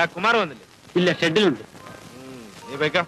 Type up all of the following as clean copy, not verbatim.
എടാ കുമാർ വന്നില്ലേ? ഇല്ല, ഷെഡിലുണ്ട്. നീ പോയിക്കോ.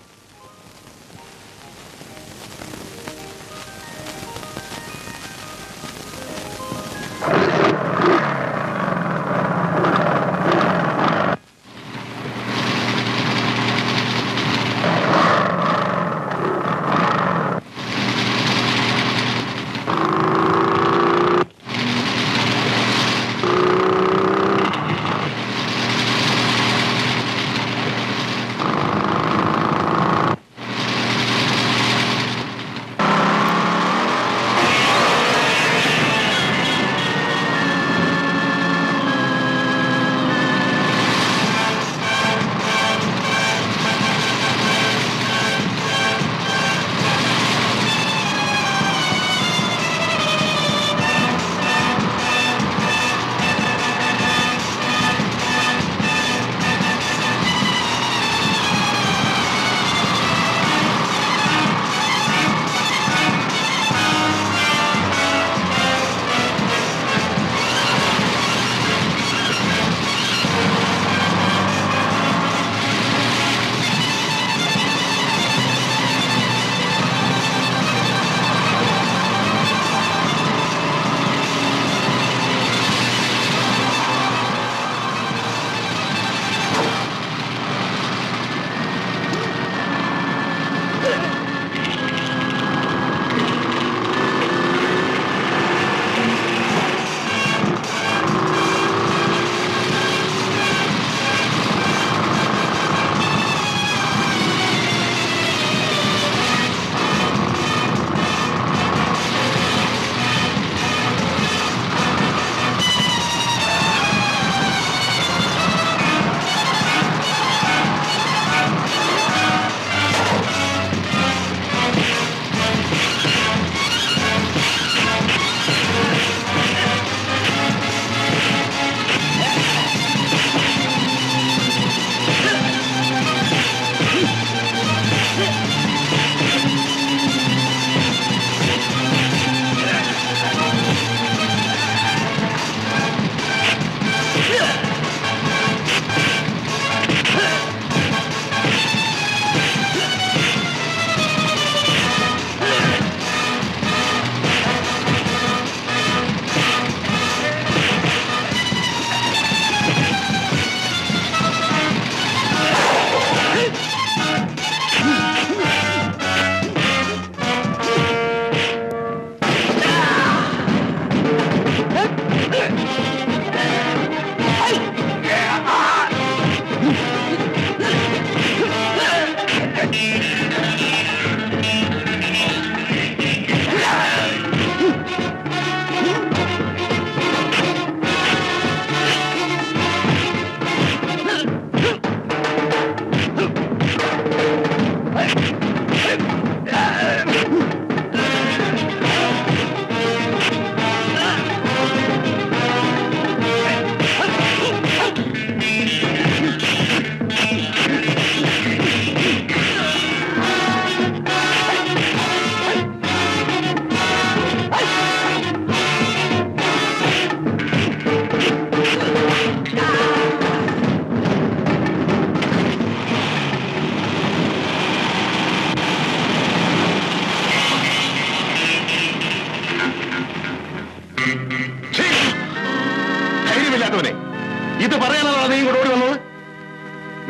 ഇത് പറയാനാണ് നീ ഇങ്ങോട്ട് ഓടി വന്നത്?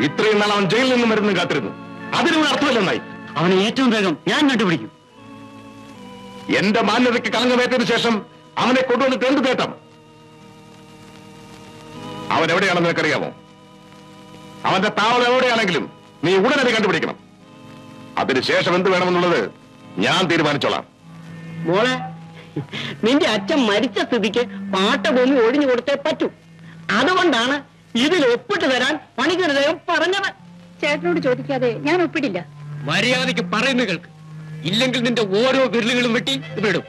ഇത്രയും നാൾ അവൻ ജയിലിൽ നിന്നും വരുന്നു കാത്തിരുന്നു. അതിനൊരു അർത്ഥമില്ലെന്നായി. അവനെ ഏറ്റവും വേഗം ഞാൻ കണ്ടുപിടിക്കും. എന്റെ മാന്യതയ്ക്ക് കളങ്കമേറ്റതിനു ശേഷം അവനെ കൊണ്ടുവന്നിട്ട് എന്ത് നേട്ടം? അവൻ എവിടെയാണെന്ന് നിനക്കറിയാമോ? അവന്റെ താവളം എവിടെയാണെങ്കിലും നീ ഉടനടി കണ്ടുപിടിക്കണം. അതിനുശേഷം എന്ത് വേണമെന്നുള്ളത് ഞാൻ തീരുമാനിച്ചോളാം. മോളെ, നിന്റെ അച്ഛൻ മരിച്ച സ്ഥിതിക്ക് പാട്ടഭൂമി ഒഴിഞ്ഞു കൊടുത്തേ പറ്റൂ. അതുകൊണ്ടാണ് ഇതിൽ ഒപ്പിട്ട് തരാൻ പണിക്കരുതേം പറഞ്ഞത്. ചേട്ടനോട് ചോദിക്കാതെ ഞാൻ ഒപ്പിടില്ല. മര്യാദയ്ക്ക് പറയുന്ന കേൾക്ക്, ഇല്ലെങ്കിൽ നിന്റെ ഓരോ വിരലുകളും വെട്ടി വിടും.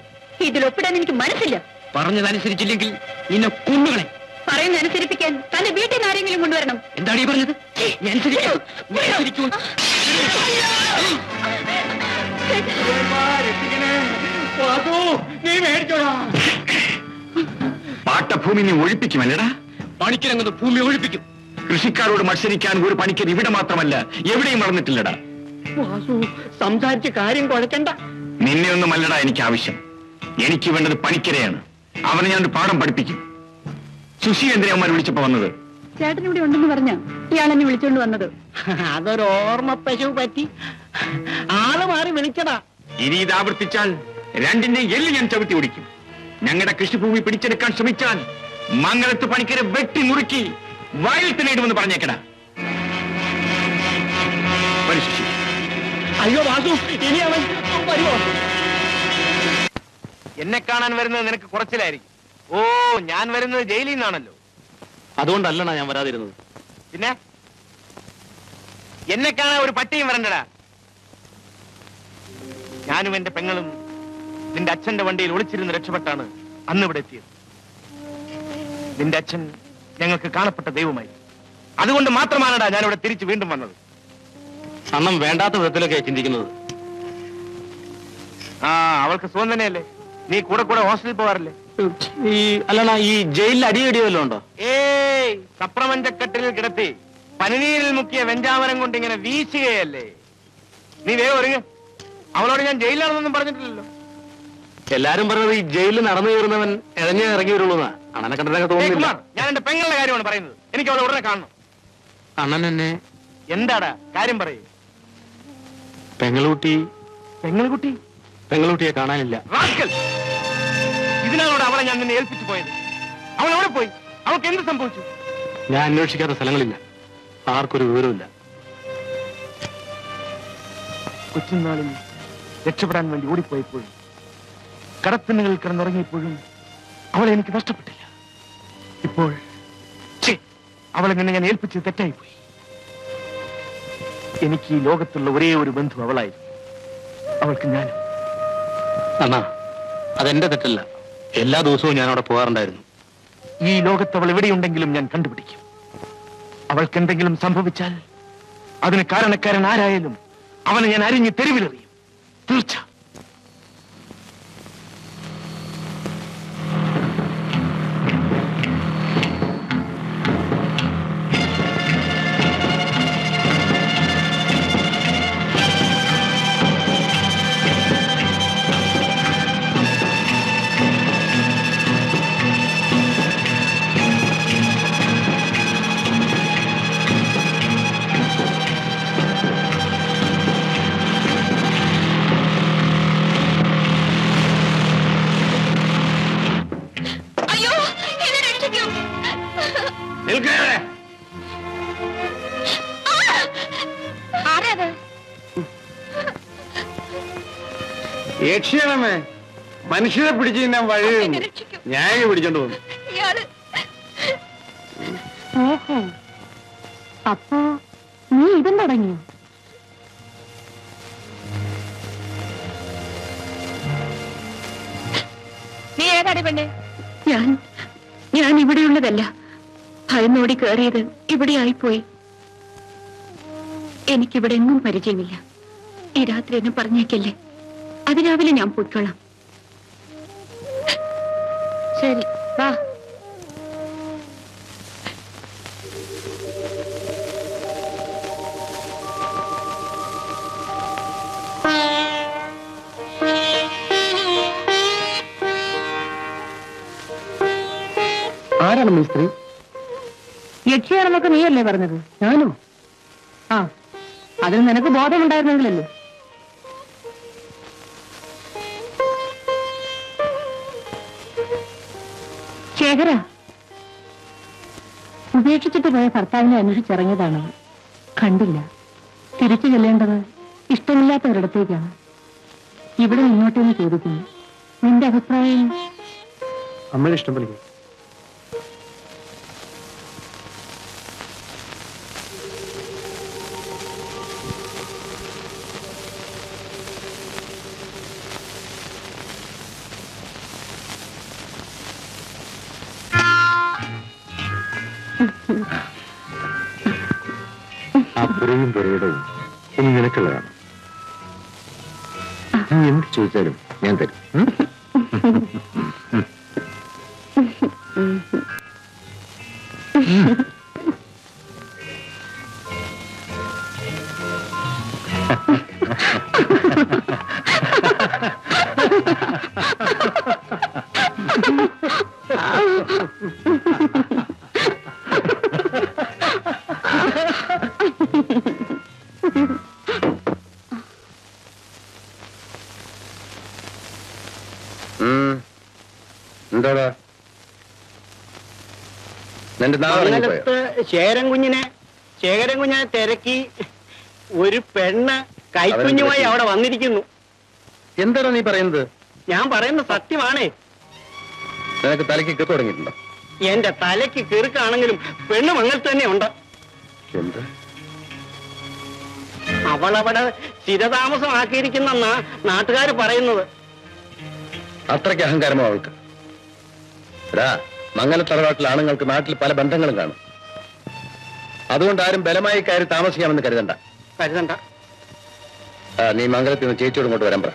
ഇതിൽ ഒപ്പിടാൻ എനിക്ക് മനസ്സില്ല. പറഞ്ഞതനുസരിച്ചില്ലെങ്കിൽ നിന്നെ കുന്നുകളെ. പറയുന്നതനുസരിപ്പിക്കാൻ തന്റെ വീട്ടിൽ നിന്ന് ആരെങ്കിലും കൊണ്ടുവരണം. എന്താണ് ഈ പറഞ്ഞത്? പാട്ടഭൂമി നീ ഒഴിപ്പിക്കുമല്ലേടാ? പണിക്കിരങ്ങുന്ന ഭൂമി ഒഴിപ്പിക്കും. കൃഷിക്കാരോട് മത്സരിക്കാൻ ഒരു പണിക്കർ ഇവിടെ മാത്രമല്ല എവിടെയും വളർന്നിട്ടില്ലടാ. വാസു, സംസാരിച്ച് കാര്യം കുഴക്കണ്ട. നിന്നെ ഒന്നുമല്ലടാ എനിക്ക് ആവശ്യം. എനിക്ക് വേണ്ടത് പണിക്കരെയാണ്. അവനെ ഞാൻ ഒരു പാഠം പഠിപ്പിക്കും. സുശി എന്തിനാ അവന്മാർ വിളിച്ചപ്പോ വന്നത്? ചേട്ടൻ ഇവിടെ ഉണ്ടെന്ന് പറഞ്ഞ ഇയാളെന്നെ വിളിച്ചോണ്ട് വന്നത്. അതൊരു ഓർമ്മ പശു പറ്റി ആള് മാറി വിളിച്ചതാ. ഇനി ഇത് ആവർത്തിച്ചാൽ രണ്ടിന്റെ എല്ല് ഞാൻ ചവിട്ടി ഓടിക്കും. ഞങ്ങളുടെ കൃഷിഭൂമി പിടിച്ചെടുക്കാൻ ശ്രമിച്ചാൽ മംഗലത്ത് പണിക്കരെ വെട്ടി നുറുക്കി വയലിൽ തന്നെ ഇടുമെന്ന് പറഞ്ഞേക്കടാ. ശശി, അയ്യോ വാസു, ഇനി അവൻ വരുമോ? എന്നെ കാണാൻ വരുന്നത് നിനക്ക് കുറച്ചിലായിരിക്കും. ഓ, ഞാൻ വരുന്നത് ജയിലിൽ നിന്നാണല്ലോ. അതുകൊണ്ടല്ലണ ഞാൻ വരാതിരുന്നത്. പിന്നെ എന്നെ കാണാൻ ഒരു പട്ടിയും വരണ്ടടാ. ഞാനും എന്റെ പെങ്ങളും നിന്റെ അച്ഛന്റെ വണ്ടിയിൽ ഒളിച്ചിരുന്ന് രക്ഷപ്പെട്ടാണ് അന്ന് ഇവിടെ എത്തിയത്. നിന്റെ അച്ഛൻ ഞങ്ങൾക്ക് കാണപ്പെട്ട ദൈവമായി. അതുകൊണ്ട് മാത്രമാണടാ ഞാനിവിടെ തിരിച്ചു വീണ്ടും വന്നത്. അണ്ണം വേണ്ടാത്ത വിധത്തിലൊക്കെ ചിന്തിക്കുന്നത്. ആ, അവൾക്ക് സുഖം തന്നെയല്ലേ? നീ കൂടെ കൂടെ ഹോസ്റ്റലിൽ പോവാറില്ലേ? അല്ലണ, ഈ ജയിലിൽ അടിയടിയല്ലോ ഉണ്ടോ? ഏയ്, സപ്രപഞ്ചക്കെട്ടിൽ കിടത്തി പനിനീരിൽ മുക്കിയ വെഞ്ചാമരം കൊണ്ട് ഇങ്ങനെ വീശുകയല്ലേ. നീ വേഗം ഒരുങ്ങ്. അവളോട് ഞാൻ ജയിലിലാണെന്നൊന്നും പറഞ്ഞിട്ടില്ലല്ലോ. എല്ലാരും പറഞ്ഞത് ഈ ജയിലിൽ നടന്നു കയറുന്നവൻ ഇഴഞ്ഞ ഇറങ്ങി വരുള്ളൂന്നാ. അണ്ണനെ കണ്ടിട്ടൊക്കെ തോന്നുന്നില്ല. ഞാൻ എന്റെ പെങ്ങളുടെ കാര്യമാണ് പറയുന്നത്. എനിക്ക് അവളെ ഉടനെ കാണണം. അണ്ണൻ എന്നെ എന്താടാ കാര്യം പറയൂ. പെങ്ങളുട്ടി പെങ്ങളുകുട്ടിയെ കാണാനില്ല. ഇതിനാണോട് അവളെ ഞാൻ നിന്നെ ഏൽപ്പിച്ചു പോയത്? അവൾ എവിടെ പോയി? അവൾക്ക് എന്ത് സംഭവിച്ചു? ഞാൻ അന്വേഷിക്കാത്ത സ്ഥലങ്ങളില്ല. ആർക്കൊരു വിവരമില്ല. കൊച്ചുനാളിൽ രക്ഷപ്പെടാൻ വേണ്ടി ഓടിപ്പോയപ്പോഴും കടത്തിണ്ണുകളിൽ കിടന്നുറങ്ങിയപ്പോഴും അവളെ എനിക്ക് നഷ്ടപ്പെട്ടില്ല. ഇപ്പോൾ അവളെ നിന്നെ ഞാൻ ഏൽപ്പിച്ചത് തെറ്റായിപ്പോയി. എനിക്ക് ഈ ലോകത്തുള്ള ഒരേ ഒരു ബന്ധു അവളായിരുന്നു. അവൾക്ക് ഞാനും. അണ്ണാ, അതെന്റെ തെറ്റല്ല. എല്ലാ ദിവസവും ഞാൻ അവിടെ പോകാറുണ്ടായിരുന്നു. ഈ ലോകത്ത് അവൾ എവിടെയുണ്ടെങ്കിലും ഞാൻ കണ്ടുപിടിക്കും. അവൾക്ക് എന്തെങ്കിലും സംഭവിച്ചാൽ അതിന് കാരണക്കാരൻ ആരായാലും അവനെ ഞാൻ അരിഞ്ഞ് തെരുവിലെറിയും. തീർച്ച. യക്ഷിയാണമ്മേ, മനുഷ്യരെ പിടിച്ചു ഞാൻ വഴി ഞാൻ പിടിച്ചോണ്ട് പോകും. ഓഹോ, അപ്പോ നീ ഇതും തുടങ്ങിയോ? നീ ഏതാടി പെണ്ണെ? ഞാൻ ഇവിടെയുള്ളതല്ല. ഭയന്നോടി കയറിയത് ഇവിടെ ആയിപ്പോയി. എനിക്കിവിടെ എങ്ങും പരിചയമില്ല. ഈ രാത്രി എന്നെ പറഞ്ഞേക്കല്ലേ. അതിരാവിലെ ഞാൻ പോയിക്കോളാം. ശരി, വാ. ആരാണ് മിസ്ത്രി? യക്ഷിയാണെന്നൊക്കെ നീയല്ലേ പറഞ്ഞത്? ഞാനോ? ആ, അതിന് നിനക്ക് ബോധമുണ്ടായിരുന്നെങ്കിലല്ലേ. ശേഖര, ഉപേക്ഷിച്ചിട്ട് പോയ ഭർത്താവിനെ അന്വേഷിച്ചിറങ്ങിയതാണ്. കണ്ടില്ല. തിരിച്ചു ചെല്ലേണ്ടത് ഇഷ്ടമില്ലാത്തവരിടത്തേക്കാണ്. ഇവിടെ മുന്നോട്ടേന്ന് ചോദിക്കുന്നു. നിന്റെ അഭിപ്രായം? അമ്മയുടെ ഇഷ്ടം പോലെ. ആ പുരയും പുരയിടവും ഇനി നിനക്കുള്ളതാണ്. നീ എന്ത് ചോദിച്ചാലും ഞാൻ തരും. എന്താടാ നിന്റെ മംഗലത്ത് ശേഖരൻ കുഞ്ഞിനെ തിരക്കി ഒരു പെണ്ണ് കൈക്കുഞ്ഞുമായി അവിടെ വന്നിരിക്കുന്നു. എന്താണ് നീ പറയുന്നത്? ഞാൻ പറയുന്ന സത്യമാണേ. നിനക്ക് തലയ്ക്ക് കിറു തുടങ്ങിയിട്ടുണ്ടോ? എന്റെ തലയ്ക്ക് കിറുക്കാണെങ്കിലും പെണ്ണ് മംഗലത്ത് തന്നെ ഉണ്ട്. എന്ത്? അവളവിടെ സ്ഥിരതാമസമാക്കിയിരിക്കുന്നെന്നാ നാട്ടുകാർ പറയുന്നത്. അത്രയ്ക്ക് അഹങ്കാരമോ അവൾക്ക്? മംഗല തറവാട്ടിലെ ആണുങ്ങൾക്ക് നാട്ടിൽ പല ബന്ധങ്ങളും കാണും. അതുകൊണ്ട് ആരും ബലമായി കയറി താമസിക്കാമെന്ന് കരുതണ്ട. നീ മംഗലത്തിൽ നിന്ന് ചേച്ചിയോട് ഇങ്ങോട്ട് വരാൻ പറ.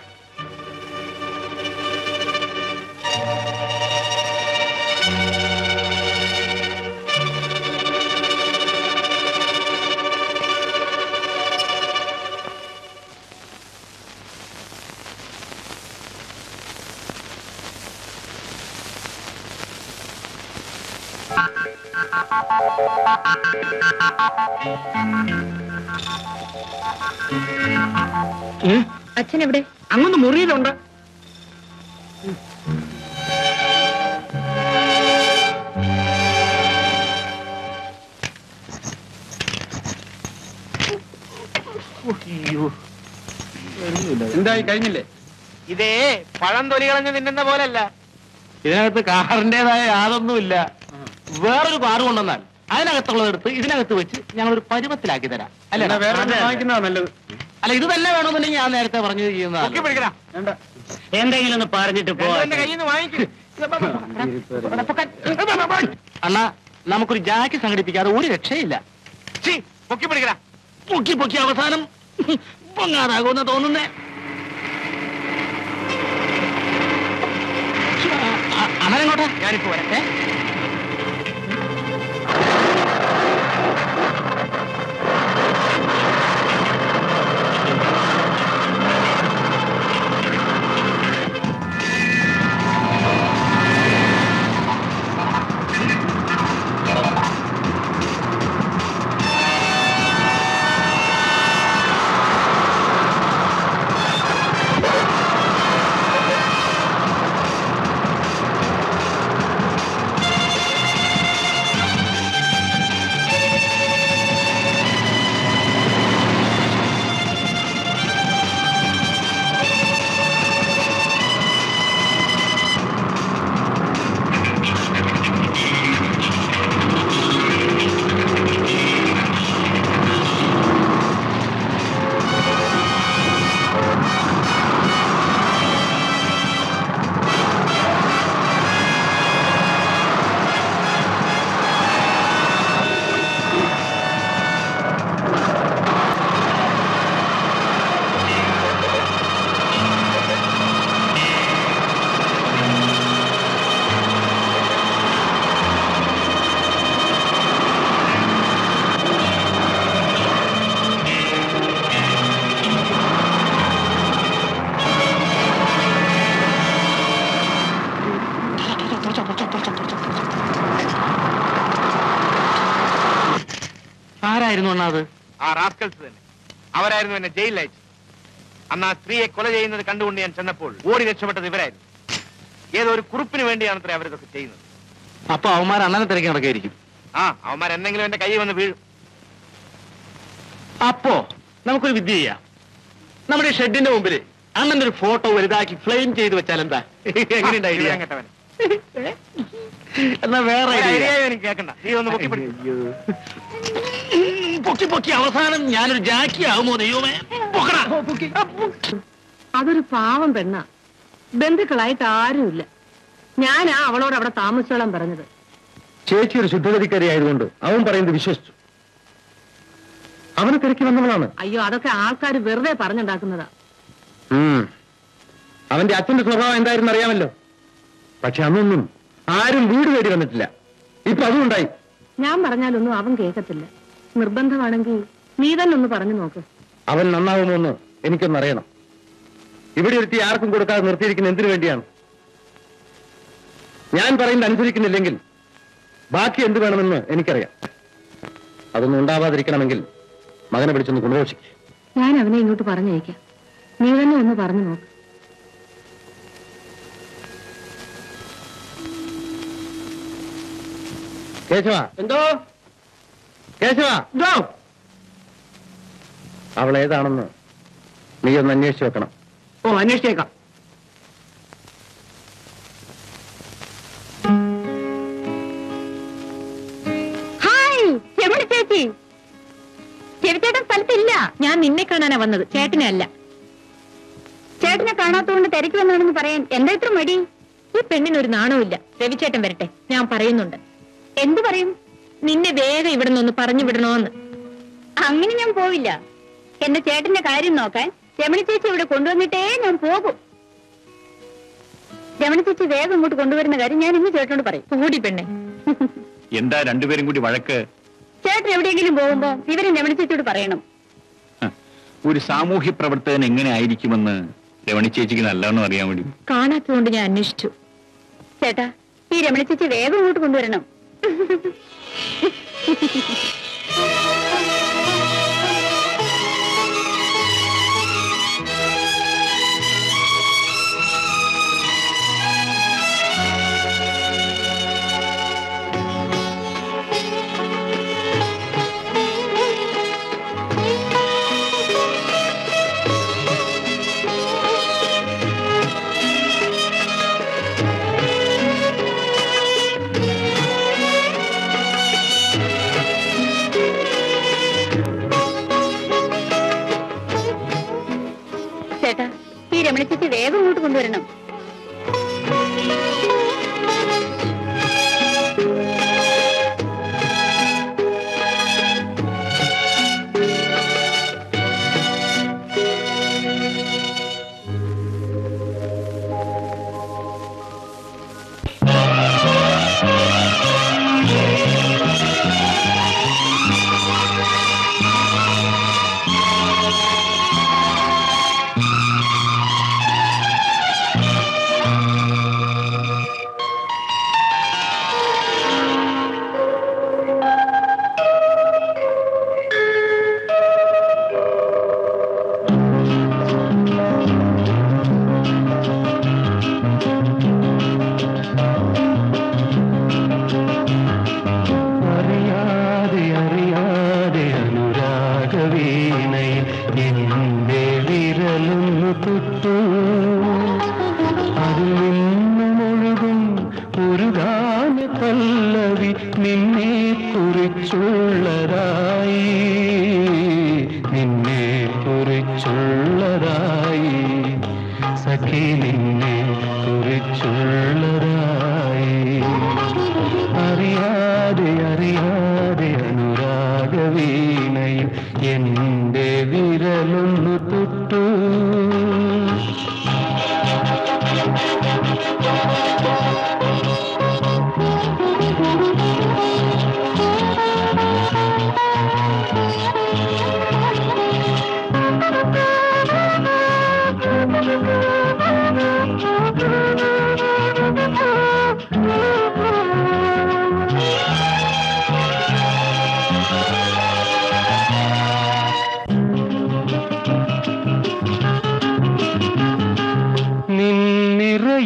അച്ഛൻ എവിടെ? അങ്ങൊന്ന് മുറിയിലുണ്ട്. എന്തായി കഴിഞ്ഞില്ലേ? ഇതേ പഴം തൊലി കളഞ്ഞ് തിന്നുന്ന പോലല്ല. ഇതിനകത്ത് കാറിന്റേതായ യാതൊന്നുമില്ല. വേറൊരു കാറ് കൊണ്ടുവന്നാൽ അതിനകത്തുള്ളതെടുത്ത് ഇതിനകത്ത് വെച്ച് ഞങ്ങളൊരു പരുവത്തിലാക്കി തരാം. അല്ല വേറെ വാങ്ങിക്കുന്നതാ നല്ലത്. അല്ല ഇത് തന്നെ വേണമെന്നുണ്ടെങ്കിൽ ഞാൻ നേരത്തെ പറഞ്ഞു ചെയ്യുന്നതാണ്. എന്തെങ്കിലും ഒന്ന് പറഞ്ഞിട്ട് പോ. കയ്യിൽ നിന്ന് വാങ്ങിക്കും. അണ്ണാ നമുക്കൊരു ജാക്കി സംഘടിപ്പിക്കാതെ ഒരു രക്ഷയില്ല. പൊക്കി പിടിക്കടാ. പൊക്കി അവസാനം പൊങ്ങാറാകുമെന്ന് തോന്നുന്നേ. അണ്ണനെങ്ങോട്ടാ? ഞാനിപ്പോ വരട്ടെ. ആരായിരുന്നു അണ്ണാ അത്? ആ റാസ്കൽസ് തന്നെ. അവരായിരുന്നു എന്നെ ജയിലിൽ അയച്ചു. അന്ന് ആ സ്ത്രീയെ കൊല ചെയ്യുന്നത് കണ്ടുകൊണ്ട് ഞാൻ ചെന്നപ്പോൾ ഓടി രക്ഷപ്പെട്ടത് ഇവരായിരുന്നു. ഏതോ ഒരു കുറിപ്പിന് വേണ്ടിയാണ് അത്ര അവരിതൊക്കെ ചെയ്യുന്നത്. അപ്പൊ അവന്മാർ അണ്ണനെ തിരക്കി നടക്കായിരിക്കും. അവന്മാർ എന്തെങ്കിലും എന്റെ കൈ വന്ന് വീഴും. അപ്പോ നമുക്കൊരു വിദ്യ ചെയ്യാം. നമ്മുടെ ഈ ഷെഡിന്റെ മുമ്പിൽ അണ്ണന്റെ ഒരു ഫോട്ടോ വലുതാക്കി ഫ്ലെയിം ചെയ്ത് വെച്ചാൽ എന്താ? എങ്ങനെയുണ്ട് ഐഡിയ? കേട്ടവൻ എന്നാ വേറെ എനിക്ക് കേൾക്കണ്ട. നീ ഒന്ന് പൊക്കി പിടിക്കും. പൊക്കി അവസാനം ഞാനൊരു ജാക്കി ആവുമോ ദൈവമേ? അതൊരു പാവം പെണ്ണ. ബന്ധുക്കളായിട്ട് ആരുമില്ല. ഞാനാ അവളോട് അവിടെ താമസിച്ചോളാൻ പറഞ്ഞത്. ചേച്ചി ഒരു ശുദ്ധഗതിക്കാരി ആയതുകൊണ്ട് അവൻ പറയുന്നത് വിശ്വസിച്ചു. അവനെ തിരക്കി വന്നവളാണ്. അയ്യോ അതൊക്കെ ആൾക്കാർ വെറുതെ പറഞ്ഞുണ്ടാക്കുന്നതാ. അവന്റെ അച്ഛന്റെ സ്വഭാവം എന്തായിരുന്നു അറിയാമല്ലോ. പക്ഷെ അന്നൊന്നും ആരും വീട് തേടി വന്നിട്ടില്ല. ഇപ്പൊ അതുണ്ടായി. ഞാൻ പറഞ്ഞാലൊന്നും അവൻ കേൾക്കത്തില്ല. നിർബന്ധമാണെങ്കിൽ നീ തന്നെ ഒന്ന് പറഞ്ഞു നോക്ക്. അവൻ നന്നാവുമോ എന്ന് എനിക്കൊന്നറിയണം. ഇവിടെ ഒരുത്തി ആർക്കും കൊടുക്കാതെ നിർത്തിയിരിക്കുന്ന എന്തിനു വേണ്ടിയാണ്? ഞാൻ പറയുന്നത് അനുസരിക്കുന്നില്ലെങ്കിൽ ബാക്കി എന്ത് വേണമെന്ന് എനിക്കറിയാം. അതൊന്നും ഉണ്ടാവാതിരിക്കണമെങ്കിൽ മകനെ പിടിച്ചൊന്ന് കൊണ്ടുപോഷിക്കും. ഞാൻ അവനെ ഇങ്ങോട്ട് പറഞ്ഞയക്കാം. നീ തന്നെ ഒന്ന് പറഞ്ഞു നോക്ക്. കേശവ, എന്തോ കേശവ, എന്തോ അവൾ ഏതാണെന്ന് നീ ഒന്ന് അന്വേഷിച്ചു വെക്കണം. ഓ അന്വേഷിച്ചേക്കാം. ഹായ് രമണി ചേച്ചി. ചെവിച്ചേട്ടൻ സ്ഥലത്തില്ല. ഞാൻ നിന്നെ കാണാനാ വന്നത്, ചേട്ടനെ അല്ല. ചേട്ടനെ കാണാത്തതുകൊണ്ട് തിരക്ക് വന്നാണെന്ന് പറയാൻ എന്താ ഇത്ര മടി? ഈ പെണ്ണിനൊരു നാണവുമില്ല. രവിച്ചേട്ടൻ വരട്ടെ, ഞാൻ പറയുന്നുണ്ട്. എന്തു പറയും? നിന്നെ വേഗം ഇവിടെ നിന്ന് പറഞ്ഞു വിടണോന്ന്. അങ്ങനെ ഞാൻ പോവില്ല. എന്റെ ചേട്ടന്റെ കാര്യം നോക്കാൻ രമണി ചേച്ചി ഇവിടെ കൊണ്ടുവന്നിട്ടേ ഞാൻ പോകും. രമണി ചേച്ചി വേഗം ഇങ്ങോട്ട് കൊണ്ടുവരുന്ന കാര്യം ഞാൻ ഇന്ന് ചേട്ടനോട് പറയും. കൂടി പെണ്ണെ. എന്താ രണ്ടുപേരും കൂടി വഴക്ക്? ചേട്ടൻ എവിടെയെങ്കിലും പോകുമ്പോ ഇവരും രമണി ചേച്ചിയോട് പറയണം. ഒരു സാമൂഹ്യ പ്രവർത്തകൻ എങ്ങനെ ആയിരിക്കുമെന്ന് രമണി ചേച്ചിക്ക് നല്ലവണ്ണം അറിയാൻ വേണ്ടി. കാണാത്തതുകൊണ്ട് ഞാൻ അന്വേഷിച്ചു. ചേട്ടാ, ഈ രമണി ചേച്ചി വേഗം ഇങ്ങോട്ട് കൊണ്ടുവരണം. ചേട്ടാ, ഈ രമണി ചേച്ചി വേഗം ഇങ്ങോട്ട് കൊണ്ടുവരണം.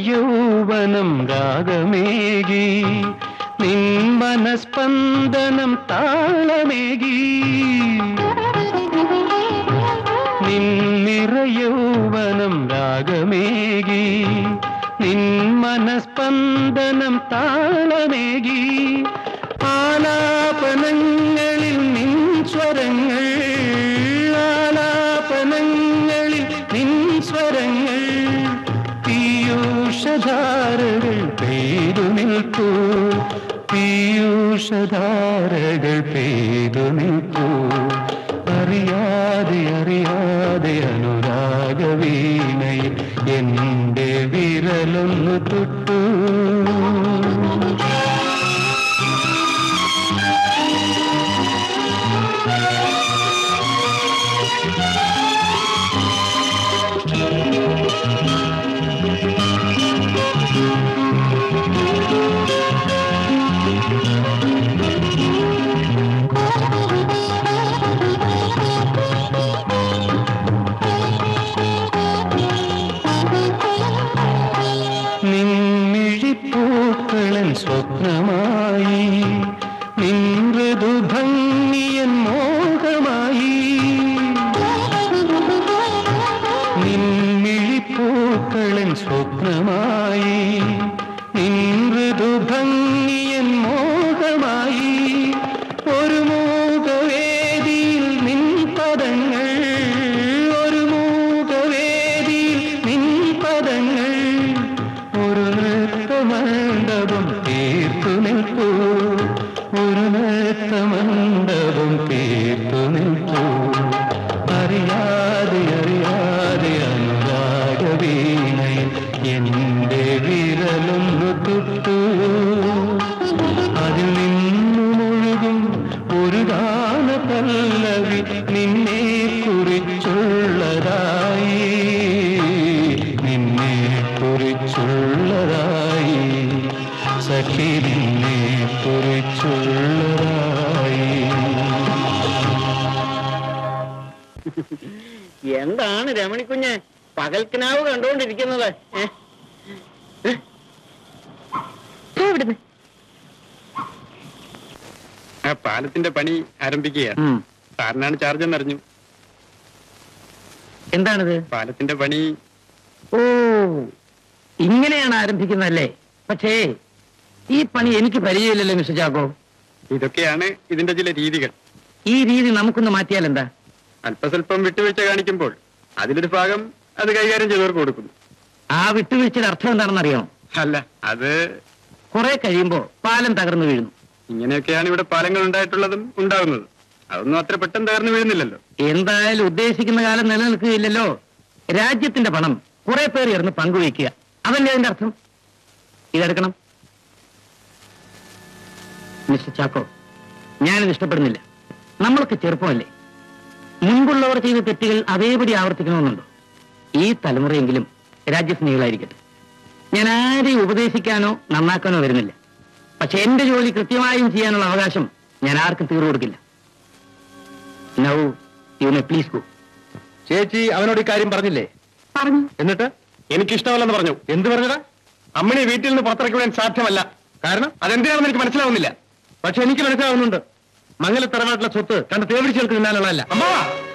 യൗവനം രാഗമേകി നിൻ മനസ്പന്ദനം താളമേകി നിന്നിറയൗവനം രാഗമേകി നിൻ മനസ്പന്ദനം താളമേകി ആലാപനങ്ങളിൽ നിൻ സ്വരങ്ങൾ ആലാപനങ്ങളിൽ നിൻ സ്വരങ്ങൾ പീയൂഷധാരകൾ പെയ്തു നിൽക്കൂ പീയൂഷധാരകൾ പെയ്തു നിൽക്കൂ അറിയാതെ അറിയാതെ അനുരാഗവീണയിൽ എന്റെ വിരലൊന്നു തൊട്ടു നിൻമിഴിപ്പൂക്കളൻ സ്വപ്നമായി മണ്ഡപം തീർത്തു നിൽക്കൂ, ഒരു നൃത്തമണ്ഡപം തീർത്തു നിൽക്കൂ. അറിയാതെ അറിയാതെ അനുരാഗവീണയിൽ എന്റെ വിരലൊന്നു തൊട്ടു, അതിൽ നിന്നുമൊഴുകും ഒരു ഗാന പല്ലവി നിന്നെ കുറിച്ചുള്ളതായി, നിന്നെ കുറിച്ചുള്ളതായി, സഖി നിന്നെ കുറിച്ചുള്ളതായി. എന്താണ് രമണിക്കുഞ്ഞ് പകൽക്കിനാവ് കണ്ടുകൊണ്ടിരിക്കുന്നത്? ഇവിടുന്ന് ആ പാലത്തിന്റെ പണി ആരംഭിക്കുക. സാറിനാണ് ചാർജ് എന്നറിഞ്ഞു. എന്താണിത്? പാലത്തിന്റെ പണി. ഓ, ഇങ്ങനെയാണ് ആരംഭിക്കുന്നതല്ലേ? പക്ഷേ ഈ പണി എനിക്ക് പരിചയമില്ലല്ലോ മിസ്റ്റർ ചാക്കോ. ഇതൊക്കെയാണ് ഇതിന്റെ ചില രീതികൾ. ഈ രീതി നമുക്കൊന്ന് മാറ്റിയാൽ എന്താ? അല്പസ്വല്പം വിട്ടുവീഴ്ച കാണിക്കുമ്പോൾ അതിലൊരു ഭാഗം അത് കൈകാര്യം ചെയ്തവർക്ക് കൊടുക്കുന്നു. ആ വിട്ടുവീഴ്ചയുടെ അർത്ഥം എന്താണെന്ന് അറിയാമോ? അല്ല, അത് കുറെ കഴിയുമ്പോ പാലം തകർന്നു വീഴുന്നു. ഇങ്ങനെയൊക്കെയാണ് ഇവിടെ പാലങ്ങൾ ഉണ്ടായിട്ടുള്ളതും ഉണ്ടാകുന്നതും. അതൊന്നും അത്ര പെട്ടെന്ന് തകർന്നു വീഴുന്നില്ലല്ലോ. എന്തായാലും ഉദ്ദേശിക്കുന്ന കാലം നിലനിൽക്കുകയില്ലല്ലോ. രാജ്യത്തിന്റെ പണം കുറെ പേർ ചേർന്ന് പങ്കുവയ്ക്കുക, അതല്ലേ അതിന്റെ അർത്ഥം. ഇതെടുക്കണം മിസ്റ്റർ ചാക്കോ. ഞാനിത് ഇഷ്ടപ്പെടുന്നില്ല. നമ്മളൊക്കെ ചെറുപ്പമല്ലേ. മുൻപുള്ളവർ ചെയ്ത തെറ്റുകൾ അതേപടി ആവർത്തിക്കണമെന്നുണ്ടോ? ഈ തലമുറയെങ്കിലും രാജ്യസ്നേഹികളായിരിക്കട്ടെ. ഞാൻ ആരെയും ഉപദേശിക്കാനോ നന്നാക്കാനോ വരുന്നില്ല. പക്ഷെ എന്റെ ജോലി കൃത്യമായും ചെയ്യാനുള്ള അവകാശം ഞാൻ ആർക്കും തീർന്നു കൊടുക്കില്ല. Now you may please go. ചേച്ചി അവനോട് ഈ കാര്യം പറഞ്ഞില്ലേ? പറഞ്ഞു. എന്നിട്ട് എനിക്കിഷ്ടമല്ലെന്ന് പറഞ്ഞു. എന്ത് പറഞ്ഞതാ? അമ്മനെ വീട്ടിൽ നിന്ന് പുറത്തിറക്കി വിടാൻ സാധ്യമല്ല. കാരണം അതെന്തിനാണെന്ന് എനിക്ക് മനസ്സിലാവുന്നില്ല. പക്ഷെ എനിക്ക് മനസ്സിലാവുന്നുണ്ട്. മംഗലത്തറവാട്ടിലെ സ്വത്ത് കണ്ട് തേവിടിച്ചെടുത്ത് തിന്നാനുള്ളതല്ല. അമ്മാ,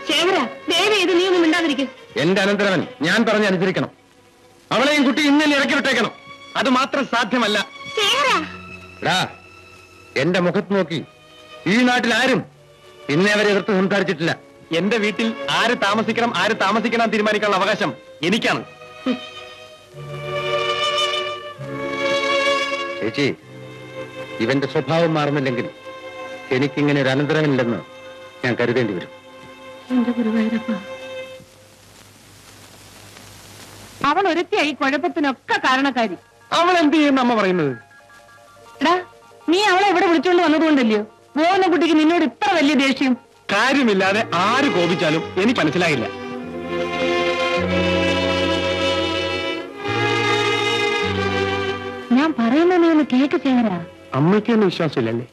ശേഖര, ദയവ് ചെയ്ത് നീ ഒന്നും മിണ്ടാതിരിക്കും. എന്റെ അനന്തരവൻ ഞാൻ പറഞ്ഞ് അനുസരിക്കണം. അവളെയും കുട്ടി ഇന്നലെ ഇറക്കി വിട്ടേക്കണം. അത് മാത്രം സാധ്യമല്ല. എടാ, എന്റെ മുഖത്ത് നോക്കി ഈ നാട്ടിൽ ആരും ഇന്നേ അവരെ എതിർത്ത് സംസാരിച്ചിട്ടില്ല. എന്റെ വീട്ടിൽ ആര് താമസിക്കണം ആര് താമസിക്കണം തീരുമാനിക്കാനുള്ള അവകാശം എനിക്കാണ്. ചേച്ചി, ഇവന്റെ സ്വഭാവം മാറുന്നില്ലെങ്കിൽ എനിക്കിങ്ങനെ ഒരു അനന്തരവനില്ലെന്ന് ഞാൻ കരുതേണ്ടി വരും. എന്റെ ഗുരുവായൂരപ്പ, അവൾ ഒരുത്തിയായി കുഴപ്പത്തിനൊക്കെ കാരണക്കാരി. അവൾ എന്ത് ചെയ്യുന്ന അമ്മ പറയുന്നത്? എടാ, നീ അവളെ ഇവിടെ വിളിച്ചോണ്ട് വന്നതുകൊണ്ടല്ലയോ പോകുന്ന കുട്ടിക്ക് നിന്നോട് ഇത്ര വലിയ ദേഷ്യം? കാര്യമില്ലാതെ ആര് കോപിച്ചാലും എനിക്ക് മനസ്സിലായില്ല. ഞാൻ പറയുന്ന നീ ഒന്ന് കേക്ക് ചേരാ. അമ്മയ്ക്കൊന്നും വിശ്വാസമില്ലല്ലേ?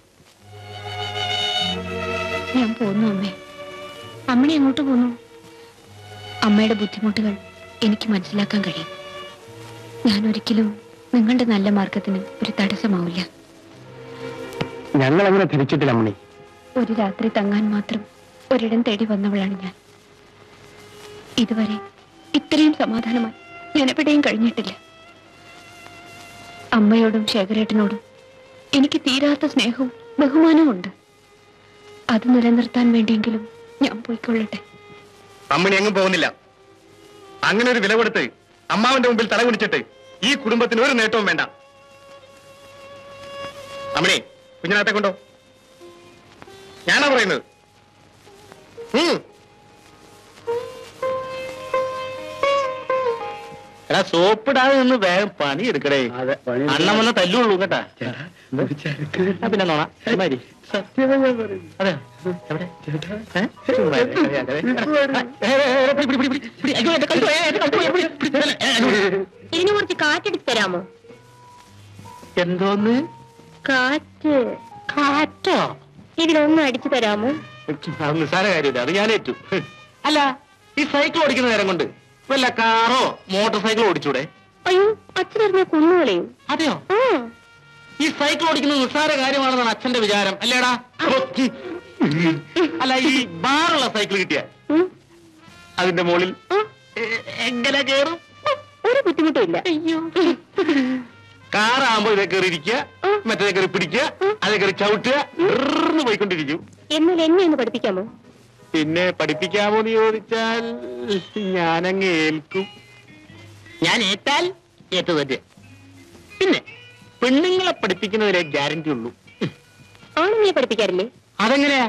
ഞാൻ പോന്നു അമ്മേ. അമ്മണി എങ്ങോട്ട് പോന്നു? അമ്മയുടെ ബുദ്ധിമുട്ടുകൾ എനിക്ക് മനസ്സിലാക്കാൻ കഴിയും. ഞാൻ ഒരിക്കലും നിങ്ങളുടെ നല്ല മാർഗത്തിന് ഒരു തടസ്സമാവില്ല. ഞങ്ങൾ അങ്ങനെ ധരിച്ചിട്ടില്ല അമ്മണി. ഒരു രാത്രി തങ്ങാൻ മാത്രം ഒരിടം തേടി വന്നവളാണ് ഞാൻ. ഇതുവരെ ഇത്രയും സമാധാനമായി ഞാൻ എവിടെയും കഴിഞ്ഞിട്ടില്ല. അമ്മയോടും ശേഖരേട്ടനോടും എനിക്ക് തീരാത്ത സ്നേഹവും ബഹുമാനവും ഉണ്ട്. അത് നിലനിർത്താൻ വേണ്ടിയെങ്കിലും ഞാൻ പോയിക്കൊള്ളട്ടെ. അമ്മണി എങ്ങും പോകുന്നില്ല. അങ്ങനെ ഒരു വില കൊടുത്ത് അമ്മാവന്റെ മുമ്പിൽ തല കുനിച്ചിട്ട് ഈ കുടുംബത്തിന് ഒരു നേട്ടവും വേണ്ട. അമ്മണി, കുഞ്ഞിനകത്തെ കൊണ്ടോ. ഞാനാ പറയുന്നത്. എടാ, സോപ്പിടാതെ നിന്ന് വേഗം പണി എടുക്കടേ. അണ്ണൻ വന്ന തല്ലുള്ളൂ കേട്ടാ. പിന്നെ നോണ സത്യമായി പറയും. അതെ, എവിടെ? ഇതിന് കുറച്ച് കാറ്റെടുത്ത് തരാമോ? എന്തോന്ന്? കാറ്റ്. കാറ്റോ? ഇതിലൊന്നും അടിച്ചു തരാമോ? അത് നിസ്സാര കാര്യമില്ല, അത് ഞാൻ ഏറ്റു. അല്ല, ഈ സൈക്കിൾ ഓടിക്കുന്ന നേരം കൊണ്ട് വല്ല കാറോ മോട്ടോർ സൈക്കിളോ ഓടിച്ചൂടെ? അയ്യോ, അച്ഛനറിഞ്ഞ കുന്നുകളെയും. അതെയോ? ഈ സൈക്കിൾ ഓടിക്കുന്നത് നിസ്സാര കാര്യമാണെന്നാണ് അച്ഛന്റെ വിചാരം, അല്ലേടാ? അല്ല, ഈ ബാറുള്ള സൈക്കിൾ കിട്ടിയ അതിന്റെ മുകളിൽ എങ്ങനെ കേറും? ഒരു ബുദ്ധിമുട്ടും ഇല്ല. അയ്യോ, കാറാകുമ്പോ ഇതേ കയറി ഇരിക്കുക, മറ്റേ കയറി പിടിക്കുക, അതേ കയറി ചവിട്ടുക, പോയിക്കൊണ്ടിരിക്കും. എന്നാൽ എന്നെ ഒന്ന് പഠിപ്പിക്കാമോ? പിന്നെ പഠിപ്പിക്കാമോ എന്ന് ചോദിച്ചാൽ ഞാനങ്ങ് ഏൽക്കും. ഞാൻ ഏറ്റാൽ ഏറ്റു തന്നെ. പിന്നെ പെണ്ണുങ്ങളെ പഠിപ്പിക്കുന്നതിലേ ഗ്യാരണ്ടി ഉള്ളൂ. ആണുങ്ങളെ പഠിപ്പിക്കാറില്ലേ? അതെങ്ങനെയാ?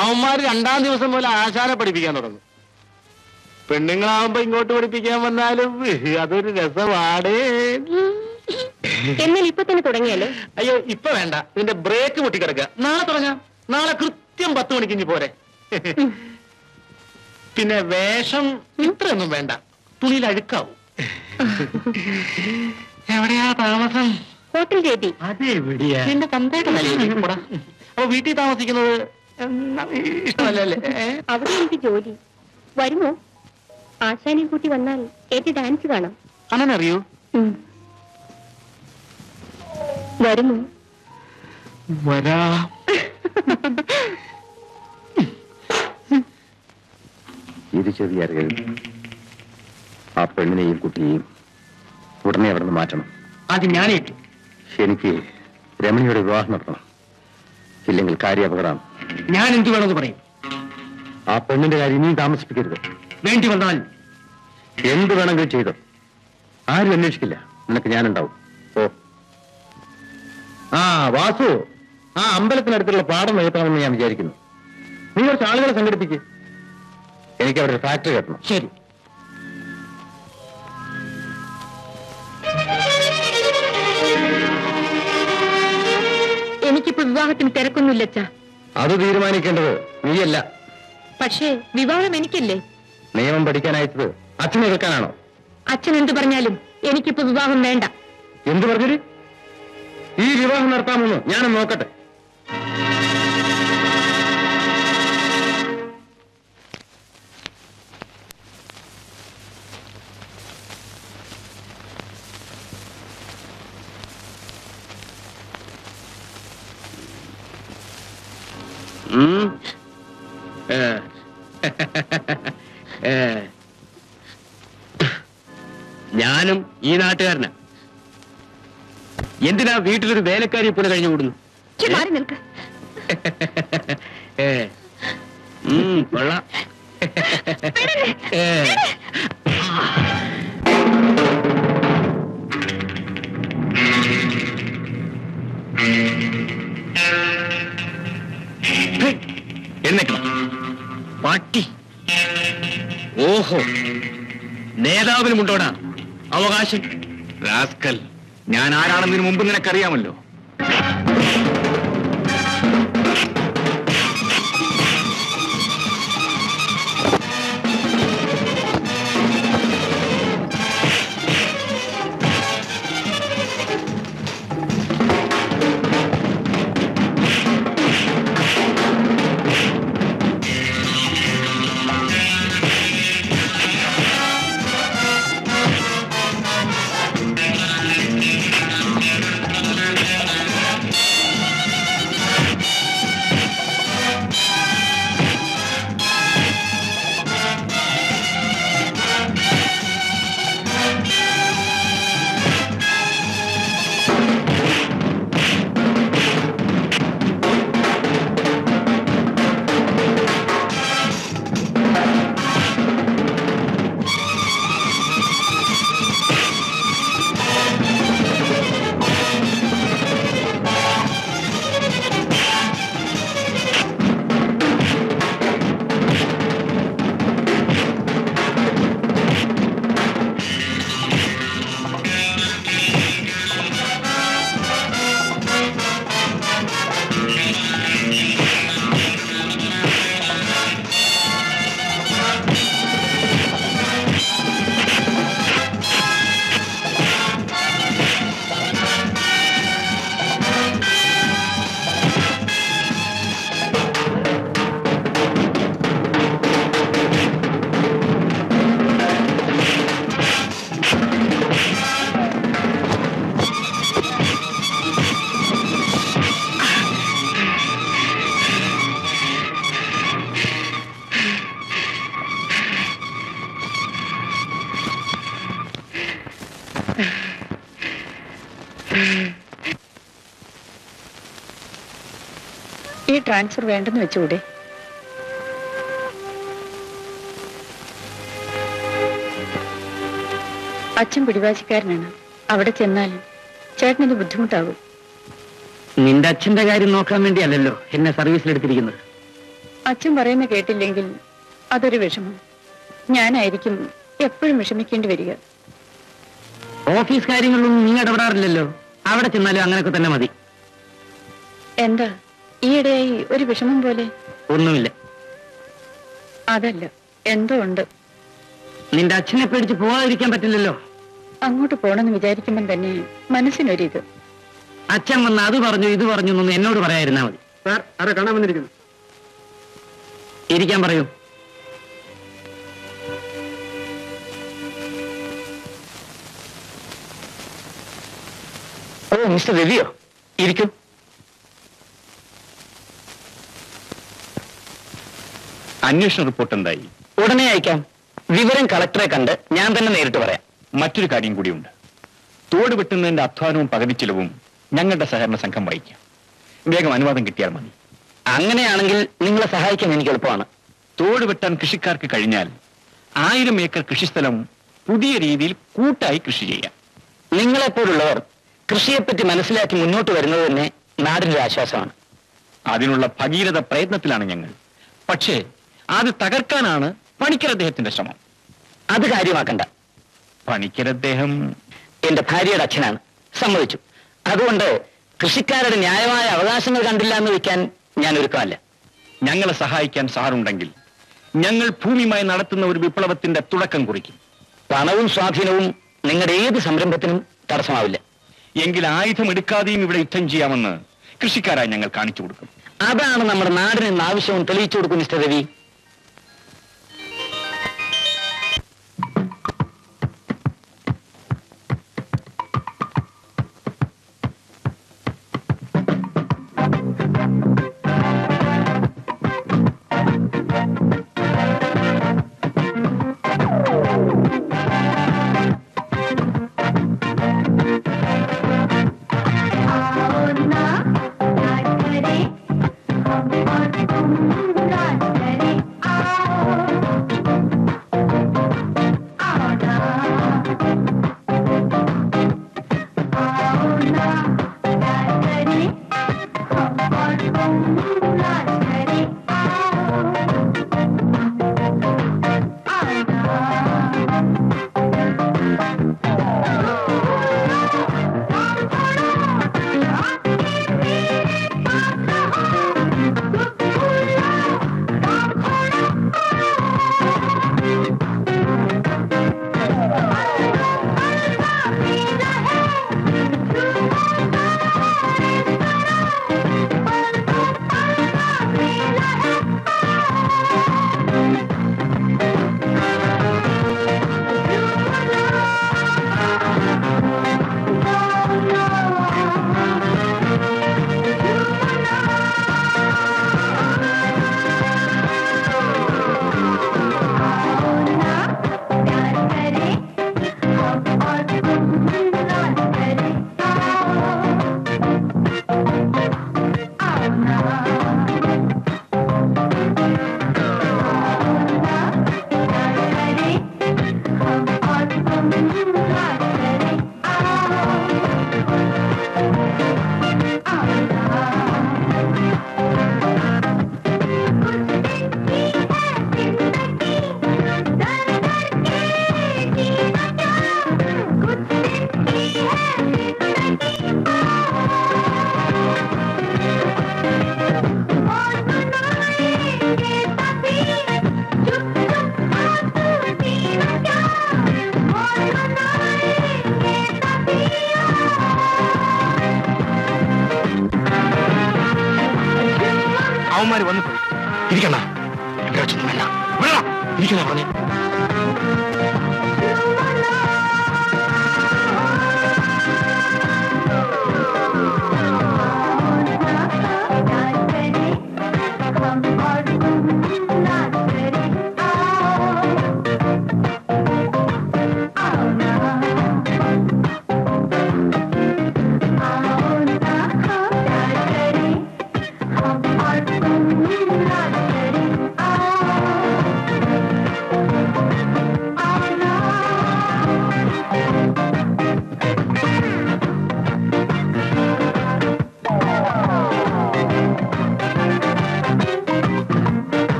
അവന്മാര് 2-ാം ദിവസം പോലെ ആശാനെ പഠിപ്പിക്കാൻ തുടങ്ങും. പെണ്ണുങ്ങളാവുമ്പോ ഇങ്ങോട്ട് പഠിപ്പിക്കാൻ വന്നാലും അതൊരു രസമാണ്. എന്നാൽ ഇപ്പൊ തന്നെ തുടങ്ങിയാലോ? അയ്യോ, ഇപ്പൊ വേണ്ട, ഇതിന്റെ ബ്രേക്ക് പൊട്ടിക്കിടക്കുക. നാളെ തുടങ്ങാം. നാളെ കൃത്യം 10 മണിക്ക് ഇനി പോരെ. പിന്നെ വേഷം ഇത്രയൊന്നും വേണ്ട, തുണിയിൽ അഴുക്കാവും. എവിടെയാ താമസം? ഹോട്ടൽ ചേച്ചി. അതെവിടെയാ? എന്റെ തന്തയുടെ നിലയിലേക്ക് കൂടാ. അപ്പൊ വീട്ടിൽ താമസിക്കുന്നത് ഇഷ്ടമല്ലേ? അവിടെ എനിക്ക് ജോലി. വരുമോ? ആശാനെ കൂട്ടി വന്നാൽ ഏറ്റ് ഡാൻസ് കാണാം. അനറിയോ? വരുമോ? വരാ. ഇത് ചെറിയ ആ പെണ്ണിനെയും കുട്ടിയെയും ഉടനെ അവിടെ നിന്ന് മാറ്റണം. അത് ഞാനേറ്റു. എനിക്ക് രമണിയുടെ വിവാഹം നടത്തണം, ഇല്ലെങ്കിൽ കാര്യാപകടമാണ്. ഞാൻ എന്തു വേണമെന്ന് പറയും. ആ പെണ്ണിന്റെ കാര്യം ഇനിയും താമസിപ്പിക്കരുത്. വേണ്ടി വന്നാൽ എന്ത് വേണമെങ്കിലും ചെയ്തോ, ആരും അന്വേഷിക്കില്ല. നിനക്ക് ഞാനുണ്ടാവും. ഓ ആ വാസു, ആ അമ്പലത്തിനടുത്തുള്ള പാടം നികത്തണമെന്ന് ഞാൻ വിചാരിക്കുന്നു. നീ കുറച്ച് ആളുകളെ സംഘടിപ്പിക്ക്. എനിക്ക് അവരുടെ ഫാക്ടറി കെട്ടണം. ശരി. എനിക്കിപ്പോ വിവാഹത്തിന് തിരക്കൊന്നുമില്ല അച്ഛാ. അത് തീരുമാനിക്കേണ്ടത് നീയല്ല. പക്ഷേ വിവാഹം എനിക്കല്ലേ? നിയമം പഠിക്കാൻ അയച്ചത് അച്ഛനെ വെക്കാനാണോ? അച്ഛൻ എന്ത് പറഞ്ഞാലും എനിക്കിപ്പോ വിവാഹം വേണ്ട. എന്ത് പറഞ്ഞത്? ഈ വിവാഹം നടത്താമെന്ന് ഞാനൊന്ന് നോക്കട്ടെ. ഞാനും ഈ നാട്ടുകാരനാ. എന്തിനാ വീട്ടിലൊരു വേലക്കാരിയെ പോലെ കഴിഞ്ഞു കൂടുന്നു? മാറി നിൽക്ക്. കൊള്ളാം. എഴുന്നേക്കണം പാട്ടി. ഓഹോ, നേതാവിനുമുണ്ടോടാ അവകാശം? റാസ്കൽ, ഞാൻ ആരാണെന്നതിന് മുമ്പ് നിനക്കറിയാമല്ലോ. ഈ ട്രാൻസ്ഫർ വേണ്ടെന്ന് വെച്ചുകൂടെ? അച്ഛൻ പിടിവാശിക്കാരനാണ്. അവിടെ ചെന്നാലും ചേട്ടനത് ബുദ്ധിമുട്ടാകും. നിന്റെ അച്ഛന്റെ കാര്യം നോക്കാൻ വേണ്ടിയല്ലല്ലോ എന്നെ സർവീസിലെടുത്തിരിക്കുന്നത്. അച്ഛൻ പറയുന്ന കേട്ടില്ലെങ്കിൽ അതൊരു വിഷമം. ഞാനായിരിക്കും എപ്പോഴും വിഷമിക്കേണ്ടി വരിക. ഓഫീസ് കാര്യങ്ങളിലൊന്നും നീ ഇടപെടാറില്ലല്ലോ. അവിടെ ചെന്നാലും അങ്ങനെയൊക്കെ തന്നെ മതി. എന്താ ഈയിടെയായി ഒരു വിഷമം പോലെ? ഒന്നുമില്ല. അതല്ല, എന്തോ ഉണ്ട്. നിന്റെ അച്ഛനെ പേടിച്ച് പോകാതിരിക്കാൻ പറ്റില്ലല്ലോ. അങ്ങോട്ട് പോണെന്ന് വിചാരിക്കുമ്പം തന്നെ മനസ്സിനൊരിത്. അച്ഛൻ വന്ന് അത് പറഞ്ഞു ഇത് പറഞ്ഞു എന്നൊന്ന് എന്നോട് പറയാതിരുന്നാ മതി. സാർ ആരെ കാണാൻ വന്നിരിക്കുന്നു? ഇരിക്കാൻ പറയൂ. ഓ മിസ്റ്റർ രവിയോ, ഇരിക്കും. അന്വേഷണ റിപ്പോർട്ട് എന്തായി? ഉടനെ അയക്കാം. വിവരം കളക്ടറെ കണ്ട് ഞാൻ തന്നെ നേരിട്ട് പറയാം. മറ്റൊരു കാര്യം കൂടിയുണ്ട്. തോട് വെട്ടുന്നതിന്റെ അധ്വാനവും പകുതി ചിലവും ഞങ്ങളുടെ സഹകരണ സംഘം വഹിക്കാം. വേഗം അനുവാദം കിട്ടിയാൽ മതി. അങ്ങനെയാണെങ്കിൽ നിങ്ങളെ സഹായിക്കാൻ എനിക്ക് എളുപ്പമാണ്. തോട് വെട്ടാൻ കൃഷിക്കാർക്ക് കഴിഞ്ഞാൽ 1000 ഏക്കർ കൃഷിസ്ഥലം പുതിയ രീതിയിൽ കൂട്ടായി കൃഷി ചെയ്യാം. നിങ്ങളെപ്പോലുള്ളവർ കൃഷിയെപ്പറ്റി മനസ്സിലാക്കി മുന്നോട്ട് വരുന്നത് തന്നെ നാടിന്റെ ആശ്വാസമാണ്. അതിനുള്ള ഭഗീരഥ പ്രയത്നത്തിലാണ് ഞങ്ങൾ. പക്ഷേ അത് തകർക്കാനാണ് പണിക്കർ അദ്ദേഹത്തിന്റെ ശ്രമം. അത് കാര്യമാക്കണ്ട. പണിക്കർ അദ്ദേഹം എന്റെ ഭാര്യയുടെ അച്ഛനാണ്, സമ്മതിച്ചു. അതുകൊണ്ട് കൃഷിക്കാരുടെ ന്യായമായ അവകാശങ്ങൾ കണ്ടില്ല എന്ന് വയ്ക്കാൻ ഞാൻ ഒരുക്കമല്ല. ഞങ്ങളെ സഹായിക്കാൻ സാറുണ്ടെങ്കിൽ ഞങ്ങൾ ഭൂമിയുമായി നടത്തുന്ന ഒരു വിപ്ലവത്തിന്റെ തുടക്കം കുറിക്കും. പണവും സ്വാധീനവും നിങ്ങളുടെ ഏത് സംരംഭത്തിനും തടസ്സമാവില്ല. എങ്കിൽ ആയുധം എടുക്കാതെയും ഇവിടെ യുദ്ധം ചെയ്യാമെന്ന് കൃഷിക്കാരായി ഞങ്ങൾ കാണിച്ചു കൊടുക്കും. അതാണ് നമ്മുടെ നാടിന് ഇന്ന് ആവശ്യവും തെളിയിച്ചു കൊടുക്കും മിസ്റ്റർ രവി. അവന്മാര് വന്നു ഇരിക്കണ്ട. എന്റെ വെച്ചൊന്നും വേണ്ട. ഇരിക്കണ പറഞ്ഞേ. Oh,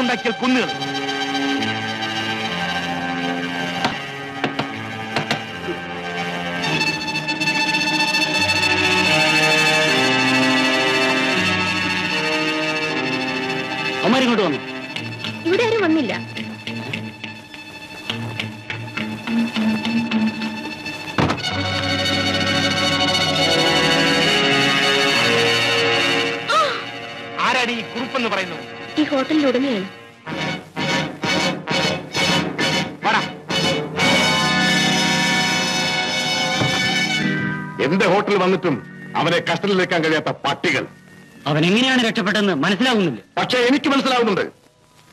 ഉണ്ടാക്കിയാൽ കുന്നുകൾ. അവന്മാരിങ്ങോട്ട് വന്നു. ഇവിടെ ആരും വന്നില്ല. ആരാണ് ഈ കുറുപ്പെന്ന് പറയുന്നത്? ഈ ഹോട്ടലിൽ ഉടനെയാണ്. എന്റെ ഹോട്ടലിൽ വന്നിട്ടും അവനെ കസ്റ്റഡിയിലെടുക്കാൻ കഴിയാത്ത പട്ടികൾ. അവൻ എങ്ങനെയാണ് രക്ഷപ്പെട്ടെന്ന് മനസ്സിലാവുന്നില്ല. പക്ഷേ എനിക്ക് മനസ്സിലാവുന്നുണ്ട്.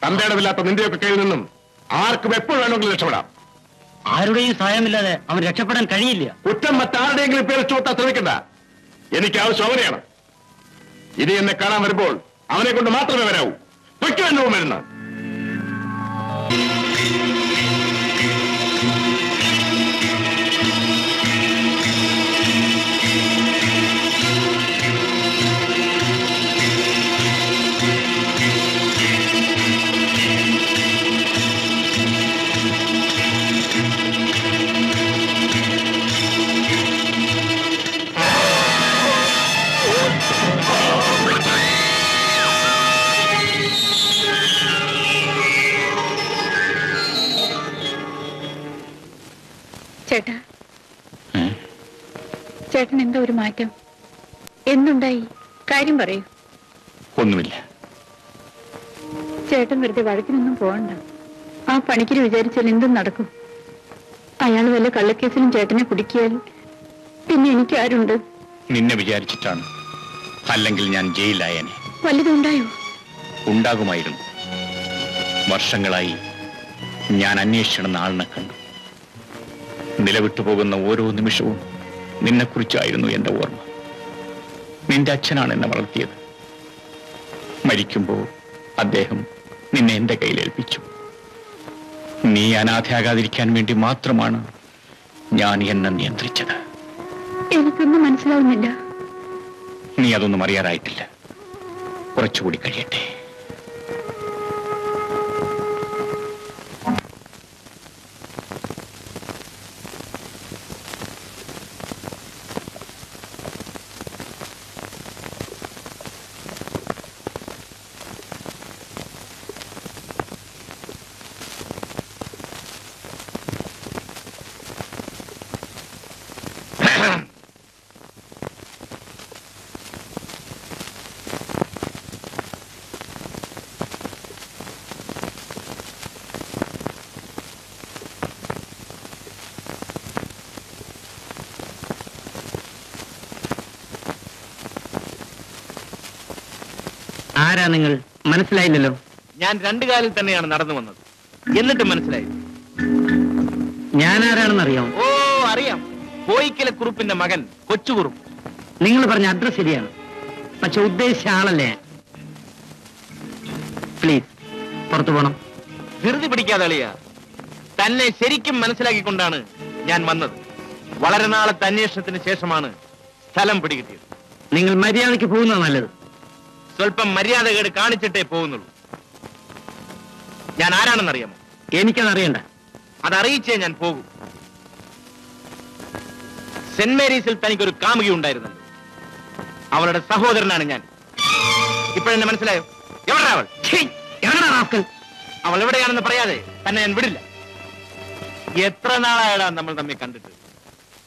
തന്റെ ഇടവില്ലാത്ത നിന്റെയൊക്കെ കയ്യിൽ നിന്നും ആർക്കും എപ്പോൾ വേണമെങ്കിലും രക്ഷപ്പെടാം. ആരുടെയും സഹായമില്ലാതെ അവൻ രക്ഷപ്പെടാൻ കഴിയില്ല. കുറ്റം മറ്റാരുടെയെങ്കിലും പേര് ചുമത്താൻ ശ്രമിക്കണ്ട. എനിക്ക് ആവശ്യം അവനെയാണ്. ഇനി എന്നെ കാണാൻ വരുമ്പോൾ അവനെ കൊണ്ട് മാത്രമേ വരാവൂ. പൊയ്ക്കോ എന്റെ മരുന്ന്. ചേട്ടാ, ചേട്ടൻ എന്താ ഒരു മാറ്റം? എന്തുണ്ടായി? കാര്യം പറയൂ. ഒന്നുമില്ല. ചേട്ടൻ വെറുതെ വഴക്കിനൊന്നും പോകണ്ട. ആ പണിക്കിന് വിചാരിച്ചാൽ എന്തും നടക്കും. അയാൾ വല്ല കള്ളക്കേസിലും ചേട്ടനെ കുടുക്കിയാൽ പിന്നെ എനിക്ക് ആരുണ്ട്? നിന്നെ വിചാരിച്ചിട്ടാണ്. അല്ലെങ്കിൽ ഞാൻ ജയിലായനെ. വല്ലതുണ്ടായോ? ഉണ്ടാകുമായിരുന്നു. വർഷങ്ങളായി ഞാൻ അന്വേഷിച്ചിടുന്ന ആളിനെ കണ്ടു. നിലവിട്ടുപോകുന്ന ഓരോ നിമിഷവും നിന്നെക്കുറിച്ചായിരുന്നു എന്റെ ഓർമ്മ. നിന്റെ അച്ഛനാണ് എന്നെ വളർത്തിയത്. മരിക്കുമ്പോൾ അദ്ദേഹം നിന്നെ എന്റെ കയ്യിലേൽപ്പിച്ചു. നീ അനാഥയാകാതിരിക്കാൻ വേണ്ടി മാത്രമാണ് ഞാൻ എന്നെ നിയന്ത്രിച്ചത്. എനിക്കൊന്നും മനസ്സിലാവുന്നില്ല. നീ അതൊന്നും അറിയാറായിട്ടില്ല. കുറച്ചുകൂടി കഴിയട്ടെ. ആരാ നിങ്ങൾ? മനസ്സിലായില്ലല്ലോ. ഞാൻ രണ്ടു കാലിൽ തന്നെയാണ് നടന്നു വന്നത്. എന്നിട്ട് മനസ്സിലായി. ഞാൻ ആരാണെന്ന് അറിയാമോ? ഓ, അറിയാം. കോയിക്കല കുറുപ്പിന്റെ മകൻ കൊച്ചുകുറുപ്പ്. നിങ്ങൾ പറഞ്ഞ അഡ്രസ് ശരിയാണ്, പക്ഷെ ഉദ്ദേശിച്ച ആളല്ലേ. പ്ലീസ് പുറത്തു പോണം. ധൃതി പിടിക്കാതെ അളിയ. തന്നെ ശരിക്കും മനസ്സിലാക്കിക്കൊണ്ടാണ് ഞാൻ വന്നത്. വളരെ നാളത്തെ അന്വേഷണത്തിന് ശേഷമാണ് സ്ഥലം പിടികിട്ടിയത്. നിങ്ങൾ മര്യാദയ്ക്ക് പോകുന്നത് നല്ലത്. സ്വല്പം മര്യാദകേട് കാണിച്ചിട്ടേ പോകുന്നുള്ളൂ. ഞാൻ ആരാണെന്നറിയാമോ? എനിക്കതറിയണ്ട. അതറിയിച്ചേ ഞാൻ പോകൂ. സെന്റ് മേരീസിൽ തനിക്കൊരു കാമുകി ഉണ്ടായിരുന്നല്ലോ. അവളുടെ സഹോദരനാണ് ഞാൻ. ഇപ്പോഴെന്നെ മനസ്സിലായോ? എവിടെ അവൾ? അവൾ എവിടെയാണെന്ന് പറയാതെ തന്നെ ഞാൻ വിടില്ല. എത്ര നാളായടാ നമ്മൾ തമ്മിൽ കണ്ടിട്ട്?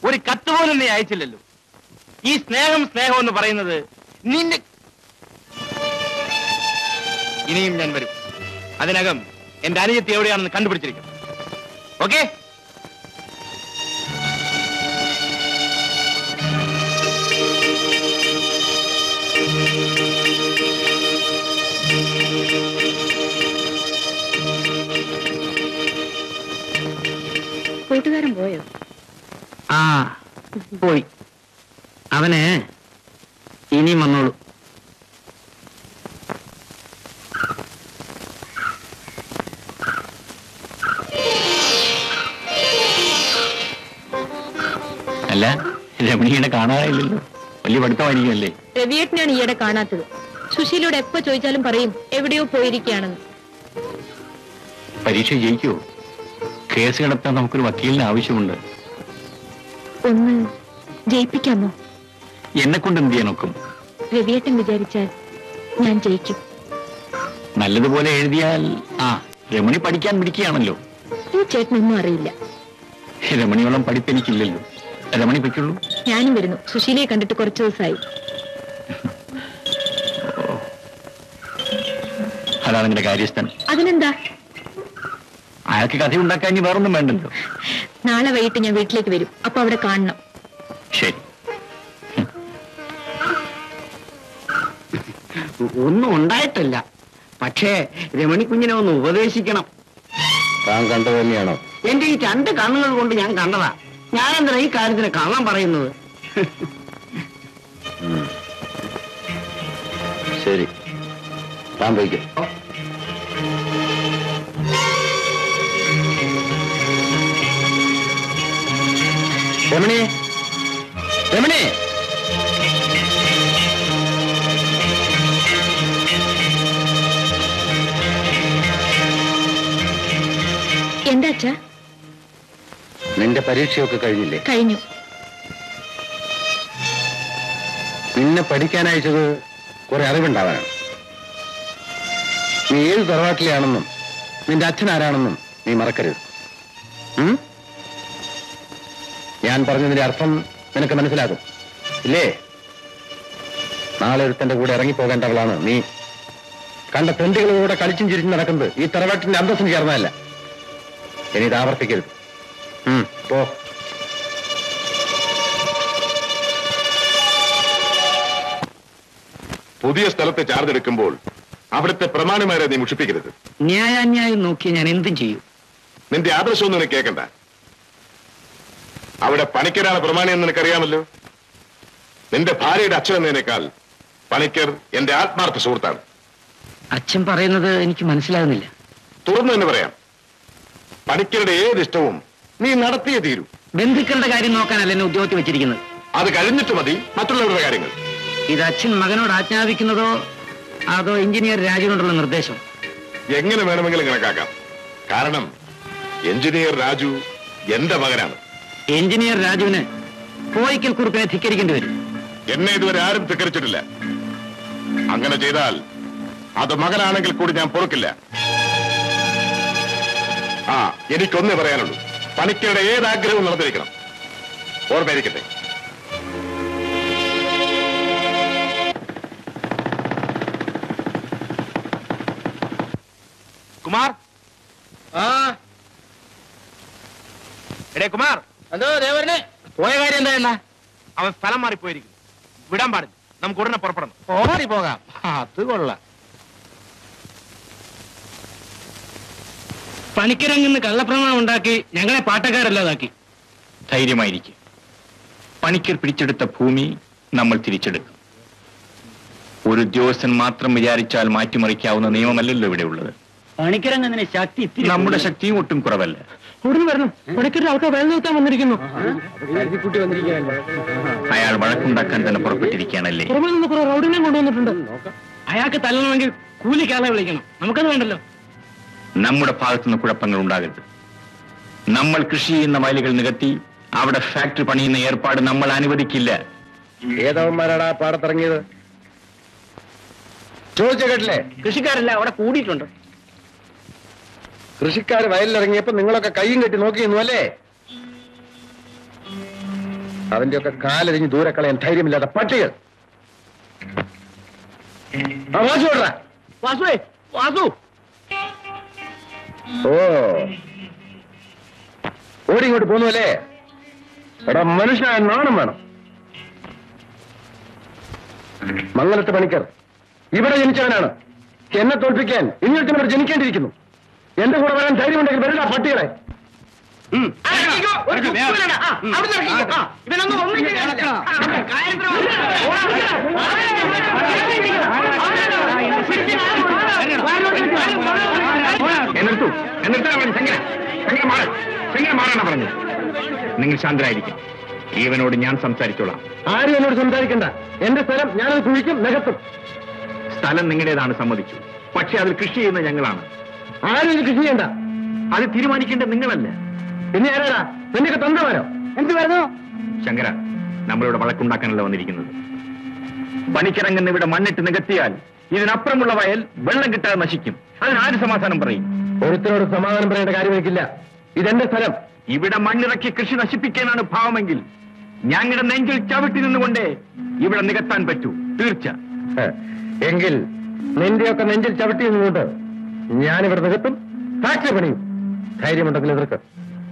ഒരു കത്ത് പോലും നീ അയച്ചില്ലല്ലോ. ഈ സ്നേഹം സ്നേഹം എന്ന് പറയുന്നത് നിന്റെ... ഇനിയും ഞാൻ വരും. അതിനകം എന്റെ അനുജത്തി എവിടെയാണെന്ന് കണ്ടുപിടിച്ചിരിക്കും. ഓക്കെ? കൂട്ടുകാരൻ പോയോ? ആ, പോയി. അവന് ഇനിയും വന്നോളൂ. അല്ല, രമണിയുടെ കാണാറില്ലല്ലോ. വലിയ പഠിത്തമായിരിക്കുമല്ലേ? രവിയേട്ടനാണ് ഈയിടെ കാണാത്തത്. സുശീലയോട് എപ്പോ ചോദിച്ചാലും പറയും എവിടെയോ പോയിരിക്കുകയാണെന്ന്. പരീക്ഷ ജയിക്കുമോ? കേസ് കിടത്താൻ നമുക്കൊരു വക്കീലിന് ആവശ്യമുണ്ട്. ഒന്ന് ജയിപ്പിക്കാമോ? എന്നെ കൊണ്ട് എന്ത് ചെയ്യാനൊക്കും? രവിയേട്ടൻ വിചാരിച്ചാൽ ഞാൻ ജയിക്കും. നല്ലതുപോലെ എഴുതിയാൽ. രമണി പഠിക്കാൻ പിടിക്കുകയാണല്ലോ. ഈ ചേട്ടനൊന്നും അറിയില്ല. രമണിയോളം പഠിപ്പെനിക്കില്ലല്ലോ. രമണി പൊയ്ക്കുള്ളൂ. ഞാനും വരുന്നു. സുശീലയെ കണ്ടിട്ട് കുറച്ചു ദിവസമായി. അതാണ് നിന്റെ കാര്യസ്ഥൻ. അതിനെന്താ? അയാൾക്ക് കഥ ഉണ്ടാക്കാൻ ഇനി വേറൊന്നും വേണ്ടല്ലോ. നാളെ വൈകിട്ട് ഞാൻ വീട്ടിലേക്ക് വരും. അപ്പൊ അവിടെ കാണണം. ശരി. ഒന്നും ഉണ്ടായിട്ടില്ല. പക്ഷേ രമണി കുഞ്ഞിനെ ഒന്ന് ഉപദേശിക്കണം. താൻ കണ്ടു തന്നെയാണോ? എന്റെ ഈ 2 കണ്ണുകൾ കൊണ്ട് ഞാൻ കണ്ടതാ. ഞാൻ എന്താ ഈ കാര്യത്തിന് കള്ളം പറയുന്നത്? ശരി, താൻ പോയിക്കോ. രമണി, രമണി, എന്താ അച്ഛാ? നിന്റെ പരീക്ഷയൊക്കെ കഴിഞ്ഞില്ലേ? കഴിഞ്ഞു. നിന്നെ പഠിക്കാനയച്ചത് കുറെ അറിവുണ്ടാവാനാണ്. നീ ഏത് തറവാട്ടിലെയാണെന്നും നിന്റെ അച്ഛൻ ആരാണെന്നും നീ മറക്കരുത്. ഞാൻ പറഞ്ഞതിന്റെ അർത്ഥം നിനക്ക് മനസ്സിലാകും ഇല്ലേ? നാളെ ഒരുത്തന്റെ കൂടെ ഇറങ്ങിപ്പോകേണ്ടവളാണ് നീ. കണ്ട പെണ്ടുകളോടെ കളിച്ചും ചിരിച്ചും നടക്കുന്നത് ഈ തറവാട്ടിന്റെ അന്തസ്സിന് ചേർന്നതല്ല. ഇനി ഇത് ആവർത്തിക്കരുത്. പോ. പുതിയ സ്ഥലത്തെ ചാർജ് എടുക്കുമ്പോൾ അവിടുത്തെ പ്രമാണിമാരെ നീ മുഷിപ്പിക്കരുത്. ന്യായാന്യായം നോക്കി ഞാൻ എന്തും ചെയ്യും. നിന്റെ ആദർശമൊന്നും നിനക്ക് കേൾക്കണ്ട. അവിടെ പണിക്കരാണ് പ്രമാണി എന്ന് നിനക്കറിയാമല്ലോ. നിന്റെ ഭാര്യയുടെ അച്ഛൻ എന്നതിനേക്കാൾ പണിക്കർ എന്റെ ആത്മാർത്ഥ സുഹൃത്താണ്. അച്ഛൻ പറയുന്നത് എനിക്ക് മനസ്സിലാകുന്നില്ല. തുറന്നു തന്നെ പറയാം. പണിക്കരുടെ ഏത് ഇഷ്ടവും നീ നടത്തിയേ തീരൂ. ബന്ധുക്കളുടെ കാര്യം നോക്കാനല്ല എന്നെ ഉദ്യോഗത്തിൽ വെച്ചിരിക്കുന്നത്. അത് കഴിഞ്ഞിട്ട് മതി മറ്റുള്ളവരുടെ കാര്യങ്ങൾ. ഇത് അച്ഛൻ മകനോട് ആജ്ഞാപിക്കുന്നതോ അതോ എഞ്ചിനീയർ രാജുവിനോടുള്ള നിർദ്ദേശം? എങ്ങനെ വേണമെങ്കിലും കണക്കാക്കാം. കാരണം എഞ്ചിനീയർ രാജു എന്റെ മകനാണ്. എഞ്ചിനീയർ രാജുവിന് കോയിക്കൽ കുറുപ്പിനെ ധിക്കരിക്കേണ്ടി വരും. എന്നെ ഇതുവരെ ആരും ധിക്കരിച്ചിട്ടില്ല. അങ്ങനെ ചെയ്താൽ അത് മകനാണെങ്കിൽ കൂടി ഞാൻ പൊറുക്കില്ല. എനിക്കൊന്നേ പറയാനുള്ളൂ. പണിക്കരുടെ ഏതാഗ്രഹവും നടന്നിരിക്കണം. ഓർമ്മയിരിക്കട്ടെ. കുമാർ, എടേ കുമാർ. അതോ ദേവരനെ പോയ കാര്യം എന്താ? അവൻ സ്ഥലം മാറിപ്പോയിരിക്കുന്നു. വിടാൻ പാടില്ല. നമുക്ക് ഉടനെ പുറപ്പെടണം. ഓടി പോകാം. അത് കൊള്ളാം. പണിക്കരങ്ങിന്ന് കള്ളപ്രമാണം ഉണ്ടാക്കി ഞങ്ങളെ പാട്ടക്കാരല്ലാതാക്കി. ധൈര്യമായിരിക്കും. പണിക്കർ പിടിച്ചെടുത്ത ഭൂമി നമ്മൾ തിരിച്ചെടുക്കും. ഒരു ഉദ്യോഗസ്ഥൻ മാത്രം വിചാരിച്ചാൽ മാറ്റിമറിക്കാവുന്ന നിയമമല്ലല്ലോ ഇവിടെ ഉള്ളത്. പണിക്കരങ്ങനെ ശക്തി നമ്മുടെ ശക്തിയും ഒട്ടും കുറവല്ല. ഉടനെ വരണം. പണിക്കരുടെ ആൾക്കാർ വെള്ളം നിർത്താൻ വന്നിരിക്കുന്നു. അയാൾ വഴക്കുണ്ടാക്കാൻ തന്നെ പുറപ്പെട്ടിരിക്കുകയാണല്ലേ? പുറമെ നിന്ന് കുറെ റൗഡിനെയും കൊണ്ടുവന്നിട്ടുണ്ട്. അയാൾക്ക് തല്ലണമെങ്കിൽ കൂലിക്കാളെ വിളിക്കണം. നമുക്കത് വേണ്ടല്ലോ. നമ്മുടെ ഭാഗത്തുനിന്ന് കുഴപ്പങ്ങൾ ഉണ്ടാകരുത്. നമ്മൾ കൃഷി ചെയ്യുന്ന വയലുകൾ നികത്തി അവിടെ ഫാക്ടറി പണിയുന്ന ഏർപ്പാട് നമ്മൾ അനുവദിക്കില്ല. ഏതവന്മാരാടാ പാടത്തിറങ്ങിയത്? ചോദിച്ച കേട്ടില്ലേ? കൃഷിക്കാരല്ല അവിടെ കൂടിയിട്ടുണ്ട്. കൃഷിക്കാർ വയലിലിറങ്ങിയപ്പോ നിങ്ങളൊക്കെ കൈയും കെട്ടി നോക്കിയിരുന്നു അല്ലേ? അതിന്റെയൊക്കെ കാലരിഞ്ഞ് ദൂരെ കളയാൻ ധൈര്യമില്ലാത്ത പട്ടികൾ. വാസു വാസുവേ, വാസു. ഓടി ഇങ്ങോട്ട് പോന്നു അല്ലേ? എടാ മനുഷ്യനായ നാണം വേണം. മംഗലത്തെ പണിക്കർ ഇവിടെ ജനിച്ചവനാണ്. എന്നെ തോൽപ്പിക്കാൻ ഇങ്ങോട്ട് ജനിക്കേണ്ടിയിരിക്കുന്നു. എന്റെ കൂടെ വരാൻ ധൈര്യമുണ്ടെങ്കിൽ വരില്ല പട്ടികളെ. പറഞ്ഞു. നിങ്ങൾ ശാന്തരായിരിക്കും. ഈവനോട് ഞാൻ സംസാരിച്ചോളാം. ആരും എന്നോട് സംസാരിക്കണ്ട. എന്റെ സ്ഥലം ഞാനത് കുഴിക്കും, നികത്തും. സ്ഥലം നിങ്ങളുടേതാണ്, സമ്മതിച്ചു. പക്ഷെ അതിൽ കൃഷി ചെയ്യുന്ന ഞങ്ങളാണ്. ആരും ഇത് കൃഷി ചെയ്യണ്ട. അത് തീരുമാനിക്കേണ്ടത് നിങ്ങളല്ല. പിന്നെ ആരാടാ? നിന്റെ തന്തമാരോ? എന്ത് വരുന്നു? ശങ്കര, നമ്മളിവിടെ വഴക്കുണ്ടാക്കാനല്ല വന്നിരിക്കുന്നത്. പണിക്കിറങ്ങുന്ന ഇവിടെ മണ്ണിട്ട് നികത്തിയാൽ ഇതിനപ്പുറമുള്ള വയൽ വെള്ളം കിട്ടാതെ നശിക്കും. അതിനാര് സമാധാനം പറയും? ഒരുത്തരോട് സമാധാനം പറയേണ്ട കാര്യം എനിക്കില്ല. ഇതെന്റെ സ്ഥലം. ഇവിടെ മണ്ണിറക്കി കൃഷി നശിപ്പിക്കാനാണ് ഭാവമെങ്കിൽ ഞങ്ങളുടെ നെഞ്ചിൽ ചവിട്ടി നിന്നുകൊണ്ട് ഇവിടെ നികത്താൻ പറ്റൂ. തീർച്ച. എങ്കിൽ നിന്റെയൊക്കെ നെഞ്ചിൽ ചവിട്ടി നിന്നുകൊണ്ട് ഞാനിവിടെ നികത്തും, ഫാക്ടറി പണിയും. ധൈര്യമുണ്ടെങ്കിൽ എതിർക്ക്.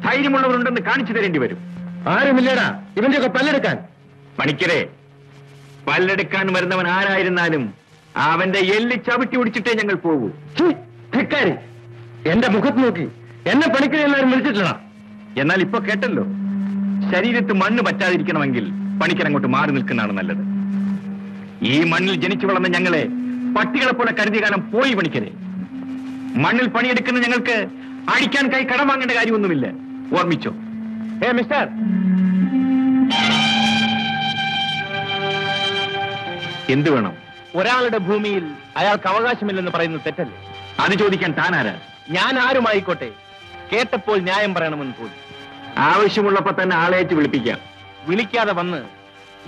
ധൈര്യമുള്ളവരുണ്ടെന്ന് കാണിച്ചു തരേണ്ടി വരും. ആരുമില്ലടാ ഇവന്റെയൊക്കെ പല്ലെടുക്കാൻ. പണിക്കരെ, പല്ലെടുക്കാൻ വരുന്നവൻ ആരായിരുന്നാലും അവന്റെ എല്ല് ചവിട്ടി ഒടിച്ചിട്ടേ ഞങ്ങൾ പോകൂ. ധിക്കാരി, എന്റെ മുഖത്ത് നോക്കി എന്നെ പണിക്കരെ എല്ലാവരും വിളിച്ചിട്ടില്ല. എന്നാൽ ഇപ്പൊ കേട്ടല്ലോ, ശരീരത്ത് മണ്ണ് പറ്റാതിരിക്കണമെങ്കിൽ പണിക്കരങ്ങോട്ട് മാറി നിൽക്കുന്നതാണ് നല്ലത്. ഈ മണ്ണിൽ ജനിച്ചു വളർന്ന ഞങ്ങളെ പട്ടികളെ പോലെ കരുതിയ കാലം പോയി. പണിക്കരെ, മണ്ണിൽ പണിയെടുക്കുന്ന ഞങ്ങൾക്ക് അടിക്കാൻ കൈ കടം വാങ്ങേണ്ട കാര്യമൊന്നുമില്ല. ഓർമ്മിച്ചോ? മിസ്റ്റർ, എന്ത് വേണം? ഒരാളുടെ ഭൂമിയിൽ അയാൾക്ക് അവകാശമില്ലെന്ന് പറയുന്നത് തെറ്റല്ലേ? അത് ചോദിക്കാൻ താനാരാ? ഞാൻ ആരുമായിക്കോട്ടെ, കേട്ടപ്പോൾ ന്യായം പറയണമെന്ന് തോന്നി. ആവശ്യമുള്ളപ്പോ തന്നെ ആളേറ്റ് വിളിപ്പിക്കാം. വിളിക്കാതെ വന്ന്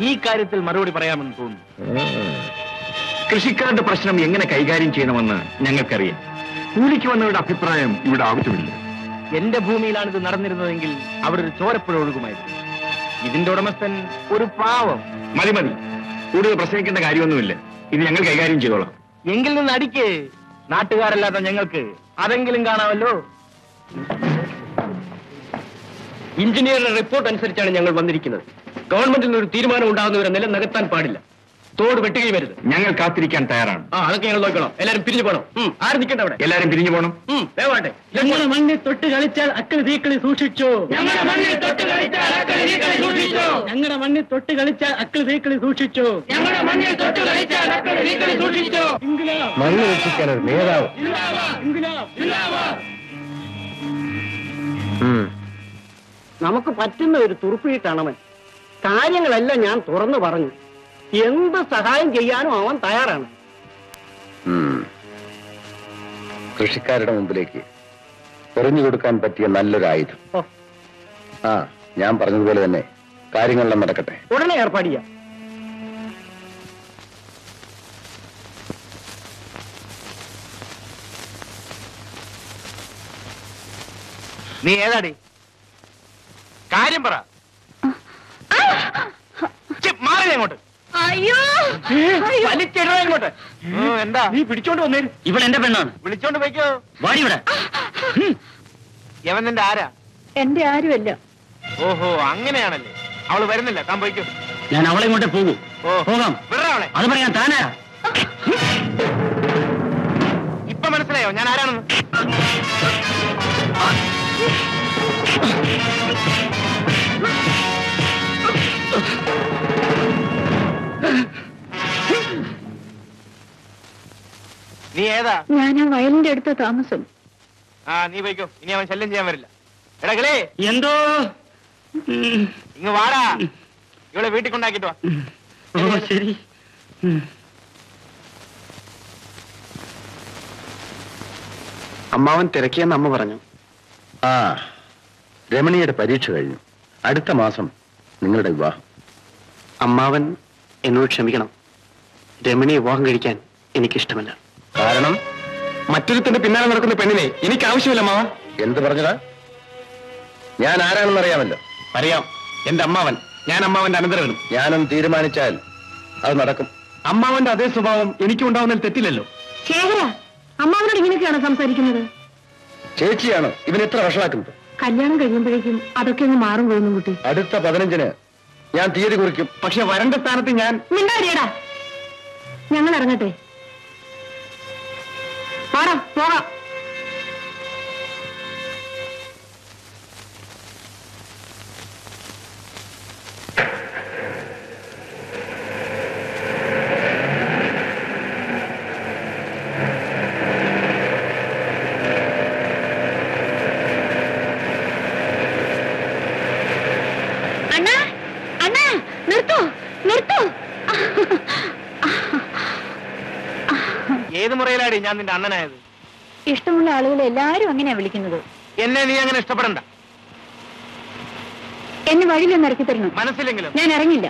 ഈ കാര്യത്തിൽ മറുപടി പറയാമെന്ന് തോന്നുന്നു. കൃഷിക്കാരുടെ പ്രശ്നം എങ്ങനെ കൈകാര്യം ചെയ്യണമെന്ന് ഞങ്ങൾക്കറിയാം. കൂലിക്ക് വന്നവരുടെ അഭിപ്രായം ഇവിടെ ആവശ്യമില്ല. എന്റെ ഭൂമിയിലാണ് ഇത് നടന്നിരുന്നതെങ്കിൽ അവിടെ ഒരു ചോരപ്പുഴ ഒഴുകുമായിരുന്നു. ഇതിന്റെ ഉടമസ്ഥൻ ഒരു പാവം. മതി മതി, കൂടുതൽ പ്രസംഗിക്കേണ്ട കാര്യമൊന്നുമില്ല. ഇത് ഞങ്ങൾ കൈകാര്യം ചെയ്തോളാം. എങ്കിൽ നിന്ന് അടിക്ക്. നാട്ടുകാരല്ലാത്ത ഞങ്ങൾക്ക് അതെങ്കിലും കാണാമല്ലോ. എഞ്ചിനീയറുടെ റിപ്പോർട്ട് അനുസരിച്ചാണ് ഞങ്ങൾ വന്നിരിക്കുന്നത്. ഗവൺമെന്റിൽ നിന്ന് ഒരു തീരുമാനം ഉണ്ടാകുന്നവരെ നിലം നികത്താൻ പാടില്ല. തോട് വെട്ടുകയും വരുത്. ഞങ്ങൾ കാത്തിരിക്കാൻ തയ്യാറാണ്. അതൊക്കെ ഞങ്ങൾ നോക്കണം. എല്ലാരും പിരിഞ്ഞു പോകണം. ആരും നിൽക്കണ്ട അവിടെ. എല്ലാരും പിരിഞ്ഞു പോകണം. വേവാട്ടെ. ഞങ്ങളുടെ മണ്ണിൽ തൊട്ട് കളിച്ചാൽ അക്കളി തീക്കളി സൂക്ഷിച്ചു. ഞങ്ങളുടെ മണ്ണിൽ തൊട്ട് കളിച്ചാൽ അക്കളി തീക്കളി സൂക്ഷിച്ചു. ഞങ്ങളുടെ മണ്ണിൽ തൊട്ട് കളിച്ചാൽ അക്കളി തീക്കളി സൂക്ഷിച്ചു. ഞങ്ങളുടെ മണ്ണിൽ തൊട്ട് കളിച്ചാൽ അക്കളി തീക്കളി സൂക്ഷിച്ചു. മണ്ണ് രക്ഷിക്കാൻ ഒരു നേതാവ്. നമുക്ക് പറ്റുന്ന ഒരു തുറുപ്പിയിട്ടാണ് അവൻ. കാര്യങ്ങളെല്ലാം ഞാൻ തുറന്നു പറഞ്ഞു. എന്ത് സഹായം ചെയ്യാനും അവൻ തയ്യാറാണ്. കൃഷിക്കാരുടെ മുമ്പിലേക്ക് എറിഞ്ഞു കൊടുക്കാൻ പറ്റിയ നല്ലൊരു ആയുധം. ഞാൻ പറഞ്ഞതുപോലെ തന്നെ കാര്യങ്ങളെല്ലാം നടക്കട്ടെ. ഉടനെ ഏർപ്പാട് ചെയ്യാം. നീ ഏതാടി? കാര്യം പറ. മാറില്ല ഇങ്ങോട്ട്. അയ്യോ, വലിച്ചിട ഇങ്ങോട്ട്. എന്താ നീ പിടിച്ചോണ്ട് വന്നേ. ഇവിടെ എന്റെ പെണ്ണാണ്. വിളിച്ചോണ്ട് പോയിക്കോ. വാടി ഇവിടെ. യവൻ നിന്റെ ആരാ? എന്റെ ആരുമല്ല. ഓഹോ, അങ്ങനെയാണല്ലേ. അവള് വരുന്നില്ല, താൻ പോയിക്കോ. ഞാൻ അവളെ ഇങ്ങോട്ടേ പോകൂ. പോകാം. വിടറ അവളെ. അത് പറയാൻ താനാരാ? ഇപ്പൊ മനസ്സിലായോ ഞാൻ ആരാണെന്ന്? നീ ഏതാ? ഞാൻ ആ വയലിന്റെ അടുത്ത താമസം. നീ പോയിക്കോ. ഇനി അവൻ ശല്യം ചെയ്യാൻ വരില്ല. എടാ കിളേ, എന്തോ ഇങ്ങ് വാടാ. ഇവിടെ വീട്ടിൽ കൊണ്ടാക്കിട്ട് വാ. ശരി. അമ്മാവൻ തിരക്കിയെന്ന് അമ്മ പറഞ്ഞു. രമണിയുടെ പരീക്ഷ കഴിഞ്ഞു. അടുത്ത മാസം നിങ്ങളുടെ വിവാഹം. അമ്മാവൻ എന്നോട് ക്ഷമിക്കണം. രമണി വിവാഹം കഴിക്കാൻ എനിക്കിഷ്ടമല്ല. കാരണം മറ്റൊരുത്തിന്റെ പിന്നാലെ നടക്കുന്ന പെണ്ണിനെ എനിക്ക് ആവശ്യമില്ല അമ്മാവൻ. എന്ത് പറഞ്ഞതാ? ഞാൻ ആരാണെന്ന് അറിയാമല്ലോ. അറിയാം. എന്റെ അമ്മാവൻ. ഞാൻ അമ്മാവന്റെ അനന്തരവനും. ഞാനും തീരുമാനിച്ചാൽ അത് നടക്കും. അമ്മാവന്റെ അതേ സ്വഭാവം എനിക്കും ഉണ്ടാവുന്നതിൽ തെറ്റില്ലല്ലോ. ശേഖര, അമ്മാവനോട് ഇങ്ങനെയൊക്കെയാണോ സംസാരിക്കുന്നത്? ചേച്ചിയാണ് ഇവൻ എത്ര വഷളാക്കുന്നത്. കല്യാണം കഴിയുമ്പോഴേക്കും അതൊക്കെ ഒന്ന് മാറും പോകുന്നു കുട്ടി. അടുത്ത 15-ന് ഞാൻ തീയതി കുറിക്കും. പക്ഷെ വരണ്ട സ്ഥാനത്ത് ഞാൻ. മിണ്ടാരിയടാ. ഞങ്ങൾ ഇറങ്ങട്ടെ. പാടാ, പോകാം. അണ്ണാ, അണ്ണാ, നിർത്തൂ, നിർത്തൂ. ഏത് മുറയിലാടി ഞാൻ നിന്റെ അണ്ണനായത്? ഇഷ്ടമുള്ള ആളുകൾ എല്ലാരും അങ്ങനെയാ വിളിക്കുന്നത്. എന്നെ നീ അങ്ങനെ ഇഷ്ടപ്പെടണ്ട. എന്നെ വഴിയിലൊന്ന് ഇറക്കി തരണം. മനസ്സിലെങ്കിലും ഞാൻ ഇറങ്ങില്ല.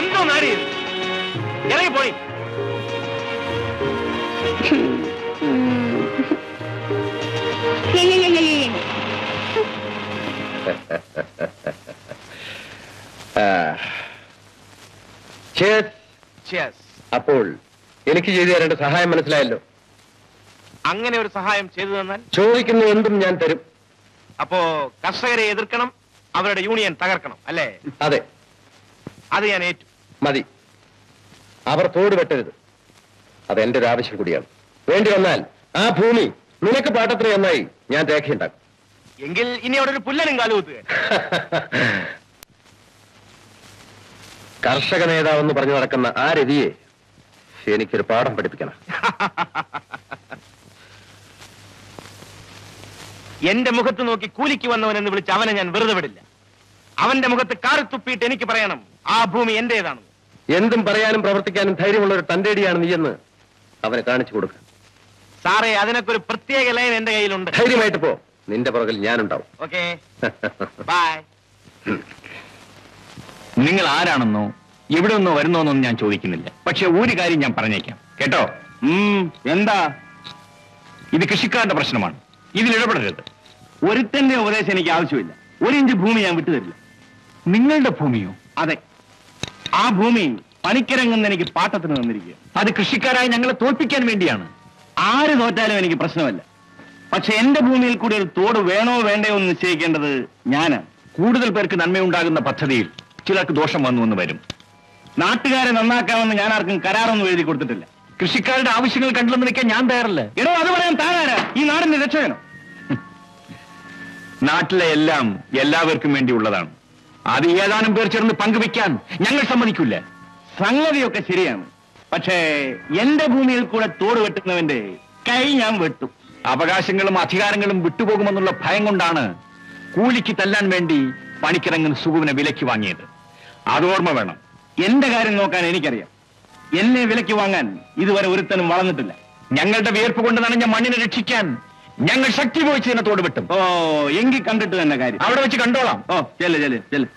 എന്തോ നാടി ഇറങ്ങി പോയി. അപ്പോൾ എനിക്ക് ചെയ്തു തരേണ്ട സഹായം മനസ്സിലായല്ലോ. അങ്ങനെ ഒരു സഹായം ചെയ്തു തന്നാൽ ചോദിക്കുന്ന എന്തും ഞാൻ തരും. അപ്പോ കർഷകരെ എതിർക്കണം, അവരുടെ യൂണിയൻ തകർക്കണം അല്ലേ? അതെ, അത് ഞാൻ ഏറ്റു. മതി. അവർ തോട് വെട്ടരുത്. അതെന്റെ ഒരു ആവശ്യം കൂടിയാണ്. വേണ്ടി വന്നാൽ ആ ഭൂമി നിനക്ക് പാട്ടത്തിന് നന്നായി ഞാൻ രേഖയുണ്ടാക്കും. എങ്കിൽ ഇനി അവിടെ ഒരു പുല്ലനും കാലുകുത്തുക. കർഷക നേതാവെന്ന് പറഞ്ഞു നടക്കുന്ന ആ രതിയെ എനിക്കൊരു പാഠം പഠിപ്പിക്കണം. എന്റെ മുഖത്ത് നോക്കി കൂലിക്ക് വന്നവനെന്ന് വിളിച്ച് അവനെ ഞാൻ വെറുതെ വിടില്ല. അവന്റെ മുഖത്ത് കാറി തുപ്പിയിട്ട് എനിക്ക് പറയണം ആ ഭൂമി എന്റേതാണ്. എന്തും പറയാനും പ്രവർത്തിക്കാനും ധൈര്യമുള്ള ഒരു തന്റേടിയാണ് നീയെന്ന് അവനെ കാണിച്ചു കൊടുക്കുക. സാറേ, അതിനൊക്കെ ഒരു പ്രത്യേക ലൈൻ എന്റെ കയ്യിലുണ്ട്. ധൈര്യമായിട്ട് പോ, നിന്റെ പുറകിൽ ഞാനുണ്ടാവും. Okay, by. നിങ്ങൾ ആരാണെന്നോ എവിടെ നിന്നോ വരുന്നോന്നൊന്നും ഞാൻ ചോദിക്കുന്നില്ല. പക്ഷെ ഒരു കാര്യം ഞാൻ പറഞ്ഞേക്കാം കേട്ടോ. എന്താ? ഇത് കൃഷിക്കാരുടെ പ്രശ്നമാണ്. ഇതിൽ ഇടപെടരുത്. ഒരുത്തന്റെ ഉപദേശം എനിക്ക് ആവശ്യമില്ല. 1 ഇഞ്ച് ഭൂമി ഞാൻ വിട്ടുതരില്ല. നിങ്ങളുടെ ഭൂമിയോ? അതെ, ആ ഭൂമി പണിക്കരങ്ങുന്ന എനിക്ക് പാട്ടത്തിന് തന്നിരിക്കുക. അത് കൃഷിക്കാരായ ഞങ്ങളെ തോൽപ്പിക്കാൻ വേണ്ടിയാണ്. ആര് തോറ്റാലും എനിക്ക് പ്രശ്നമല്ല. പക്ഷെ എന്റെ ഭൂമിയിൽ കൂടി ഒരു തോട് വേണോ വേണ്ടയോ എന്ന് നിശ്ചയിക്കേണ്ടത് ഞാനാണ്. കൂടുതൽ പേർക്ക് നന്മയുണ്ടാകുന്ന പദ്ധതിയിൽ ചിലർക്ക് ദോഷം വന്നു എന്ന് വരും. നാട്ടുകാരെ നന്നാക്കാമെന്ന് ഞാൻ ആർക്കും കരാറൊന്നും എഴുതി കൊടുത്തിട്ടില്ല. കൃഷിക്കാരുടെ ആവശ്യങ്ങൾ കണ്ടില്ലെന്ന് നിൽക്കാൻ ഞാൻ തയ്യാറല്ല. എടോ, അത് പറയാൻ താനാരാ? ഈ നാടിന്റെ രക്ഷകനോ? നാട്ടിലെ എല്ലാം എല്ലാവർക്കും വേണ്ടിയുള്ളതാണ്. അത് ഏതാനും പേർ ചേർന്ന് പങ്കുവെക്കാൻ ഞങ്ങൾ സമ്മതിക്കില്ല. സംഗതിയൊക്കെ ശരിയാണ്. പക്ഷേ എന്റെ ഭൂമിയിൽ കൂടെ തോട് വെട്ടുന്നവന്റെ കൈ ഞാൻ വെട്ടും. അവകാശങ്ങളും അധികാരങ്ങളും വിട്ടുപോകുമെന്നുള്ള ഭയം കൊണ്ടാണ് കൂലിക്ക് തല്ലാൻ വേണ്ടി പണിക്കിറങ്ങുന്ന സുഗുവിനെ വിലയ്ക്ക് വാങ്ങിയത്. അത് ഓർമ്മ വേണം. എന്റെ കാര്യം നോക്കാൻ എനിക്കറിയാം. എന്നെ വിലയ്ക്ക് വാങ്ങാൻ ഇതുവരെ ഒരുത്തനും വളർന്നിട്ടില്ല. ഞങ്ങളുടെ വിയർപ്പ് കൊണ്ട് നനഞ്ഞ മണ്ണിനെ രക്ഷിക്കാൻ ഞങ്ങൾ ശക്തി ഉപയോഗിച്ച് തന്നെ തോട് വെട്ടും. ഓ, എങ്കിൽ കണ്ടിട്ട് തന്നെ കാര്യം. അവിടെ വെച്ച് കണ്ടോളാം. ഓ, ചെല്ല്.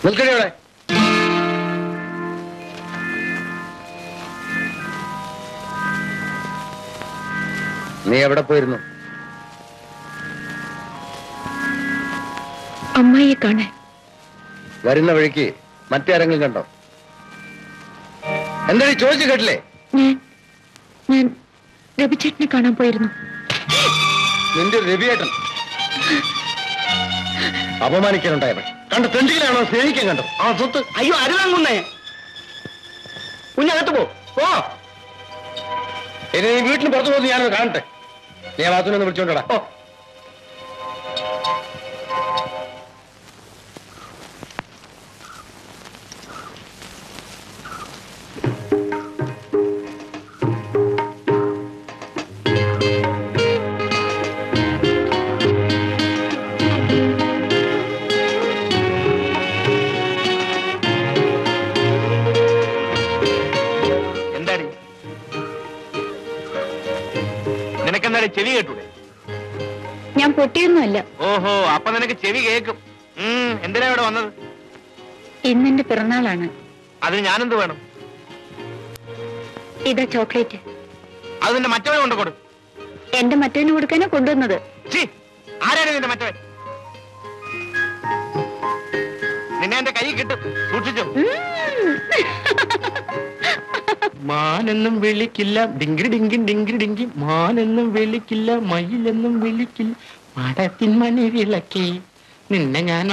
നിൽക്കണേ അവിടെ. നീ എവിടെ പോയിരുന്നു? അമ്മായിയെ കാണാൻ. വരുന്ന വഴിക്ക് മറ്റാരെങ്കിലും കണ്ടോ? എന്താ ചോദിച്ചു കേട്ടില്ലേ? ഞാൻ രവിചേട്ടനെ കാണാൻ പോയിരുന്നു. നിന്റെ രവിയേട്ടൻ അപമാനിക്കാനുണ്ടായവൻ കണ്ട തെണ്ടിയിലാണോ സ്നേഹിക്കാൻ കണ്ടോ? ആ സ്വത്ത് അയ്യോ, അരുതാങ്ങുന്നേ. കുഞ്ഞകത്ത് പോ. ഇനി നീ വീട്ടിന് പുറത്തു പോകുന്നത് ഞാനത് കാണട്ടെ. നീ വാസുവിനൊന്ന് വിളിച്ചോണ്ടടാ. നിനക്കെന്തായാലും ചെവി കേട്ടൂടെ? ഞാൻ പൊട്ടിയൊന്നുമല്ല. ഓഹോ, അപ്പൊ നിനക്ക് ചെവി കേൾക്കും. എന്തിനാ ഇവിടെ വന്നത്? ഇന്നെന്റെ പിറന്നാളാണ്. അതിന് ഞാനെന്ത് വേണം? ഇതാ ചോക്ലേറ്റ്. അത് നിന്റെ മറ്റവനെ കൊണ്ട് കൊടു. എന്റെ മറ്റവന് കൊടുക്കാനാ കൊണ്ടുവന്നത്. ആരാണ് നിന്റെ മറ്റവൻ? നിന്നെ എന്റെ കൈ കിട്ടും, സൂക്ഷിച്ചു. മാനെന്നും വിളിക്കില്ല ഡിങ്കി ഡിങ്കി ഡിങ്കി ഡിങ്കി മാനെന്നും വിളിക്കില്ല മയിലെന്നും വിളിക്കില്ല മടത്തിൻ മണി വിളക്കി നിന്നെ ഞാൻ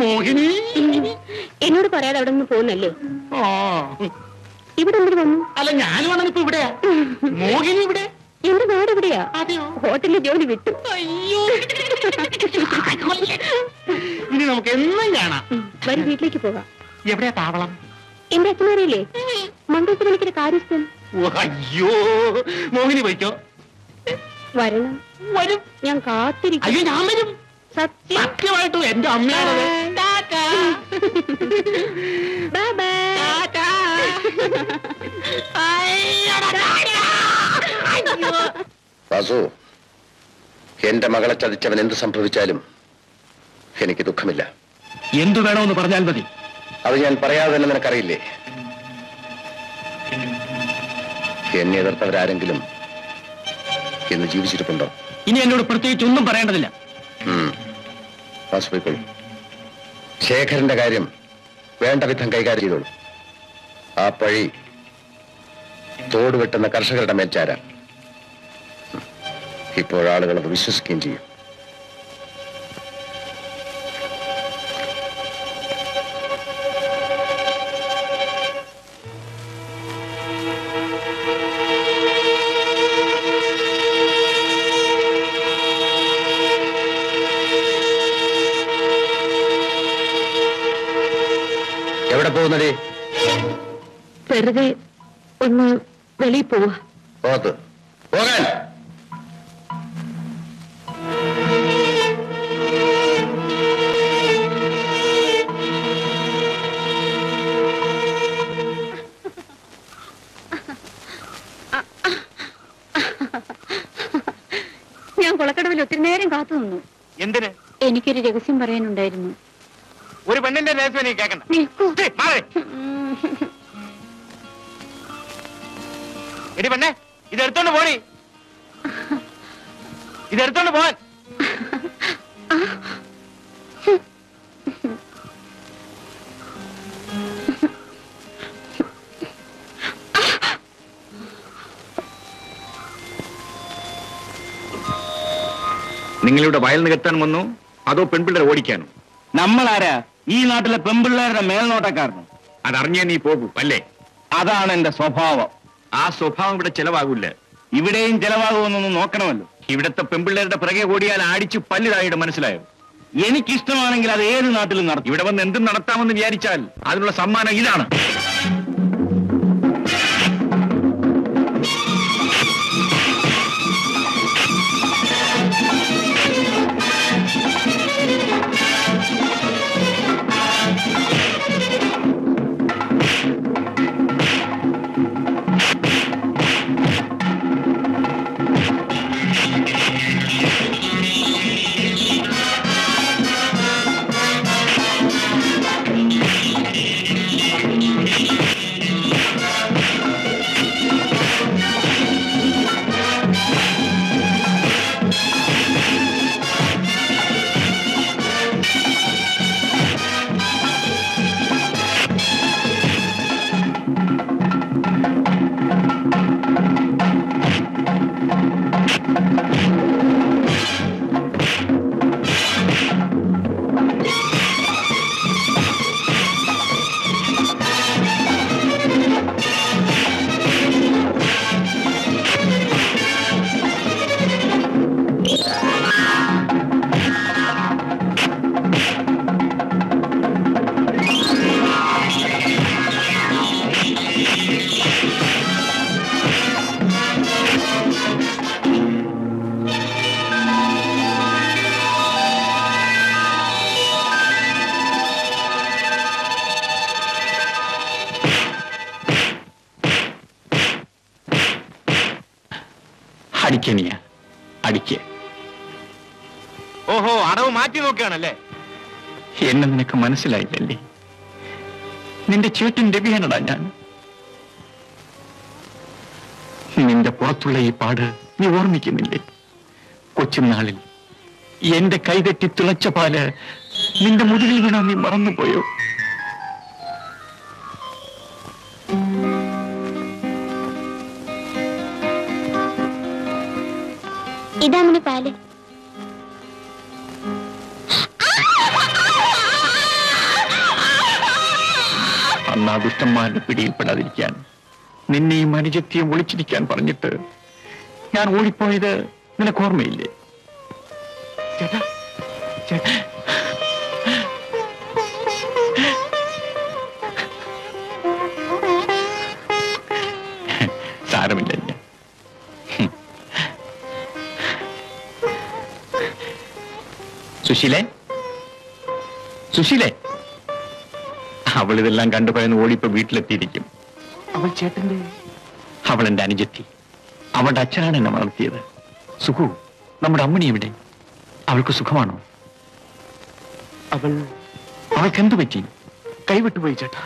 മോഹിനി എന്നോട് പറയാതെ അവിടെ നിന്ന് പോകുന്നല്ലേ? ഇവിടെ എന്തിനു വന്നു? അല്ല ഞാൻ വന്നത് ഇപ്പൊ ഇവിടെയാ. മോഹിനി ഇവിടെ? എന്റെ നാട് എവിടെയാ? ഹോട്ടലിൽ ജോലി വിട്ടു. അയ്യോ ഇനി നമുക്ക് എന്നും കാണാം. വരും വീട്ടിലേക്ക് പോകാം. എവിടെയാ താവളം? എന്റെ അച്ഛനറിയില്ലേ, മണ്ഡലത്തിൽ എനിക്കൊരു കാര്യസ്ഥൻ. അയ്യോ മോഹിനി പോയിക്കോ. വരണം. വരും. ഞാൻ കാത്തിരിക്കും. അയ്യോ ഞാൻ വരും. സത്യമായിട്ടും എന്റെ അമ്മയാണ്. വാസു, എന്റെ മകളെ ചതിച്ചവൻ എന്ത് സംഭവിച്ചാലും എനിക്ക് ദുഃഖമില്ല. എന്തു വേണമെന്ന് പറഞ്ഞാൽ മതി. അത് ഞാൻ പറയാതെ തന്നെ നിനക്കറിയില്ലേ. എന്നെ എതിർത്തവരാരെങ്കിലും ഇന്ന് ജീവിച്ചിരിപ്പുണ്ടോ? ഇനി എന്നോട് പ്രത്യേകിച്ച് ഒന്നും പറയേണ്ടതില്ല. വാസു പോയിക്കോളൂ. ശേഖരന്റെ കാര്യം വേണ്ട വിധം കൈകാര്യം ചെയ്തോളൂ. ആ പഴി തോട് വെട്ടുന്ന കർഷകരുടെ മേൽച്ചാരാ. ഇപ്പോഴാളുകൾ അത് വിശ്വസിക്കുകയും ചെയ്യും. എവിടെ പോകുന്നതേ? വെറുതെ ഒന്ന് വെളിയിൽ പോവാ. പോകാൻ ഞാൻ കുളക്കടവിൽ ഒത്തിരി നേരം കാത്തു നിന്നു. എന്തിന്? എനിക്കൊരു രഹസ്യം പറയാനുണ്ടായിരുന്നു. ഒരു പെണ്ണിന്റെ രഹസ്യം നീ കേൾക്കണ്ട. എടി പെണ്ണെ, ഇതെടുത്തോണ്ട് പോടി. ഇതെടുത്തോണ്ട് പോവാൻ. നിങ്ങളിവിടെ വയൽ നികത്താൻ വന്നു, അതോ പെൺപിള്ളേരെ ഓടിക്കാനോ? നമ്മളാരാ? ഈ നാട്ടിലെ പെൺപിള്ളേരുടെ മേൽനോട്ടക്കാരനും. അതറിഞ്ഞേ നീ പോകൂ അല്ലേ? അതാണ് എന്റെ സ്വഭാവം. ആ സ്വഭാവം ഇവിടെ ചെലവാകൂല. ഇവിടെയും ചെലവാകുമെന്നൊന്ന് നോക്കണമല്ലോ. ഇവിടത്തെ പെൺപിള്ളേരുടെ പിറകെ ഓടിയാൽ അടിച്ചു പല്ലിതായിട്ട് മനസ്സിലായോ? എനിക്കിഷ്ടമാണെങ്കിൽ അത് ഏത് നാട്ടിലും നടത്തും. ഇവിടെ വന്ന് എന്തും നടത്താമെന്ന് വിചാരിച്ചാൽ അതിനുള്ള സമ്മാനം ഇതാണ്. അടിക്കണിയ അടിക്ക. ഓഹോ, അടവ് മാറ്റി നോക്കുകയാണല്ലേ? എന്നെ നിനക്ക് മനസ്സിലായില്ലല്ലേ? നിന്റെ ചേട്ടൻ രവിയാനടാ ഞാൻ. നിന്റെ പുറത്തുള്ള ഈ പാട് നീ ഓർമ്മിക്കുന്നില്ലേ? കൊച്ചുനാളിൽ എന്റെ കൈതെറ്റി തിളച്ച പാല് നിന്റെ മുതുകിൽ വീണാ നീ മറന്നുപോയോ? ഇതാണ് പാല്. അന്ന് ആ ദുഷ്ടന്മാരുടെ പിടിയിൽപ്പെടാതിരിക്കാൻ നിന്നെയും അനുജത്തിയും ഒളിച്ചിരിക്കാൻ പറഞ്ഞിട്ട് ഞാൻ ഓടിപ്പോയത് നിനക്ക് ഓർമ്മയില്ലേ? ചേട്ടാ ചേട്ടാ, സാരമില്ല. സുശീലേ, സുശീലേ, അവളിതെല്ലാം കണ്ടുപോയെന്ന് ഓടിപ്പോ വീട്ടിലെത്തിയിരിക്കും. അവൾ എന്റെ അനുജത്തി. അവളുടെ അച്ഛനാണ് എന്നെ വളർത്തിയത്. സുഖു, നമ്മുടെ അമ്മണി എവിടെ? അവൾക്ക് സുഖമാണോ? അവൾക്ക് എന്തു പറ്റി? കൈവിട്ടുപോയി ചേട്ടാ.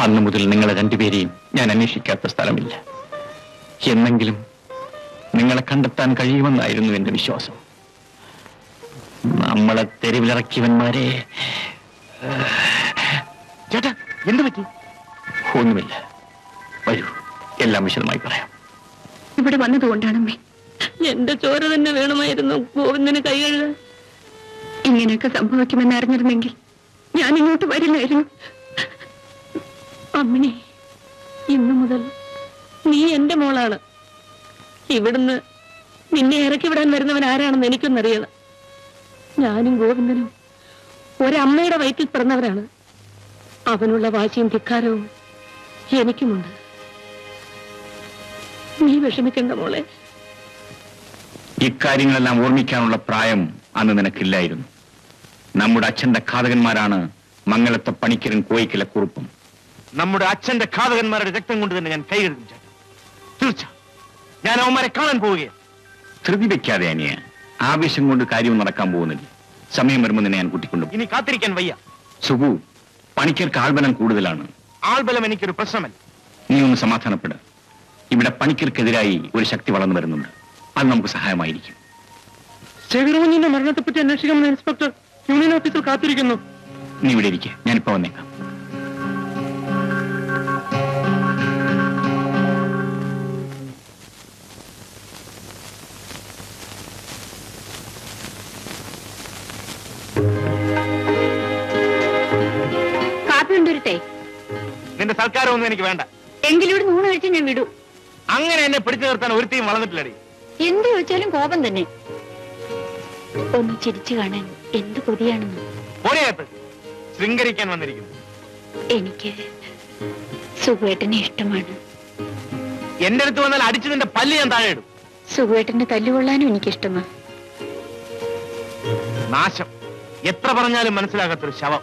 അന്നു മുതൽ നിങ്ങളെ രണ്ടുപേരെയും ഞാൻ അന്വേഷിക്കാത്ത സ്ഥലമില്ല. എന്നെങ്കിലും നിങ്ങളെ കണ്ടെത്താൻ കഴിയുമെന്നായിരുന്നു എന്റെ വിശ്വാസം. നമ്മളെ തെരുവിലിറക്കിയവന്മാരെ. ചേട്ടാ, എന്തു പറ്റി? ഒന്നുമില്ല, വരൂ, എല്ലാം വിശദമായി പറയാം. ഇവിടെ വന്നതുകൊണ്ടാണമ്മേ. എന്റെ ചോര തന്നെ വേണമായിരുന്നു ഗോവിന്ദന് കൈ കഴുകാൻ. ഇങ്ങനെയൊക്കെ സംഭവിക്കുമെന്ന് അറിഞ്ഞിരുന്നെങ്കിൽ ഞാൻ ഇങ്ങോട്ട് വരില്ലായിരുന്നു. അമ്മിണി, ഇന്നു മുതൽ നീ എന്റെ മോളാണ്. ഇവിടുന്ന് നിന്നെ ഇറക്കി വിടാൻ വരുന്നവൻ ആരാണെന്ന് എനിക്കൊന്നറിയണം. ഞാനും ഗോവിന്ദനും ഒരമ്മയുടെ വയറ്റിൽ പിറന്നവരാണ്. അവനുള്ള വാശിയും ധിക്കാരവും എനിക്കുമുണ്ട്. നീ വിഷമിക്കണ്ട മോളെ. ഇക്കാര്യങ്ങളെല്ലാം ഓർമ്മിക്കാനുള്ള പ്രായം അന്ന് നിനക്കില്ലായിരുന്നു. നമ്മുടെ അച്ഛന്റെ ഘാതകന്മാരാണ് മംഗലത്തെ പണിക്കരൻ കോയിക്കലെ കുറുപ്പും. നമ്മുടെ അച്ഛന്റെ ഘാതകന്മാരുടെ രക്തം കൊണ്ട് തന്നെ ഞാൻ കൈ കഴുകും ചേട്ടാ. തീർച്ച ഞാൻ അവന്മാരെ കാണാൻ പോവുകയാണ്. ധൃതി വെക്കാതെ അനിയ. ആവേശം കൊണ്ട് കാര്യവും നടക്കാൻ പോകുന്നില്ല. സമയം വരുമ്പോൾ നിന്നെ ഞാൻ കൂട്ടിക്കൊണ്ടു. ഇനി കാത്തിരിക്കാൻ വയ്യ. സുഖു, പണിക്കർക്ക് ആൾബലം കൂടുതലാണ്. ആൾബലം എനിക്കൊരു പ്രശ്നമല്ല. നീ ഒന്ന് സമാധാനപ്പെട്. ഇവിടെ പണിക്കർക്കെതിരായി ഒരു ശക്തി വളർന്നു വരുന്നുണ്ട്. അത് നമുക്ക് സഹായമായിരിക്കും. ശേഖരകുഞ്ഞിന്റെ മരണത്തെപ്പറ്റി അന്വേഷിക്കാമെന്ന് ഇൻസ്പെക്ടർ യൂണിയൻ ഓഫീസിൽ കാത്തിരിക്കുന്നു. നീ ഇവിടെ ഇരിക്കെ, ഞാനിപ്പോ വന്നേക്കാം. കാപ്പി കൊണ്ടുവരട്ടെ? നിന്റെ സൽക്കാരമൊന്നും എനിക്ക് വേണ്ട. എങ്കിലൂടെ 3 കഴിച്ച് ഞാൻ വിടൂ. അങ്ങനെ എന്നെ പിടിച്ചു നിർത്താൻ ഒരുത്തിയും വളർന്നിട്ടില്ലടി. എന്ത് ചോദിച്ചാലും കോപം തന്നെ. ഒന്ന് ചിരിച്ചു കാണാൻ എന്ത് കൊതിയാണെന്ന്. പോരകത്ത് ശൃംഗരിക്കാൻ വന്നിരിക്കുന്നു. എനിക്ക് സുഖേട്ടനെ ഇഷ്ടമാണ്. എന്റെ അടുത്ത് വന്നാൽ അടിച്ചു നിന്റെ പല്ല് ഞാൻ താഴെ ഇടും. സുഖേട്ടന്റെ തല്ലുകൊള്ളാനും എനിക്കിഷ്ടമാണ്. നാശം. എത്ര പറഞ്ഞാലും മനസ്സിലാകാത്തൊരു ശവം.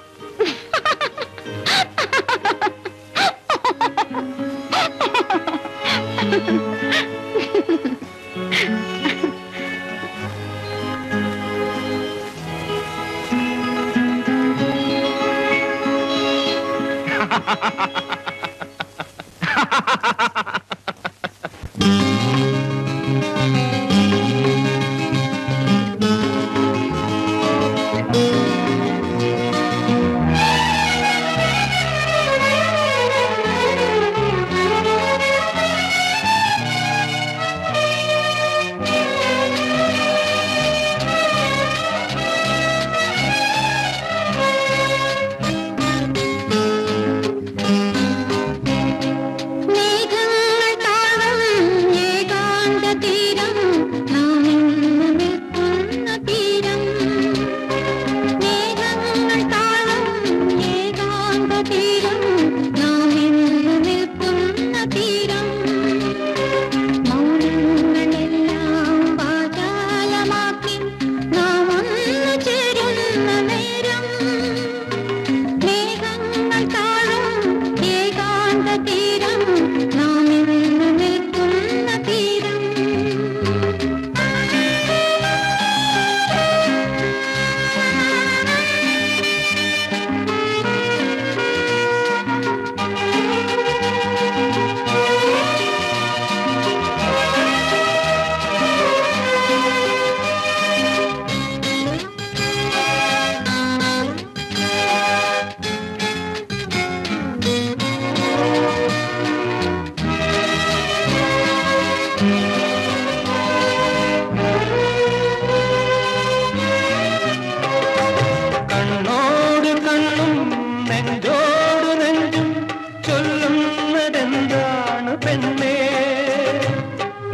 ചൊല്ലുന്നതെന്താണ് പെണ്ണേ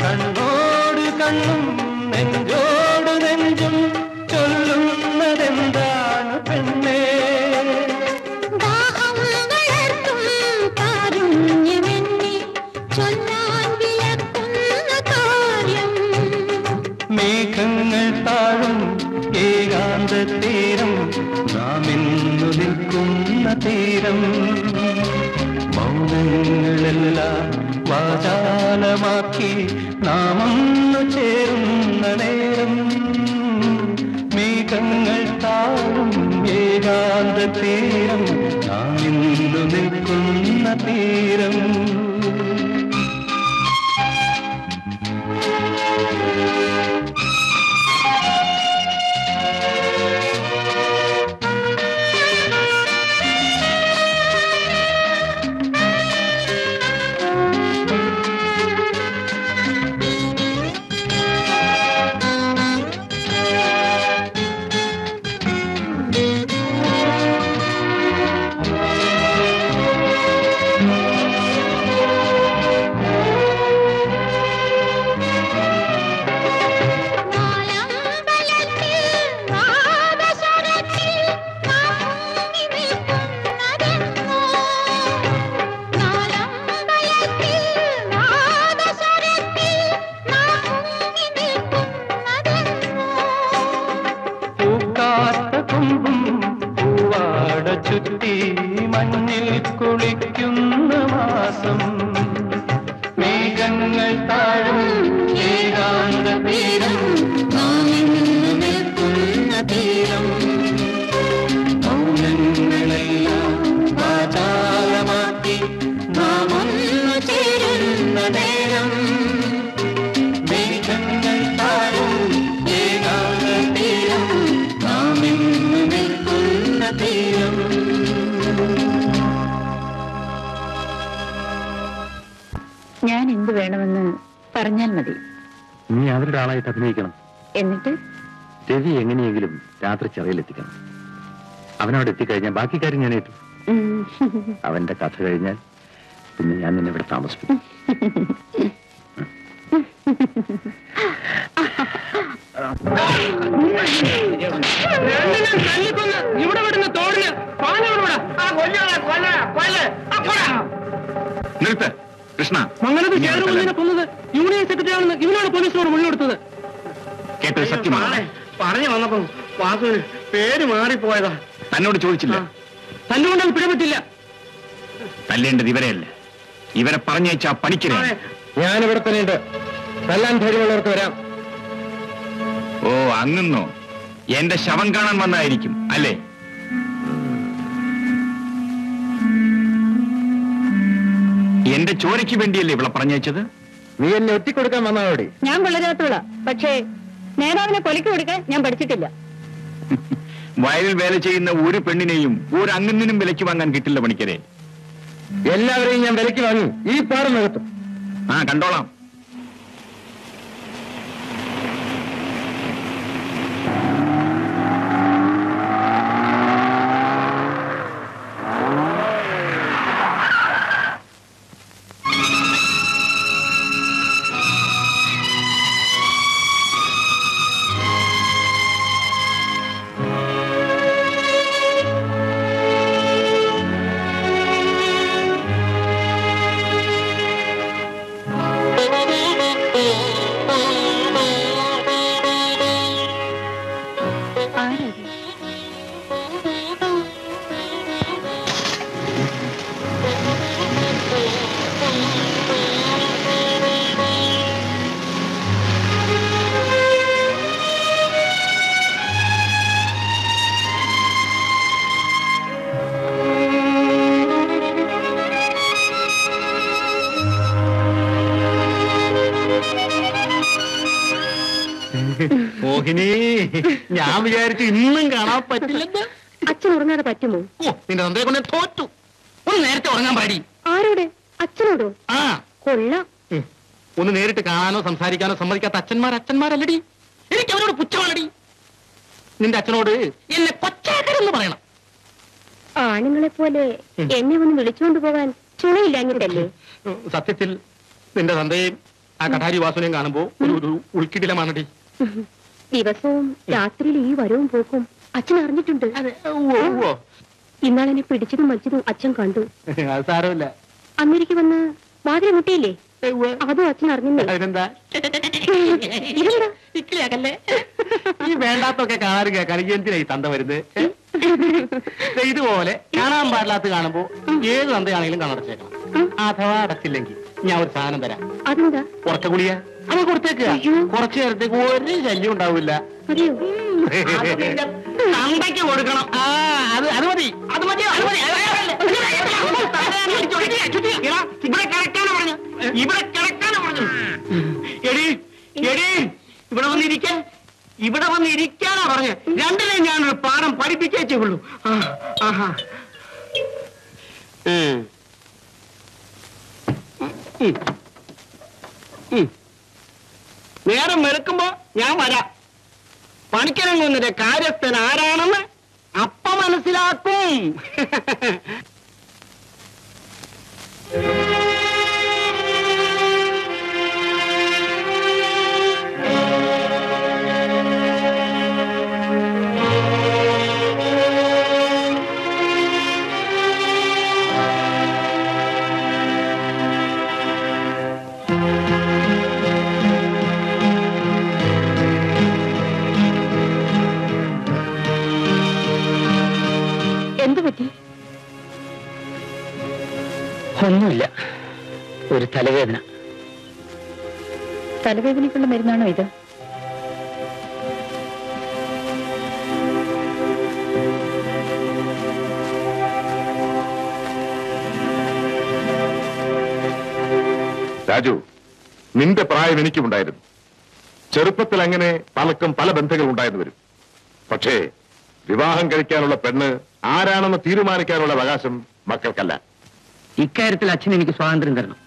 കണ്ണോട് കണ്ണും നെഞ്ചോട് നെഞ്ചും ചൊല്ലുന്നതെന്താണ് പെണ്ണേ മേഘങ്ങൾ താഴും ഏകാന്ത തീരം നാം ഇന്നു നിൽക്കുന്ന തീരം മൗനങ്ങളെല്ലാം വാചാലമാക്കി നാം ഒന്നു ചേരുന്ന നേരം മേഘങ്ങൾ താഴും ഏകാന്ത തീരം നാം ഇന്നു നിൽക്കുന്ന തീരം ചുറ്റി മഞ്ഞിൽ കുളിക്കുന്ന മാസം മേഘങ്ങൾ താഴും ഏകാന്ത തീരം നാം ഇന്നു നിൽക്കുന്ന തീരം മൗനങ്ങളെല്ലാം വാചാലമാക്കി നാം ഒന്നു ചേരുന്ന നേരം മേഘങ്ങൾ താഴും ഏകാന്ത തീരം നാം ഇന്നു നിൽക്കുന്ന തീരം ഞാൻ എന്ത് വേണമെന്ന് പറഞ്ഞാൽ മതി. നീ അവരുടെ ആളായിട്ട് അഭിനയിക്കണം. എന്നിട്ട് രവി എങ്ങനെയെങ്കിലും രാത്രി ചെറയിലെത്തിക്കണം. അവനവിടെ എത്തിക്കഴിഞ്ഞാൽ ബാക്കി കാര്യം ഞാൻ ഏറ്റു. അവന്റെ കഥ കഴിഞ്ഞാൽ പിന്നെ ഞാൻ നിന്നെ ഇവിടെ താമസിപ്പിക്കും. ഇവിടെ വിടുന്ന തോടിന് നിർത്ത് കൃഷ്ണ. മംഗലത്ത് ചേർന്ന് കൊന്നത് യൂണിയൻ സെക്രട്ടറി ആണെന്ന് ഇവനാണ് പോലീസിനോട് മൊഴി കൊടുത്തത്. കേട്ടത് സത്യമാണ്. പറഞ്ഞു വന്നപ്പോ വാസുവിന് പേര് മാറിപ്പോയതാ. തന്നോട് ചോദിച്ചില്ല? തല്ലുകൊണ്ടത് പിഴപറ്റില്ല. തല്ലേണ്ടത് ഇവരെയല്ല, ഇവരെ പറഞ്ഞയച്ച പണിക്കരെ. ഞാനിവിടെ തന്നെയുണ്ട്. തല്ലാൻ ധൈര്യമുള്ളവർക്ക് വരാം. ഓ അങ്ങുന്നോ? എന്റെ ശവം കാണാൻ വന്നതായിരിക്കും അല്ലേ? എന്റെ ചോരയ്ക്ക് വേണ്ടിയല്ലേ ഇവിടെ പറഞ്ഞയച്ചത്? നീ എന്നെ ഒറ്റിക്കൊടുക്കാൻ വന്നതോടെ. ഞാൻ വളരാത്തോളാ, പക്ഷേ നേതാവിനെ കൊലയ്ക്ക് കൊടുക്കാൻ ഞാൻ പഠിച്ചിട്ടില്ല. വയലിൽ വേല ചെയ്യുന്ന ഒരു പെണ്ണിനെയും ഒരു അങ്ങുന്നിനും വിലയ്ക്ക് വാങ്ങാൻ കിട്ടില്ല പണിക്കരെ. എല്ലാവരെയും ഞാൻ വിലയ്ക്ക് വാങ്ങി ഈ പാടം നികത്തും. ആ കണ്ടോളാം. മോഹിനി, ഞാൻ വിചാരിച്ചു ഇന്നും കാണാൻ പറ്റില്ലെന്ന്. അച്ഛൻ ഉറങ്ങാതെ പറ്റുമോ? ഓ, നിന്റെ തന്തയെ കൊണ്ട് തോറ്റു. ഒന്ന് നേരത്തെ ഉറങ്ങാൻ പാടി. ആരോട്? അച്ഛനോടോ? ആ കൊള്ളാം. ഒന്ന് നേരിട്ട് കാണാനോ സംസാരിക്കാനോ സമ്മതിക്കാത്ത അച്ഛന്മാരല്ലടി. എനിക്ക് അവരോട് പുച്ഛമാണടി. നിന്റെ അച്ഛനോട് എന്നെ കൊച്ചാക്കരെന്ന് പറയണം. ആണുങ്ങളെ പോലെ എന്നെ ഒന്ന് വിളിച്ചുകൊണ്ട് പോകാൻ ചുണയില്ലാഞ്ഞിട്ടല്ലേ? സത്യത്തിൽ നിന്റെ തന്തയും ആ കഠാരി വാസുനെയും കാണുമ്പോ ഒരു ഉൾക്കിടിലമാണടി. ദിവസവും രാത്രിയിൽ ഈ വരവും പോക്കും അച്ഛൻ അറിഞ്ഞിട്ടുണ്ട്. ഇന്നാളെന്നെ പിടിച്ചതും മരിച്ചതും അച്ഛൻ കണ്ടു. അത് സാരമില്ല. അമേരിക്ക വന്ന് വാതിൽ മുട്ടിയില്ലേ, അതും അച്ഛൻ അറിഞ്ഞില്ലേ? അതിനെന്താ ഇക്കിളിയാക്കല്ലേ? ഈ വേണ്ടാത്തൊക്കെ കാണാനും കേൾക്കാനും എന്തിനാ ഈ തന്ത വരുന്നത്? ഇതുപോലെ കാണാൻ പാടില്ലാത്ത കാണുമ്പോ ഏത് തന്തയാണെങ്കിലും കണ്ണടച്ചേക്കണം. അഥവാ അടച്ചില്ലെങ്കിൽ ഞാൻ ഒരു സാധനം തരാം. അതെന്താ? ഉറക്ക ഗുളിക അത് കൊടുത്തേക്കുക. കുറച്ചു നേരത്തേക്ക് ഒരു ശല്യം ഉണ്ടാവില്ല. തന്തയ്ക്ക് കൊടുക്കണം. അത് മതി. അത് മതി. ഇവിടെ കിടക്കാനാ പറഞ്ഞു. ഇവിടെ കിടക്കാനാ പറഞ്ഞു. എടി എടി ഇവിടെ വന്നിരിക്കാൻ. ഇവിടെ വന്നിരിക്കാനാ പറഞ്ഞു. രണ്ടിനെയും ഞാനൊരു പാഠം പഠിപ്പിച്ചേ ഉള്ളൂ. ആഹാ. നേരം വെളുക്കുമ്പോ ഞാൻ വരാം. പണിക്കരങ്ങുന്നതിന്റെ കാര്യസ്ഥൻ ആരാണെന്ന് അപ്പ മനസ്സിലാക്കും. ഒന്നുമില്ല, ഒരു തലവേദന. തലവേദനയ്ക്കുള്ള മരുന്നാണോ ഇത്? രാജു, നിന്റെ പ്രായം എനിക്കുമുണ്ടായിരുന്നു. ചെറുപ്പത്തിൽ അങ്ങനെ പലർക്കും പല ബന്ധങ്ങൾ ഉണ്ടായെന്ന് വരും. പക്ഷേ വിവാഹം കഴിക്കാനുള്ള പെണ്ണ് ആരാണെന്ന് തീരുമാനിക്കാനുള്ള അവകാശം മക്കൾക്കല്ല. ഇക്കാര്യത്തിൽ അച്ഛൻ എനിക്ക് സ്വാതന്ത്ര്യം തരണം.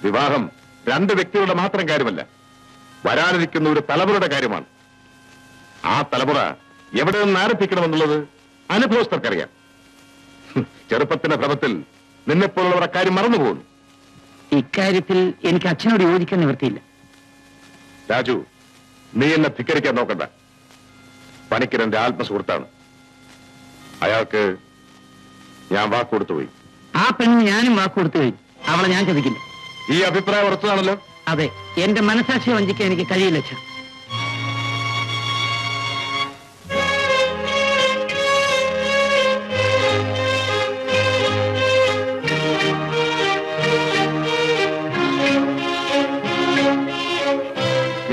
വിവാഹം രണ്ട് വ്യക്തികളുടെ മാത്രം കാര്യമല്ല, വരാനിരിക്കുന്ന ഒരു തലമുറയുടെ കാര്യമാണ്. ആ തലമുറ എവിടെ നിന്ന് ആരംഭിക്കണമെന്നുള്ളത് അനുഭവസ്ഥർക്കറിയാം. ചെറുപ്പത്തിന്റെ ഭ്രമത്തിൽ നിന്നെപ്പോലുള്ളവർ അക്കാര്യം മറന്നുപോകുന്നു. ഇക്കാര്യത്തിൽ എനിക്ക് അച്ഛനോട് യോജിക്കാൻ നിവൃത്തിയില്ല. രാജു, നീ എന്നെ ധിക്കരിക്കാൻ നോക്കണ്ട. പണിക്കരന്റെ ആത്മസുഹൃത്താണ്. അയാൾക്ക് ഞാൻ വാക്കുകൊടുത്തുപോയി. ആ പെണ്ണ് ഞാനും വാക്കുകൊടുത്തു പോയി. അവളെ ഞാൻ ചതിക്കില്ല. ഈ അഭിപ്രായം ഉറച്ചതാണല്ലോ? അതെ, എന്റെ മനസാക്ഷിയെ വഞ്ചിക്കാൻ എനിക്ക് കഴിയില്ല അച്ഛൻ.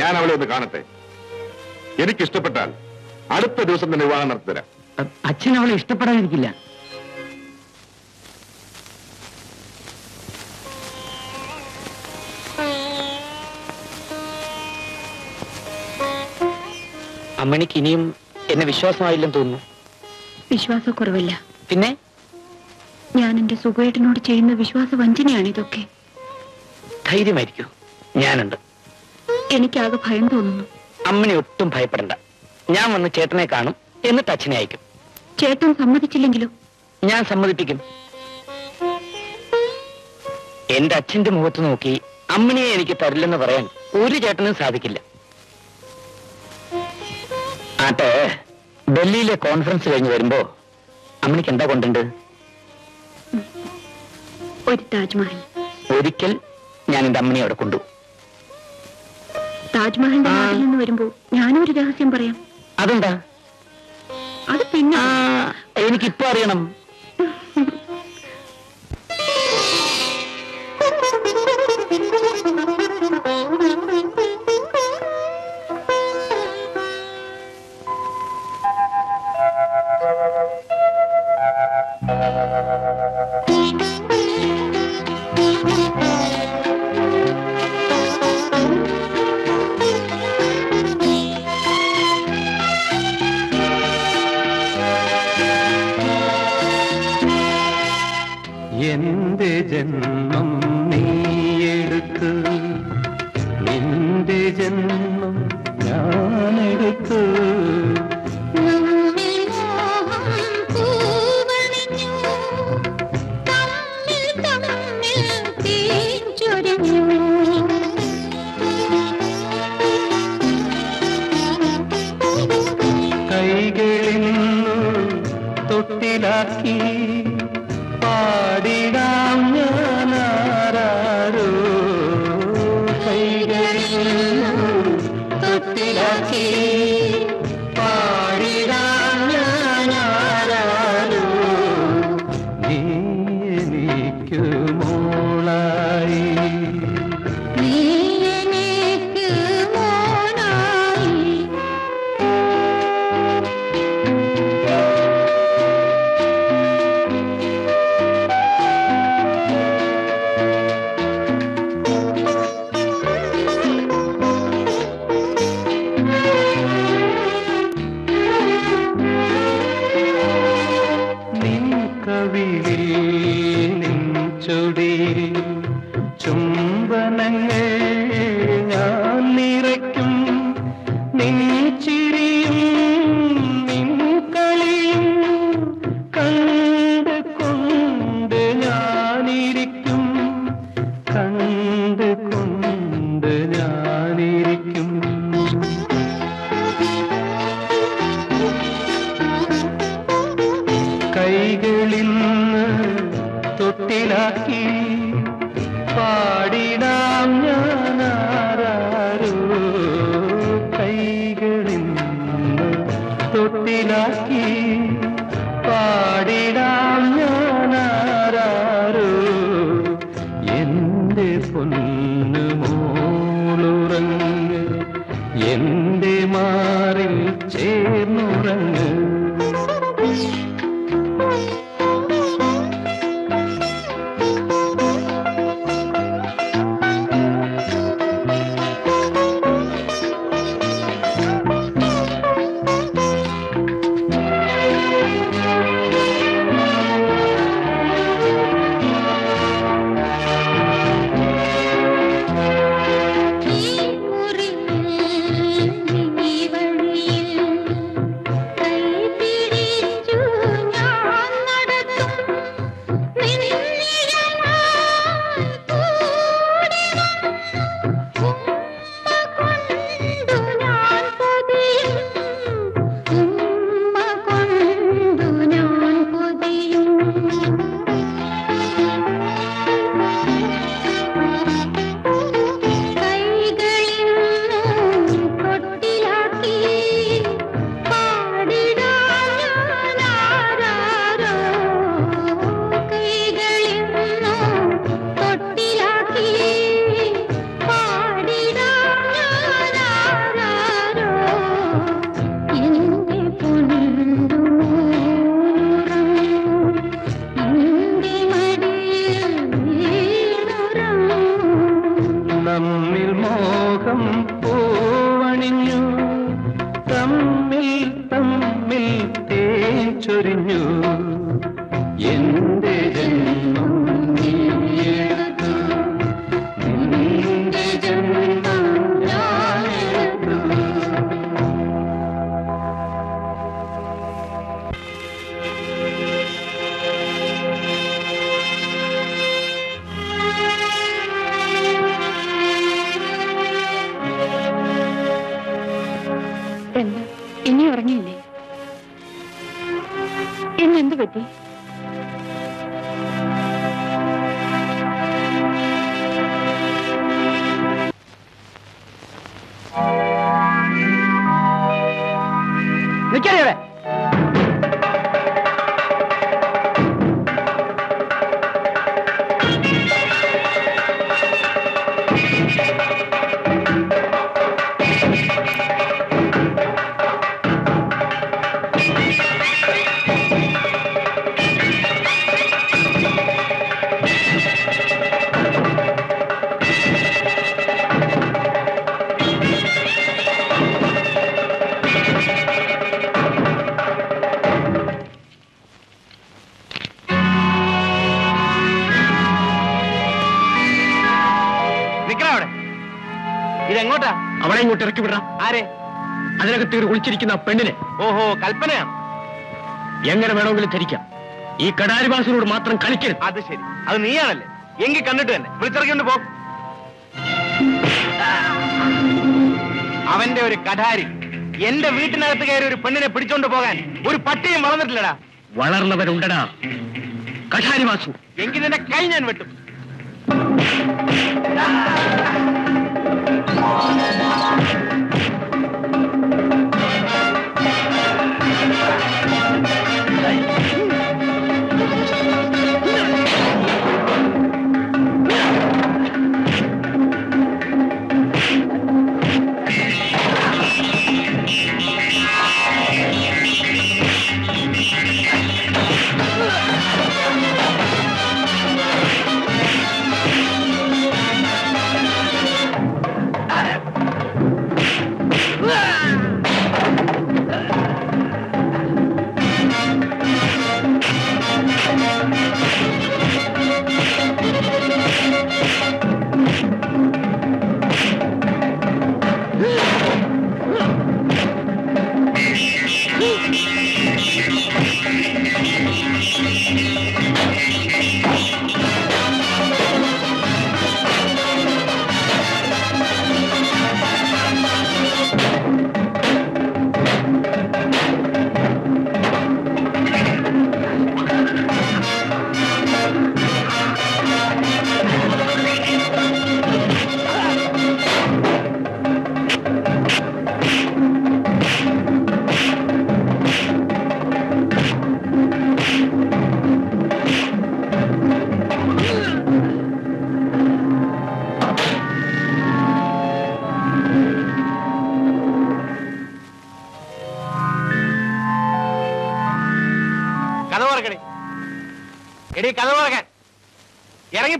ഞാൻ അവളെ ഒന്ന് കാണട്ടെ. എനിക്കിഷ്ടപ്പെട്ടാൽ അടുത്ത ദിവസം തന്നെ വിവാഹം നടത്തിത്തരാം. അച്ഛൻ അവളെ ഇഷ്ടപ്പെടാതിരിക്കില്ല. അമ്മണിക്ക് ഇനിയും എന്നെ വിശ്വാസമായില്ലെന്ന് തോന്നുന്നു. വിശ്വാസക്കുറവില്ല. പിന്നെ ഞാൻ എന്റെ സുഖേട്ടനോട് ചെയ്യുന്ന വിശ്വാസ വഞ്ചനയാണ് ഇതൊക്കെ. ധൈര്യമായിരിക്കൂ, ഞാനുണ്ട്. എനിക്കാകെ ഭയം തോന്നുന്നു. അമ്മനെ ഒട്ടും ഭയപ്പെടണ്ട. ഞാൻ വന്ന് ചേട്ടനെ കാണും, എന്നിട്ട് അച്ഛനെ അയക്കും. ചേട്ടൻ സമ്മതിച്ചില്ലെങ്കിലോ? ഞാൻ സമ്മതിപ്പിക്കും. എന്റെ അച്ഛന്റെ മുഖത്ത് നോക്കി അമ്മനെ എനിക്ക് തരില്ലെന്ന് പറയാൻ ഒരു ചേട്ടനും സാധിക്കില്ല. ആട്ടെ, ഡൽഹിയിലെ കോൺഫറൻസ് കഴിഞ്ഞ് വരുമ്പോ അമ്മണിക്ക് എന്താ കൊണ്ടുണ്ട്? ഒരു താജ്മഹൽ. ഒരിക്കൽ ഞാൻ എന്റെ അമ്മനെ അവിടെ കൊണ്ടു. താജ്മഹലിന്റെ നാട്ടിൽ നിന്ന് വരുമ്പോ ഞാനൊരു രഹസ്യം പറയാം. അതെന്താ? അത് പിന്നെ എനിക്കിപ്പോ അറിയണം. എന്റെ ജന്മം നീയെടുത്തു, നിന്റെ ജന്മം ഞാനെടുത്തു. പൂവണിഞ്ഞു തമ്മിൽ തമ്മിൽ ചുംബനങ്ങൾ ഞാൻ നിറയ്ക്കും നിൻ ചിരിയും നിൻ കളിയും കണ്ട് കൊണ്ട് ഞാനിരിക്കും കണ്ട് കൊണ്ട് ഞാനിരിക്കും കൈകളിൽ നിന്ന് തൊട്ടിലാക്കി പാടിടാം ഞാനാരോ കൈകളിൽ നിന്ന് തൊട്ടിലാക്കി പാടിടാം ഞാനാരോ എന്റെ പൊന്നു മോളുറങ്ങ് എന്റെ മാറിൽ ചേർന്നുറങ്ങ് ഇനി ഉറങ്ങിയില്ലേ? ഇന്നെന്ത് പറ്റി? നിൽക്കാതെ ഇതെങ്ങോട്ടാ? അവളെ ഇങ്ങോട്ട് ഇറക്കി വിടാം. ആരെ? അതിനകത്ത് ഒളിച്ചിരിക്കുന്ന പെണ്ണിനെ. ഓഹോ, കൽപ്പനയാണ്. എങ്ങനെ വേണമെങ്കിലും ധരിക്കാം. ഈ കടാരിവാസിനോട് മാത്രം കളിക്കരുത്. അത് ശരി, അത് നീയാണല്ലേ? എങ്കിൽ കണ്ടിട്ട് തന്നെ വിളിച്ചിറക്കിണ്ട് പോ. അവന്റെ ഒരു കടാരി എന്റെ വീട്ടിനകത്ത് കയറി ഒരു പെണ്ണിനെ പിടിച്ചോണ്ട് പോകാൻ ഒരു പട്ടിയും വളർന്നിട്ടില്ലടാ. വളർന്നവരുണ്ടടാ കടാരിവാസു. എങ്കിൽ നിന്റെ കൈ ഞാൻ വെട്ടും.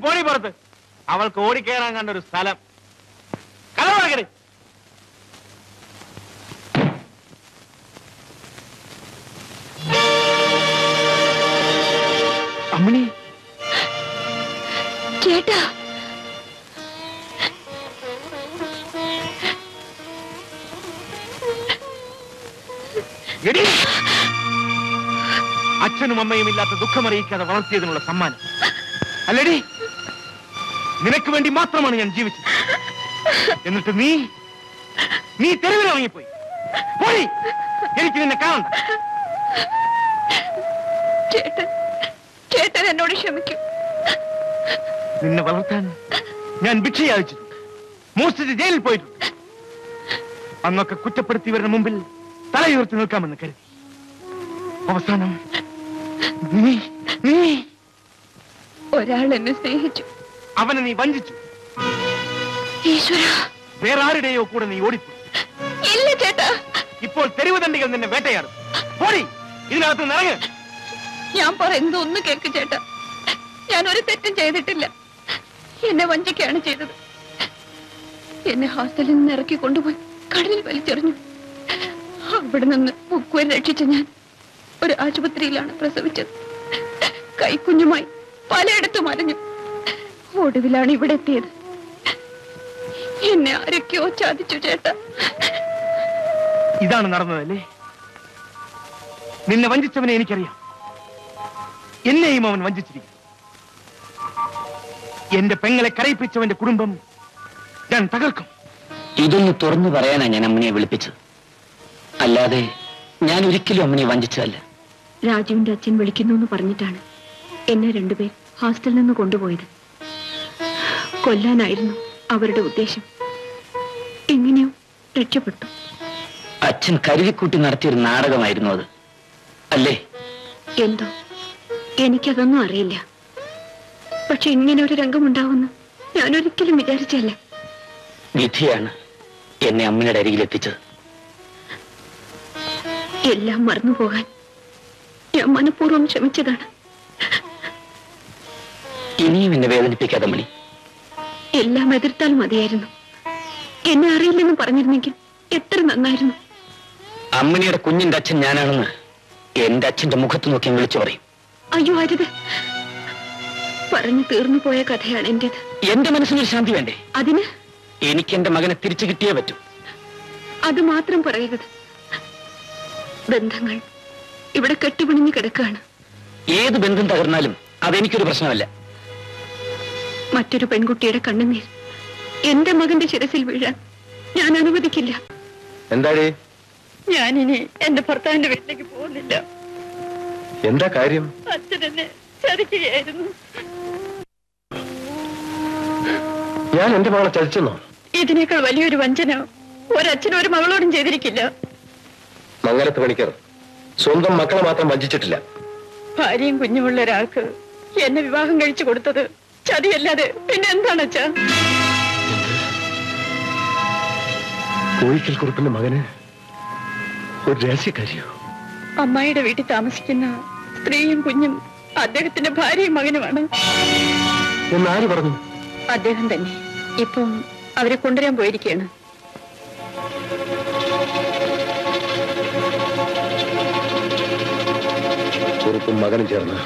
പോണി പുറത്ത്. അവൾക്ക് ഓടിക്കയറാൻ കണ്ടൊരു സ്ഥലം. കഥ പറയണേ. അമ്മണി ചേട്ടാ, അച്ഛനും അമ്മയും ഇല്ലാത്ത ദുഃഖമറിയിക്കാതെ വളർത്തിയതിനുള്ള സമ്മാനം അല്ലടി. നിനക്ക് വേണ്ടി മാത്രമാണ് ഞാൻ ജീവിച്ചത്. എന്നിട്ട് നീ തെരുവിലിറങ്ങിപ്പോയി. പോയി, എനിക്ക് നിന്നെ കാണണ്ട. ചേട്ടൻ എന്നോട് ക്ഷമിക്കും. നിന്നെ വളർത്താൻ ഞാൻ ഭിക്ഷയാചിച്ചിട്ടുണ്ട്, മോഷ്ടിച്ച് ജയിലിൽ പോയിട്ടുണ്ട്. അന്നൊക്കെ കുറ്റപ്പെടുത്തിയവരുടെ മുമ്പിൽ തലയുയർത്തി നിൽക്കാമെന്ന് കരുതി. അവസാനം നീ ഒരാൾ എന്നെ സ്നേഹിച്ചു. അവനെ നീ വഞ്ചിച്ചു. ഈശ്വര, വേറെ ആരുടെയോ കൂടെ നീ ഓടിപ്പോയി. ഇല്ല ചേട്ടാ. ഇപ്പോൾ തെരുവ് തണ്ടികൾ നിന്നെ വേട്ടയാടും. പോടി, ഇതിനകത്ത് നിറങ്ങ്. ഞാൻ പറയുന്നത് ഒന്ന് കേൾക്ക് ചേട്ടാ. ഞാൻ ഒരു തെറ്റും ചെയ്തിട്ടില്ല. എന്നെ വഞ്ചിക്കുകയാണ് ചെയ്തത്. എന്നെ ഹോസ്റ്റലിൽ നിന്ന് ഇറക്കി കൊണ്ടുപോയി കടലിൽ വലിച്ചെറിഞ്ഞു. അവിടെ നിന്ന് മുക്കുവൻ രക്ഷിച്ച ഞാൻ ഒരു ആശുപത്രിയിലാണ് പ്രസവിച്ചത്. കൈക്കുഞ്ഞുമായി പലയിടത്തും അലഞ്ഞു. ഒടുവിലാണ് ഇവിടെ എത്തിയത്. എന്നെ ആരൊക്കെയോ ചാദിച്ചു ചേട്ടാ. ഇതാണ് നടന്നതല്ലേ? നിന്നെ വഞ്ചിച്ചവനെ എനിക്കറിയാം. എന്നെയും അവൻ വഞ്ചിച്ചിരിക്കും. എന്റെ പെങ്ങളെ കരയിപ്പിച്ചവന്റെ കുടുംബം ഞാൻ തകർക്കും. ഇതൊന്ന് തുറന്നു പറയാനാ ഞാൻ അമ്മനെ വിളിപ്പിച്ചത്. അല്ലാതെ ഞാൻ ഒരിക്കലും അമ്മനെ വഞ്ചിച്ചതല്ല. രാജുവിന്റെ അച്ഛൻ വിളിക്കുന്നു എന്ന് പറഞ്ഞിട്ടാണ് എന്നെ രണ്ടുപേർ ഹോസ്റ്റലിൽ നിന്ന് കൊണ്ടുപോയത്. കൊല്ലാനായിരുന്നു അവരുടെ ഉദ്ദേശം. എങ്ങനെയോ രക്ഷപ്പെട്ടു. അച്ഛൻ കരുതിക്കൂട്ടി നടത്തിയൊരു നാടകമായിരുന്നു അത്, അല്ലേ? എന്തോ എനിക്കതൊന്നും അറിയില്ല. പക്ഷെ ഇങ്ങനെ ഒരു രംഗമുണ്ടാവുമെന്ന് ഞാനൊരിക്കലും വിചാരിച്ചല്ല. വിധിയാണ് എന്നെ അമ്മയുടെ അരികിലെത്തിച്ചത്. എല്ലാം മറന്നുപോകാൻ ഞാൻ മനഃപൂർവ്വം ശ്രമിച്ചതാണ്. ഇനിയും എന്നെ വേദനിപ്പിക്കാതെ മണി. എല്ലാം എതിർത്താൽ മതിയായിരുന്നു. എന്നെ അറിയില്ലെന്ന് പറഞ്ഞിരുന്നെങ്കിൽ എത്ര നന്നായിരുന്നു. അമ്മണിയുടെ കുഞ്ഞിന്റെ അച്ഛൻ ഞാനാണെന്ന് എന്റെ അച്ഛന്റെ മുഖത്ത് നോക്കി വിളിച്ചു പറയും. അയ്യോ അരുത്. പറഞ്ഞു തീർന്നു പോയ കഥയാണ് എന്റേത്. എന്റെ മനസ്സിനൊരു ശാന്തി വേണ്ടേ? അതിന് എനിക്ക് എന്റെ മകനെ തിരിച്ചു കിട്ടിയേ പറ്റൂ. അത് മാത്രം പറയരുത്. ബന്ധങ്ങൾ ഇവിടെ കെട്ടുപിണിഞ്ഞു കിടക്കുകയാണ്. ഏത് ബന്ധം തകർന്നാലും അതെനിക്കൊരു പ്രശ്നമല്ല. മറ്റൊരു പെൺകുട്ടിയുടെ കണ്ണുനീർ എന്റെ മകന്റെ ശിരസിൽ വീഴാൻ ഞാൻ അനുവദിക്കില്ല. എന്താടേ? ഞാനിനി എന്റെ ഭർത്താവിന്റെ വീട്ടിലേക്ക് പോകുന്നില്ല. എന്താ കാര്യം? അച്ഛൻ എന്നെ ചതിക്കുകയായിരുന്നു. ഞാൻ എന്റെ മകളെ ചതിച്ചെന്നോ? ഇതിനേക്കാൾ വലിയൊരു വഞ്ചന ഒരച്ഛനും ഒരു മകളോടും ചെയ്തിരിക്കില്ല. മംഗലത്ത് പണിക്കർ സ്വന്തം മക്കളെ മാത്രം വഞ്ചിച്ചിട്ടില്ല. ഭാര്യയും കുഞ്ഞുമുള്ള ഒരാൾക്ക് എന്നെ വിവാഹം കഴിച്ചു കൊടുത്തത് ചതിയല്ലാതെ പിന്നെ എന്താണ് അച്ഛാ? കോഴിക്കൽ കുറുപ്പിന്റെ മകന് ഒരു രഹസ്യക്കാരിയോ? അമ്മായിയുടെ വീട്ടിൽ താമസിക്കുന്ന സ്ത്രീയും കുഞ്ഞും അദ്ദേഹത്തിന്റെ ഭാര്യയും മകനുമാണ്. എന്നാര് പറഞ്ഞു? അദ്ദേഹം തന്നെ. ഇപ്പം അവരെ കൊണ്ടുവരാൻ പോയിരിക്കുകയാണ്. കുറുപ്പും മകനും ചേർന്ന്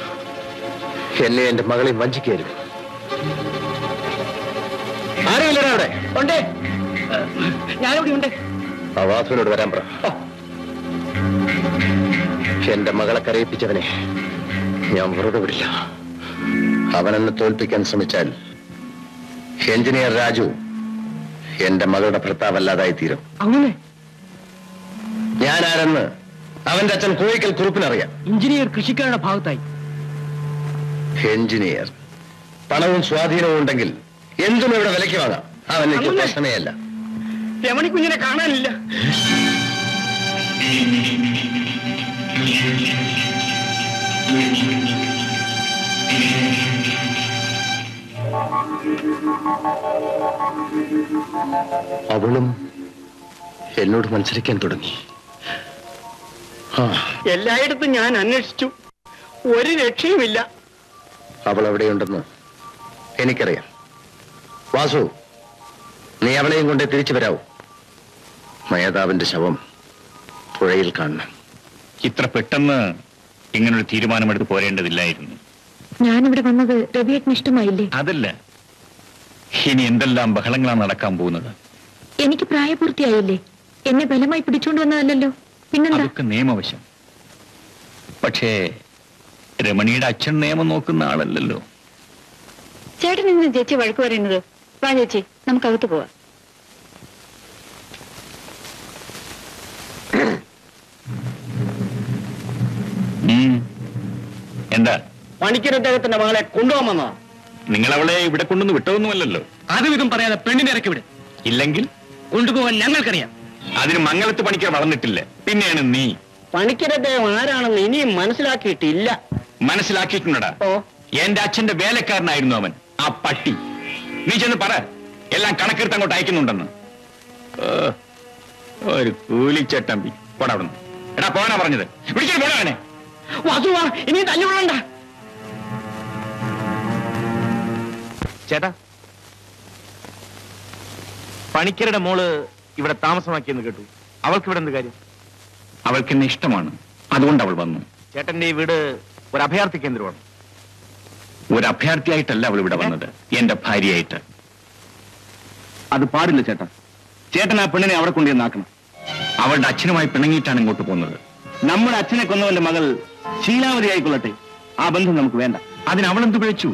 എന്നെ എന്റെ മകളെയും വഞ്ചിക്കായിരുന്നു. ആരുമില്ലടാ അവിടെ? ഉണ്ട്, ഞാനിവിടെ ഉണ്ട്. ആ വാസുവിനോട് വരാൻ പറ. എന്റെ മകളെ കരയിപ്പിച്ചവനെ ഞാൻ വെറുതെ വിടില്ല. അവനെന്നെ തോൽപ്പിക്കാൻ ശ്രമിച്ചാൽ എഞ്ചിനീയർ രാജു എന്റെ മകളുടെ ഭർത്താവല്ലാതായി തീരും. അങ്ങനെ ഞാനാരെന്ന് അവന്റെ അച്ഛൻ കോഴിക്കൽ കുറുപ്പിനറിയാം. എഞ്ചിനീയർ കൃഷിക്കാരുടെ ഭാഗത്തായി. എഞ്ചിനീയർ പണവും സ്വാധീനവും ഉണ്ടെങ്കിൽ എന്തും ഇവിടെ വിലയ്ക്ക് വാങ്ങാം. അവനെനിക്ക് പ്രശ്നമേ അല്ല. രമണി കുഞ്ഞിനെ കാണാനില്ല. അവളും എന്നോട് മത്സരിക്കാൻ തുടങ്ങി. എല്ലായിടത്തും ഞാൻ അന്വേഷിച്ചു, ഒരു രക്ഷയുമില്ല. അവൾ എവിടെയുണ്ടെന്ന് എനിക്കറിയാം. വാസു, നീ അവളെയും കൊണ്ട് തിരിച്ചു വരാവൂ. മേധാവിന്റെ ശവം പുഴയിൽ കാണണം. ഇത്ര പെട്ടെന്ന് ഇങ്ങനൊരു തീരുമാനമെടുത്ത് പോരേണ്ടതില്ലായിരുന്നു. ഞാനിവിടെ വന്നത് രവിയേട്ടന് ഇഷ്ടമായില്ലേ? അതല്ല, ഇനി എന്തെല്ലാം ബഹളങ്ങളാണ് നടക്കാൻ പോകുന്നത്. എനിക്ക് പ്രായപൂർത്തിയായില്ലേ? എന്നെ ബലമായി പിടിച്ചുകൊണ്ട് വന്നതല്ലോ. പിന്നെന്താ? അതൊക്കെ നിയമവശം. പക്ഷേ രമണിയുടെ അച്ഛൻ നിയമം നോക്കുന്ന ആളല്ലല്ലോ. ചേട്ടൻ ഇന്ന് ചേച്ചി വഴക്ക് പറയുന്നത്? വാ ചേച്ചി, നമുക്കകത്ത് പോവാം. എന്താ? പണിക്കരദ്ദേഹത്തിന്റെ മകളെ കൊണ്ടുപോകാമെന്നോ? നിങ്ങൾ അവളെ ഇവിടെ കൊണ്ടുവന്ന് വിട്ടതൊന്നുമല്ലല്ലോ. അതും ഇതും പറയാതെ പെണ്ണിനെ ഇറക്കി വിടും. ഇല്ലെങ്കിൽ കൊണ്ടുപോകാൻ ഞങ്ങൾക്കറിയാം. അതിന് മംഗലത്ത് പണിക്കർ വളർന്നിട്ടില്ല. പിന്നെയാണ് നീ. പണിക്കരദ്ദേഹം ആരാണെന്ന് ഇനിയും മനസ്സിലാക്കിയിട്ടില്ല. മനസ്സിലാക്കിയിട്ടുണ്ടടാ. ഓ, എന്റെ അച്ഛന്റെ വേലക്കാരനായിരുന്നു അവൻ, ആ പട്ടി. നീ ചെന്ന് പറ, എല്ലാം കണക്കെടുത്ത് അങ്ങോട്ട് അയക്കുന്നുണ്ടെന്ന്. ഒരു കൂലിച്ചട്ടമ്പി. പോടാ അവിടുന്ന്. എടാ പോകാനാ പറഞ്ഞത്. വിളിക്കാൻ പോടാ അവനെ. വാസുവാ, ഇനി തല്ലുകൊള്ളണ്ട. ചേട്ടാ, പണിക്കരുടെ മോള് ഇവിടെ താമസമാക്കിയെന്ന് കേട്ടു. അവൾക്ക് ഇവിടെ എന്ത് കാര്യം? അവൾക്ക് എന്നെ ഇഷ്ടമാണ്, അതുകൊണ്ട് അവൾ വന്നു. ചേട്ടന്റെ ഈ വീട് ഒരു അഭയാർത്ഥി കേന്ദ്രമാണ്. ഒരു അഭയാർത്ഥിയായിട്ടല്ല അവൾ ഇവിടെ വന്നത്, എന്റെ ഭാര്യയായിട്ട്. അത് പാടില്ല ചേട്ടാ. ചേട്ടൻ ആ പെണ്ണിനെ അവിടെ കൊണ്ടുവന്നാക്കണം. അവളുടെ അച്ഛനുമായി പിണങ്ങിയിട്ടാണ് ഇങ്ങോട്ട് പോകുന്നത്. നമ്മുടെ അച്ഛനെ കൊന്നവന്റെ മകൾ ശീലാവതി ആയിക്കൊള്ളട്ടെ, ആ ബന്ധം നമുക്ക് വേണ്ട. അതിന് അവളെന്ത് പിഴച്ചു?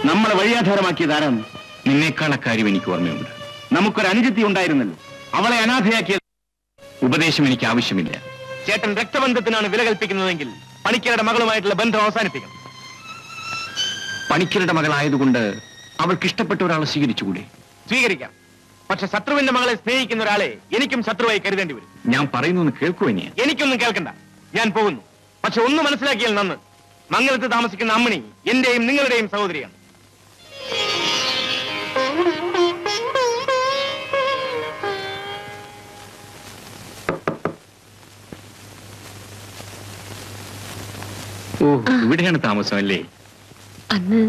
നമ്മളെ വഴിയാധാരമാക്കിയത് ആരാണ്? നിന്നേക്കാൾ കാര്യം എനിക്ക് ഓർമ്മയുണ്ട്. നമുക്കൊരു അനുജത്തി ഉണ്ടായിരുന്നല്ലോ, അവളെ അനാഥയാക്കിയത്. ഉപദേശം എനിക്ക് ആവശ്യമില്ല. ചേട്ടൻ രക്തബന്ധത്തിനാണ് വില കൽപ്പിക്കുന്നതെങ്കിൽ പണിക്കരുടെ മകളുമായിട്ടുള്ള ബന്ധം അവസാനിപ്പിക്കണം. പണിക്കരുടെ മകളായതുകൊണ്ട് അവൾക്ക് ഇഷ്ടപ്പെട്ട ഒരാളെ സ്വീകരിച്ചുകൂടെ? സ്വീകരിക്കാം. പക്ഷെ ശത്രുവിന്റെ മകളെ സ്നേഹിക്കുന്ന ഒരാളെ എനിക്കും ശത്രുവായി കരുതേണ്ടി വരും. ഞാൻ പറയുന്നു കേൾക്കുവോ? എനിക്കൊന്നും കേൾക്കണ്ട, ഞാൻ പോകുന്നു. പക്ഷെ ഒന്ന് മനസ്സിലാക്കിയാൽ നന്ന്, മംഗലത്ത് താമസിക്കുന്ന അമ്മണി എന്റെയും നിങ്ങളുടെയും സഹോദരിയാണ്. ഓ, ഇവിടെയാണ് താമസം അല്ലേ? അന്ന്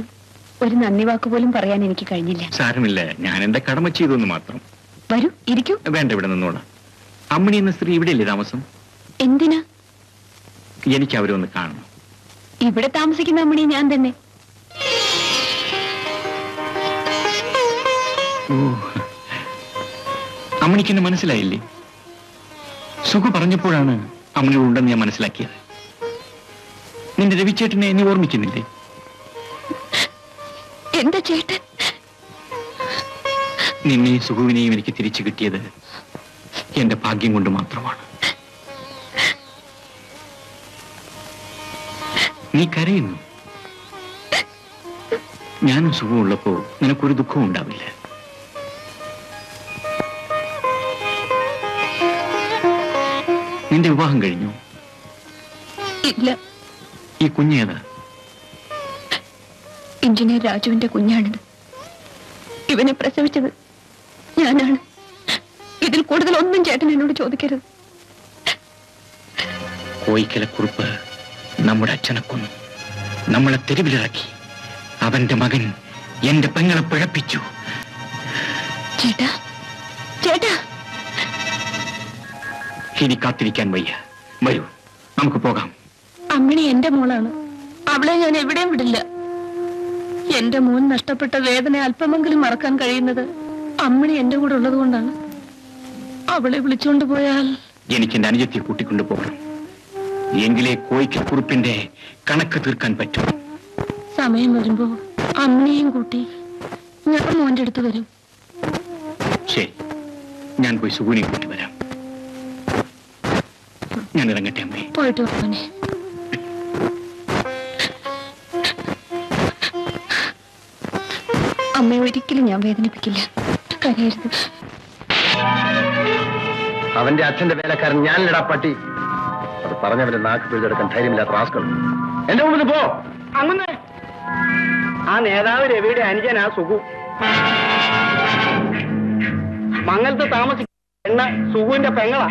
ഒരു നന്ദി വാക്ക് പോലും പറയാൻ എനിക്ക് കഴിഞ്ഞില്ല. സാരമില്ല, ഞാൻ എന്റെ കടമ ചെയ്തു മാത്രം. വരൂ, ഇരിക്കൂ. വേണ്ട, ഇവിടെ നിന്നോളാം. അമ്മിണി എന്ന സ്ത്രീ ഇവിടെയല്ലേ താമസം? എന്തിനാ? എനിക്ക് അവരെ ഒന്ന് കാണണം. ഇവിടെ താമസിക്കുന്ന അമ്മണി ഞാൻ തന്നെ. അമ്മണിക്ക് എന്നെ മനസ്സിലായില്ലേ? സുഖ പറഞ്ഞപ്പോഴാണ് അമ്മണി ഉണ്ടെന്ന് ഞാൻ മനസ്സിലാക്കിയത്. നിന്റെ രവിച്ചേട്ടനെ നീ ഓർമ്മിക്കുന്നില്ലേ? എന്താ ചേട്ടൻ? നിന്നെയും സുഖുവിനെയും എനിക്ക് തിരിച്ചു കിട്ടിയത് എന്റെ ഭാഗ്യം കൊണ്ട് മാത്രമാണ്. നീ കരയുന്നു. ഞാനും സുഖമുള്ളപ്പോ നിനക്കൊരു ദുഃഖവും ഉണ്ടാവില്ല. നിന്റെ വിവാഹം കഴിഞ്ഞു? ഇല്ല. ഈ കുഞ്ഞേതാ? എഞ്ചിനീയർ രാജുവിന്റെ കുഞ്ഞാണിത്. ഇവനെ പ്രസവിച്ചത് ഞാനാണ്. ഇതിൽ കൂടുതൽ ഒന്നും ചേട്ടൻ എന്നോട് ചോദിക്കരുത്. കോയിക്കലക്കുറുപ്പ് നമ്മുടെ അച്ഛനെ കൊന്നു, നമ്മളെ തെരുവിലിറക്കി. അവന്റെ മകൻ എന്റെ പെങ്ങളെ പിഴപ്പിച്ചു. ചേട്ടാ, ചേട്ടാ, ഇനി കാത്തിരിക്കാൻ വയ്യ. വരൂ, നമുക്ക് പോകാം. അമ്മിണി എന്റെ മോളാണ്. അവളെ ഞാൻ എവിടെയും വിടില്ല. എന്റെ മോൻ നഷ്ടപ്പെട്ട വേദന അല്പമെങ്കിലും മറക്കാൻ കഴിയുന്നത് അമ്മിണി എന്റെ കൂടെ ഉള്ളത് കൊണ്ടാണ്. അവളെ വിളിച്ചുകൊണ്ട് പോയാൽ എനിക്ക് എന്റെ അനുജത്തെ കൂട്ടിക്കൊണ്ടു പോകണം. എങ്കിലേ കോയിക്കൽക്കുറുപ്പിന്റെ കണക്ക് തീർക്കാൻ പറ്റൂ. സമയം വരുമ്പോ അമ്മിണിയും കൂട്ടി ഞാൻ മോന്റെ അടുത്ത് വരും. ശരി, ഞാൻ പോയി സുഗുനെ കൂട്ടി വരാം. ഞാൻ ഇറങ്ങട്ടെ അമ്മേ. പോയിട്ട് വന്നെ. അമ്മയെ ഒരിക്കലും ഞാൻ വേദനിപ്പിക്കില്ല. കരയരുത്. അവന്റെ അച്ഛന്റെ വേലക്കാരൻ ഞാനില്ലടാ പട്ടി. അത് പറഞ്ഞവന്റെ നാക്ക് പിടിച്ചെടുക്കാൻ ധൈര്യമില്ലാത്ത റാസ്കൾ. എന്റെ മുമ്പിൽ പോ. അങ്ങനെ ആ നേതാവ് രവിയുടെ അനുജനാ സുഖു. മംഗലത്ത് താമസിക്കുന്ന പെണ്ണ് സുഖുവിന്റെ പെങ്ങളാ.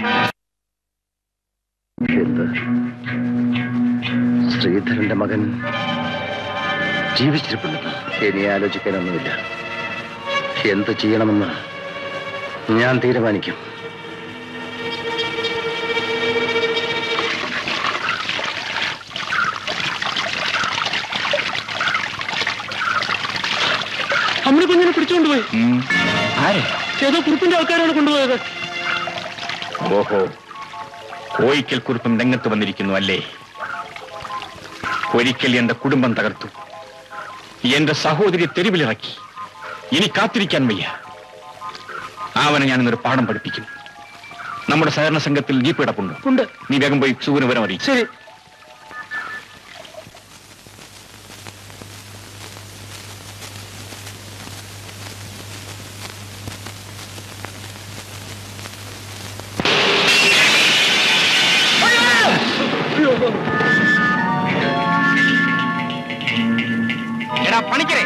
ശ്രീധരന്റെ മകൻ ജീവിച്ചിരിപ്പുണ്ട്. ഇനി ആലോചിക്കാനൊന്നുമില്ല. എന്ത് ചെയ്യണമെന്ന് ഞാൻ തീരുമാനിക്കും. അമ്മ കുഞ്ഞിനെ പിടിച്ചുകൊണ്ടുപോയി. ആരെ? ഏതോ കുറിപ്പിന്റെ ആൾക്കാരാണ് കൊണ്ടുപോയത്. ഓഹോ, കോയിക്കൽ കുറിപ്പും രംഗത്ത് വന്നിരിക്കുന്നു അല്ലേ? ഒരിക്കൽ എന്റെ കുടുംബം തകർത്തു, എന്റെ സഹോദരി തെരുവിലിറക്കി. ഇനി കാത്തിരിക്കാൻ വയ്യ. അവനെ ഞാൻ ഇന്നൊരു പാഠം പഠിപ്പിക്കും. നമ്മുടെ സഹകരണ സംഘത്തിൽ ജീപ്പ് കിടപ്പുണ്ട്. നീ വേഗം പോയി സുഖന് വിവരം അറിയിച്ചു. ശരി. എടാ പണിക്കരെ,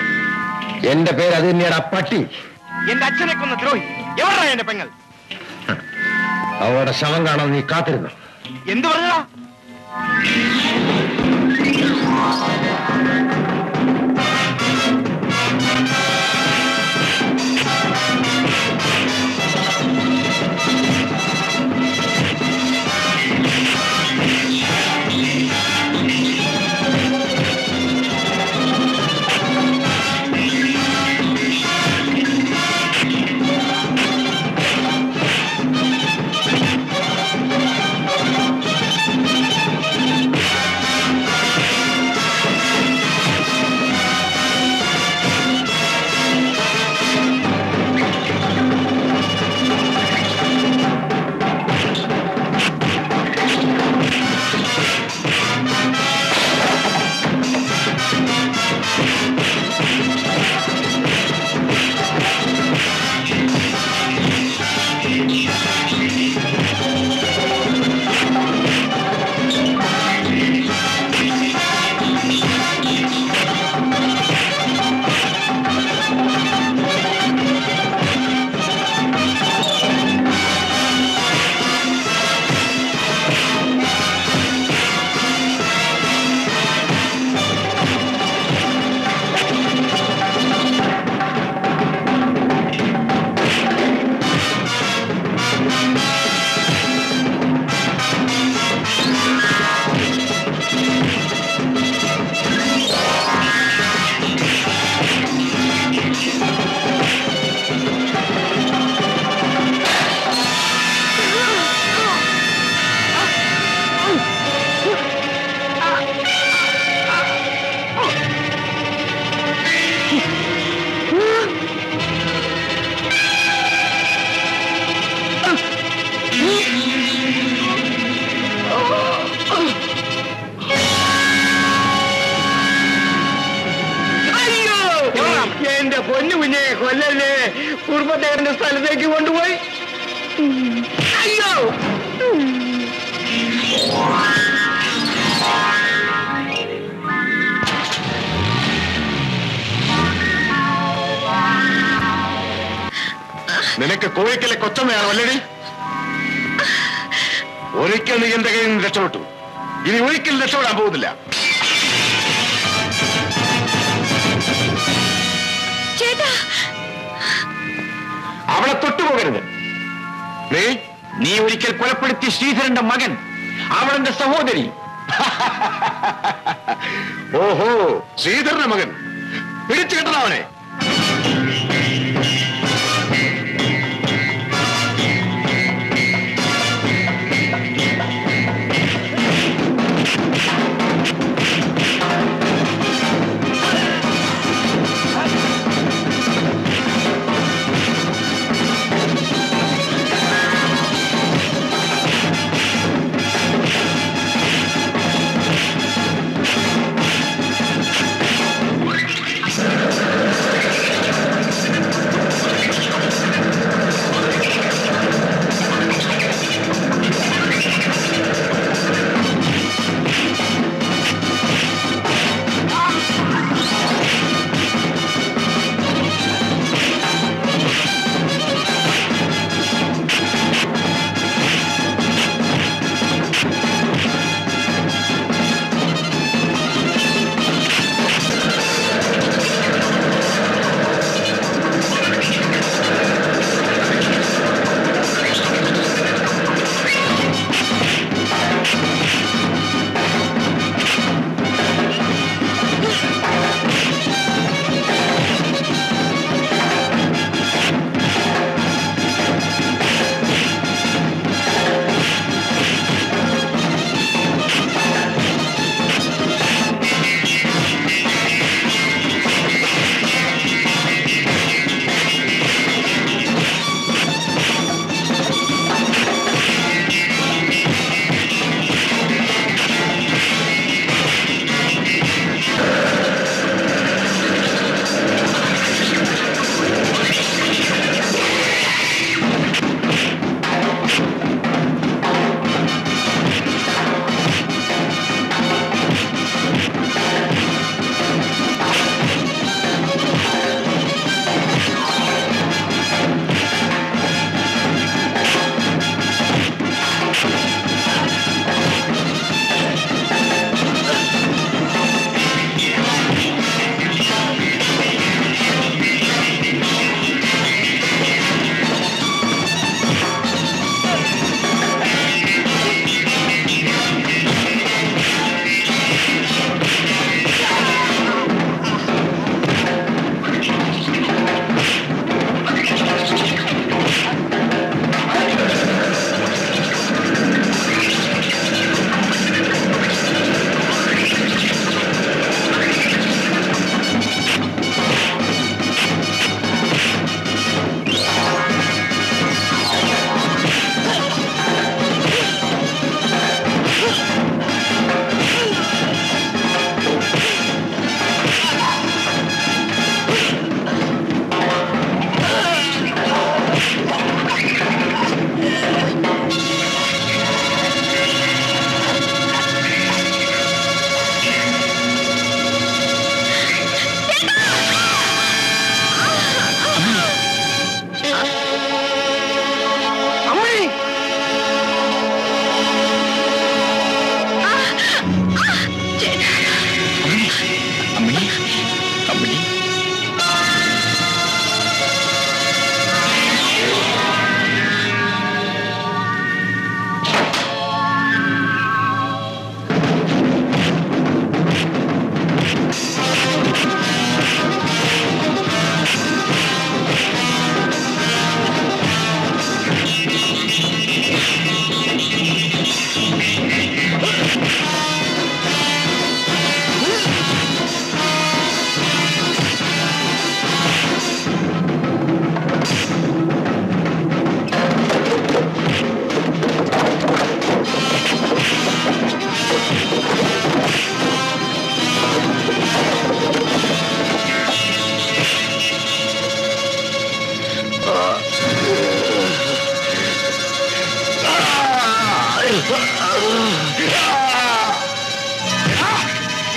എന്റെ പേര് അത് തന്നെയാണ് പട്ടി. എന്റെ അച്ഛനെ കൊന്ന ദ്രോഹി എവിടാ എന്റെ പെങ്ങൾ? അവളുടെ ശവം കാണാൻ നീ കാത്തിരുന്നു. എന്ത് പറഞ്ഞതാ? എന്റെ പൊന്നു കുഞ്ഞെ കൊല്ലല്ലേ, കുടുംബത്തേടന്റെ സ്ഥലത്തേക്ക് കൊണ്ടുപോയി. അയ്യോ, നിനക്ക് കോഴിക്കലെ കൊച്ചമ്മയാണ് അല്ലേടി? ഒരിക്കൽ നീ എന്റെ കയ്യിൽ നിന്ന് രക്ഷപ്പെട്ടു. ഇനി ഒരിക്കലും രക്ഷപ്പെടാൻ പോകുന്നില്ല. അവളെ തൊട്ടുപോകരുത്. നീ ഒരിക്കൽ കൊലപ്പെടുത്തി ശ്രീധരന്റെ മകൻ, അവളെന്റെ സഹോദരി. ഓഹോ, ശ്രീധരന്റെ മകൻ. പിടിച്ചു കിട്ടണം അവനെ.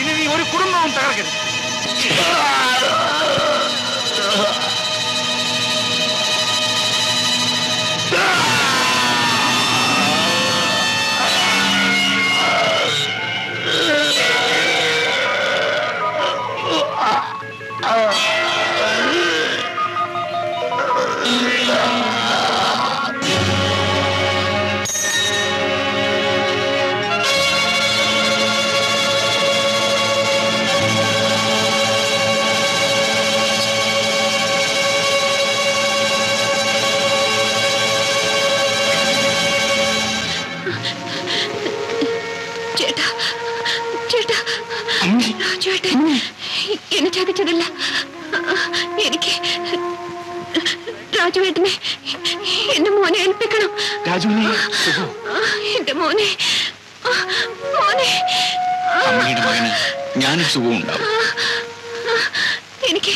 ഇനി നീ ഒരു കുടുംബവും തകർക്കരുത്. രാജുവേട്ടൻ എന്നെ ചതിച്ചതല്ല. എനിക്ക് രാജുവേട്ടനെ എന്റെ മോനെ ഏൽപ്പിക്കണം. എന്റെ മോനെ അമ്മയുടെ മകന് ഞാനും സുഖവും ഉണ്ടാവും. എനിക്ക്